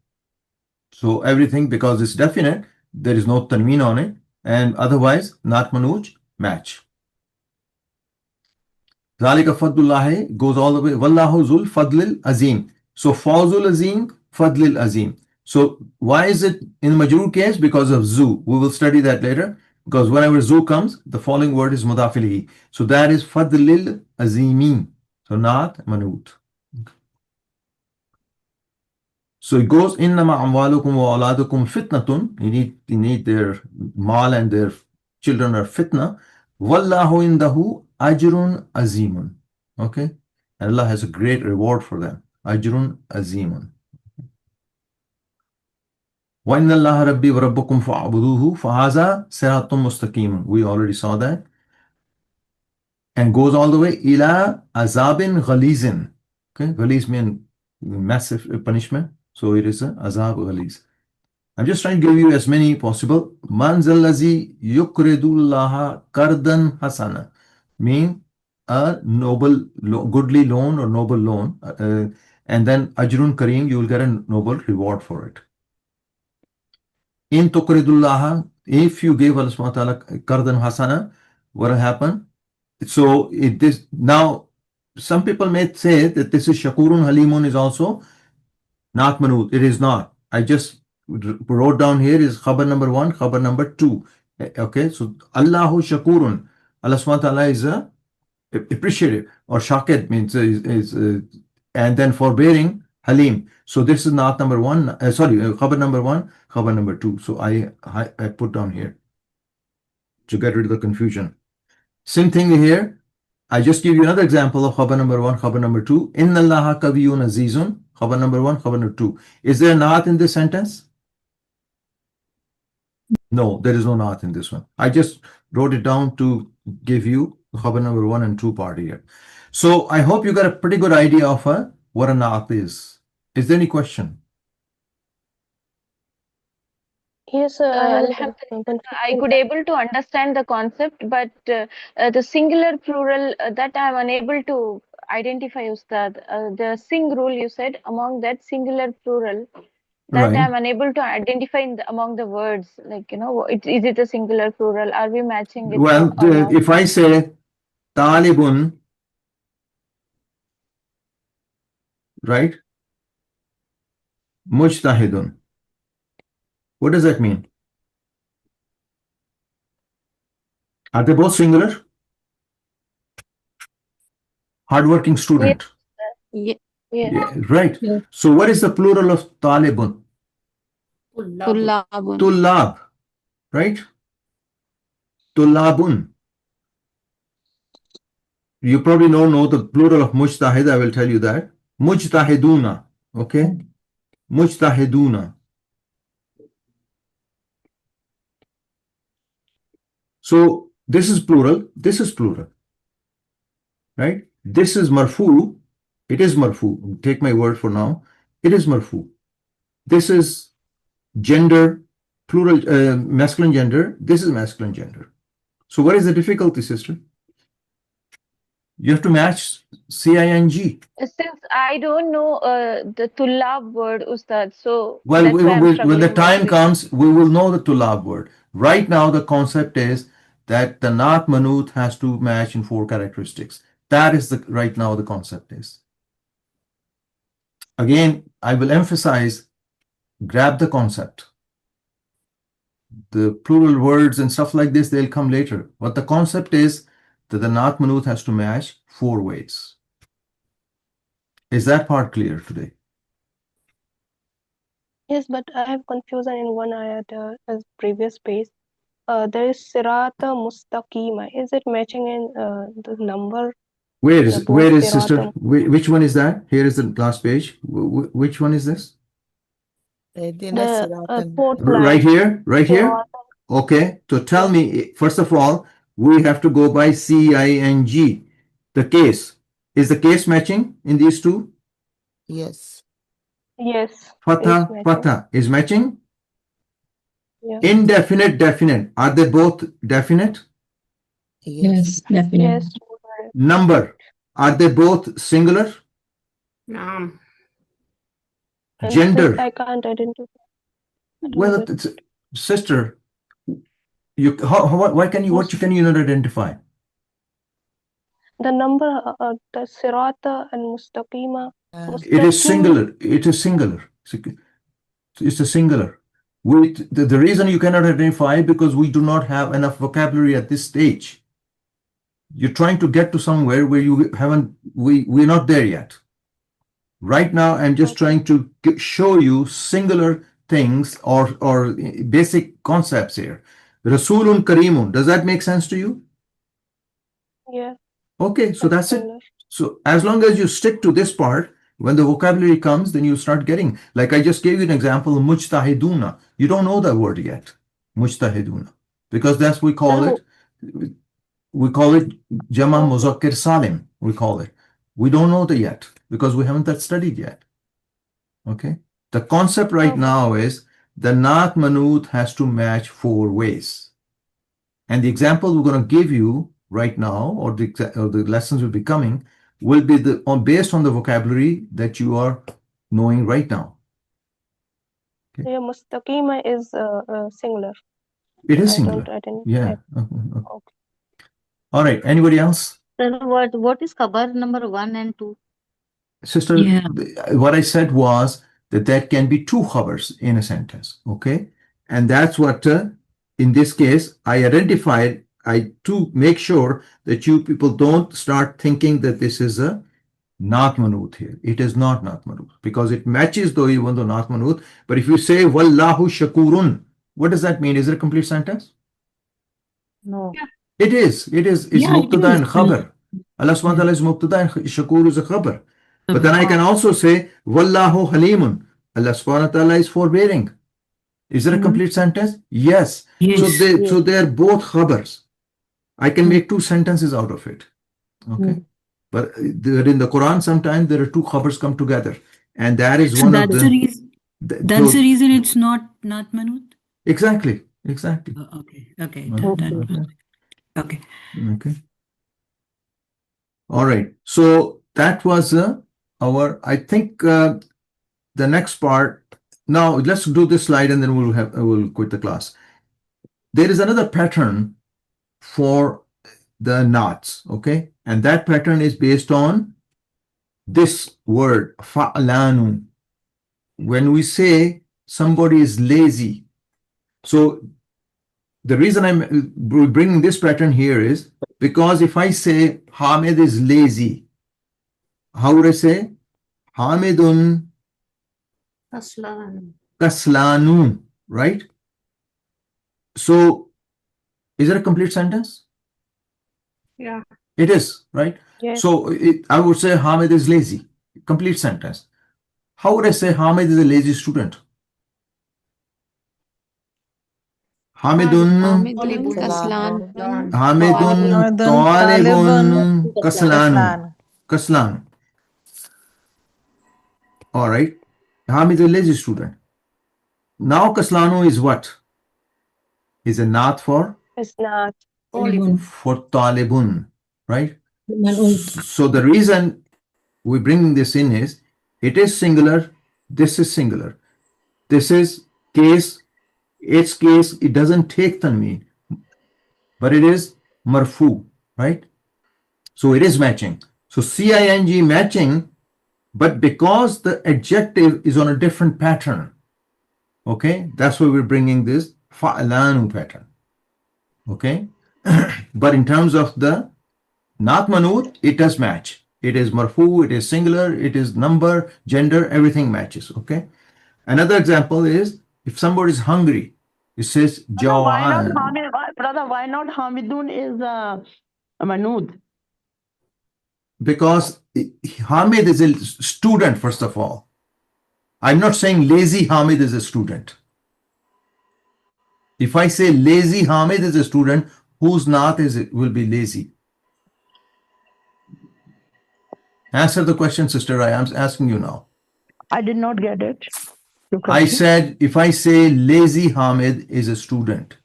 So everything, because it's definite, there is no tanween on it, and otherwise not manuj match. Zalika fadlullahi goes all the way. Wallahu zul fadlil azim. So fawzul azim, fadlil azim. So why is it in the majroor case? Because of zu. We will study that later. because whenever zu comes, the following word is mudaf ilayhi. So that is fadlil azimi. So not manut. So it goes innama amwalukum wa auladukum fitnatun. You need their mal and their children are fitna. Wallahu indahu ajrun azimun. Okay? And Allah has a great reward for them. Ajrun azimun. Wa inna Allah rabbi wa rabbukum fa'abuduhu fahaza siratun mustaqim. We already saw that. And goes all the way ila azabin ghalizin. Okay? Ghaliz means massive punishment. So it is a azab ghaliz. I'm just trying to give you as many possible. Man zallazi yukridullaha kardan hasana. Mean a noble, goodly loan or noble loan. And then ajrun kareem, you will get a noble reward for it. In tukridullaha, if you give Allah subhanahu wa ta'ala kardan hasana, what will happen? So it is now, some people may say that this is shakurun halimun is also not manut. It is not. I just wrote down here is khabar number 1, khabar number 2. Okay, so Allahu shakurun. Allah subhanahu wa ta'ala is appreciative, or shakir means and then forbearing halim. So this is not number 1, khabar number 1, khabar number 2. So I put down here to get rid of the confusion. Same thing here. I just give you another example of khabar number 1, khabar number 2. Inna Allaha kaviyyun azizun. Khabar number 1, khabar number 2. Is there a naat in this sentence? No, there is no naat in this one. I just wrote it down to give you khabar number 1 and 2 part here. So I hope you got a pretty good idea of what a naat is. Is there any question? Yes, I could able to understand the concept, but the singular plural that I am unable to identify, Ustad. The sing rule you said, among that singular plural, that Right. I am unable to identify among the words. Like, is it a singular plural? Are we matching it? Well, or not? if I say talibun, right? Mujtahidun. What does that mean? Are they both singular? Hardworking student. Yes. Yeah, right. So what is the plural of talibun? Tullabun. Tullab, right? Tullabun. You probably don't know the plural of mujtahid. I will tell you that. Mujtahiduna. Okay? Mujtahiduna. So this is plural. This is plural. Right? This is marfu. It is marfu. Take my word for now. It is marfu. This is gender, plural, masculine gender. This is masculine gender. So what is the difficulty, sister? You have to match C-I-N-G. Since I don't know the tullab word, Ustad, so Well, that's why I'm when the struggling time with it. comes, we will know the tulab word. Right now, the concept is that the naat manut has to match in 4 characteristics. That is the right now the concept is. Again, I will emphasize, grab the concept. The plural words and stuff like this, they'll come later. But the concept is that the naat manut has to match 4 ways. Is that part clear today? Yes, but I have confusion in one ayat as previous page. There is sirata mustaqima. Is it matching in the number? Where is both sister? sirata? Which one is that? Here is the last page. Which one is this? The fourth Right line. here? Right here? Okay. So tell me, first of all, we have to go by C-I-N-G. The case. Is the case matching in these two? Yes. Fatha, Is matching. fatha is matching. Yeah. Indefinite, definite. Are they both definite? Yes, definitely. Yes. Number. Are they both singular? Naam. And Gender. I can't identify. Well, sister, what can you not identify? The number, the sirata and mustaqima. It is Mustaqim. singular. It is singular. It's a singular. The reason you cannot identify because we do not have enough vocabulary at this stage. You're trying to get to somewhere where you haven't, we're not there yet. Right now, I'm just trying to show you singular things or basic concepts here. Rasulun Karimun, does that make sense to you? Yeah. Okay, so that's it. So as long as you stick to this part, when the vocabulary comes, then you start getting, like I just gave you an example, mujtahiduna. You don't know that word yet, mujtahiduna, because that's we call it Jama Muzakkir Salim, we call it. We don't know that yet because we haven't that studied yet. Okay. The concept right now is the Naat Manut has to match 4 ways. And the example we're going to give you right now, or the lessons will be coming, will be based on the vocabulary that you are knowing right now. Okay. Yeah, mustaqima is singular. It is singular. Yeah. Okay. All right. Anybody else? Sir, what is khabar number 1 and 2? Sister, what I said was that can be 2 khabars in a sentence. Okay. And that's what, in this case, I identified to make sure that you people don't start thinking that this is a Naat Manut here. It is not Naat Manut because it matches though even though Naat Manut. But if you say Wallahu Shakurun, what does that mean? Is it a complete sentence? No. It is. It's Mubtada and Khabar. Allah subhanahu wa ta'ala is Mubtada and Shakur is a Khabar. But then I can also say Wallahu Halimun. Allah subhanahu wa ta'ala is forbearing. Is it a complete sentence? Yes. So they are both Khabars. I can make 2 sentences out of it. Okay. But in the Quran, sometimes there are 2 khabars come together. And that is one of the... That's the reason it's not Manut? Exactly. Okay. Okay. All right. So that was I think the next part. Now let's do this slide and then we'll quit the class. There is another pattern for the knots, okay? And that pattern is based on this word, fa'lanu. When we say somebody is lazy, so the reason I'm bringing this pattern here is because if I say Hamid is lazy, how would I say? Hamidun Kaslanu, right? So is it a complete sentence? Yeah. It is, right? Yes. So I would say Hamid is lazy. Complete sentence. How would I say Hamid is a lazy student? Hamidun Talibun Kaslanu. All right. Hamid is a lazy student. Now Kaslanu is what? Is a naat for? It's not. For Talibun, right? So the reason we're bringing this in is it is singular. This is singular. This is case. Its case, it doesn't take tanween, but it is marfu, right? So it is matching. So CING matching, but because the adjective is on a different pattern, okay? That's why we're bringing this fa'lanu pattern, okay? But in terms of the Naat Manut, it does match. It is marfu, it is singular, it is number, gender, everything matches, okay? Another example is if somebody is hungry, it says Jawan. Brother, why not Hamidun is a Manut? Because Hamid is a student, first of all. I'm not saying lazy Hamid is a student. If I say lazy Hamid is a student, whose naat is it will be lazy? Answer the question, sister. I am asking you now. I did not get it. I said, if I say lazy Hamid is a student,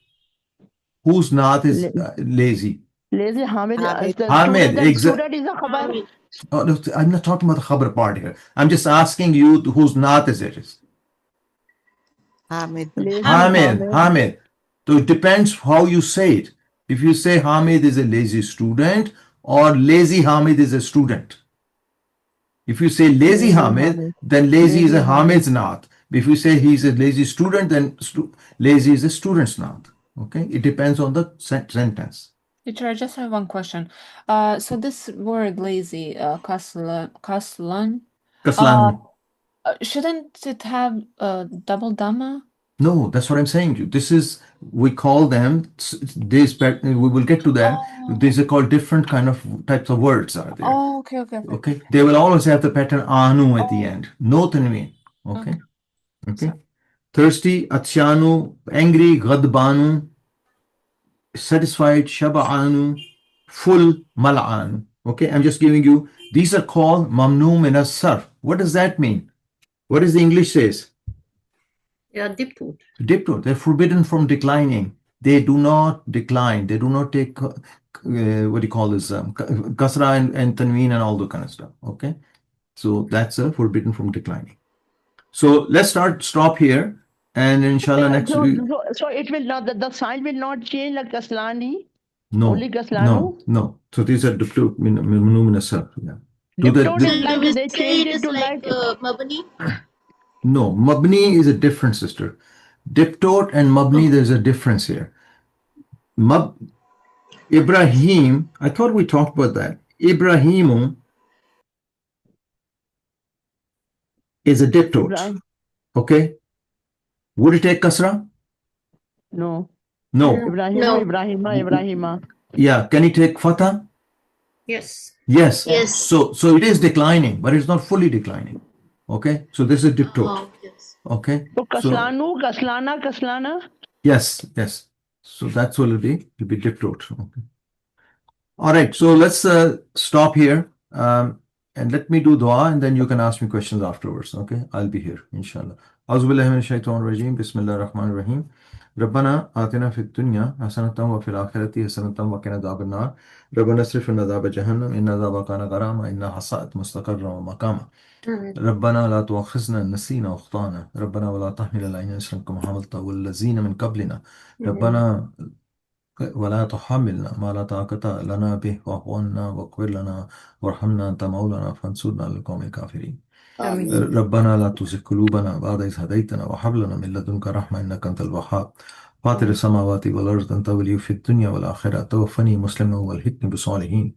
whose naat is lazy? Lazy Hamid. Hamid, exactly. Oh, no, I'm not talking about the khabar part here. I'm just asking you whose naat is it? Hamid. Hamid. So it depends how you say it. If you say Hamid is a lazy student or lazy Hamid is a student. If you say lazy Hamid, then lazy is a Hamid's naat. If we say he's a lazy student, then lazy is a student's noun. Okay, it depends on the sentence. Teacher, I just have one question. So this word lazy, kaslan, shouldn't it have double dhamma? No, that's what I'm saying to you. This is, we call them, we will get to that. These are called different kind of types of words are there. Oh, okay. Okay. They will always have the pattern anu at the end. No tanween. Okay. Thirsty, atshanu, angry, ghadbanu, satisfied, shaba'anu, full, mal'anu. Okay, I'm just giving you, these are called mamnu min as-sarf. What does that mean? What does the English says? Yeah, diptote. Diptote. They're forbidden from declining. They do not decline. They do not take, what do you call this, kasra and tanween and all that kind of stuff. Okay, so that's forbidden from declining. So let's stop here. And inshallah next week. So it will not, the sign will not change like Kaslani? No. Only Kaslanu? No. So these are diptote mamnu min as-sarf. Yeah. They change it to like mabni? No, mabni is a different, sister. Diptote and mabni, there's a difference here. Ibrahim, I thought we talked about that. Ibrahimu is a diptote. Okay. Would it take kasra? No. Ibrahima. Yeah. Can it take fatha? Yes. So it is declining, but it's not fully declining. Okay. So this is diptote. Yes. Okay. So kaslanu, kaslana. Yes. So that's what it'll be. It'll be diptote. Okay. All right. So let's stop here. And let me do dua, and then you can ask me questions afterwards. Okay. I'll be here, inshallah. أعوذ بالله من الشيطان الرجيم بسم الله الرحمن الرحيم ربنا آتنا في الدنيا حسنة وفي الآخرة حسنة وقنا عذاب النار ربنا اصرف عنا عذاب جهنم إن عذابها كان غراما إنها ساءت مستقرا ومقاما ربنا لا تؤاخذنا إن نسينا وأخطأنا ربنا ولا تحمل علينا إصرا كما حملته والذين من قبلنا ربنا ولا تحملنا ما لا طاقة لنا به واعف عنا واغفر لنا وارحمنا أنت مولانا فانصرنا على القوم الكافرين ربنا لا تزغ قلوبنا بعد إذ هديتنا وهب لنا من لدنك رحمة إنك أنت الوهاب فاطر السماوات والأرض أنت ولي في الدنيا والآخرة توفني مسلما والحقني بالصالحين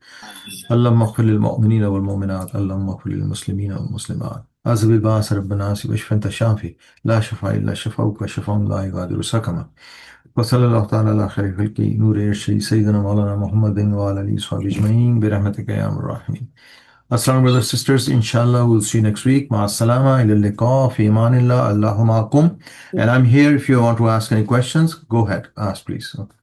اللهم اغفر للمؤمنين والمؤمنات اللهم اغفر للمسلمين والمسلمات أعوذ بالباس رب الناس واشف أنت الشافي لا شفاء إلا شفاؤك وشفاء لا يغادر سقما وصلى الله تعالى على خير خلقه نور الشيء سيدنا مولانا محمد وعلى آله وصحبه أجمعين برحمتك يا أرحم الراحمين. Assalamu brothers and sisters, inshallah we'll see you next week. Ma'as-salama, ila liqa, fi imanillah, Allahu ma'akum. And I'm here if you want to ask any questions, go ahead, ask please. Okay.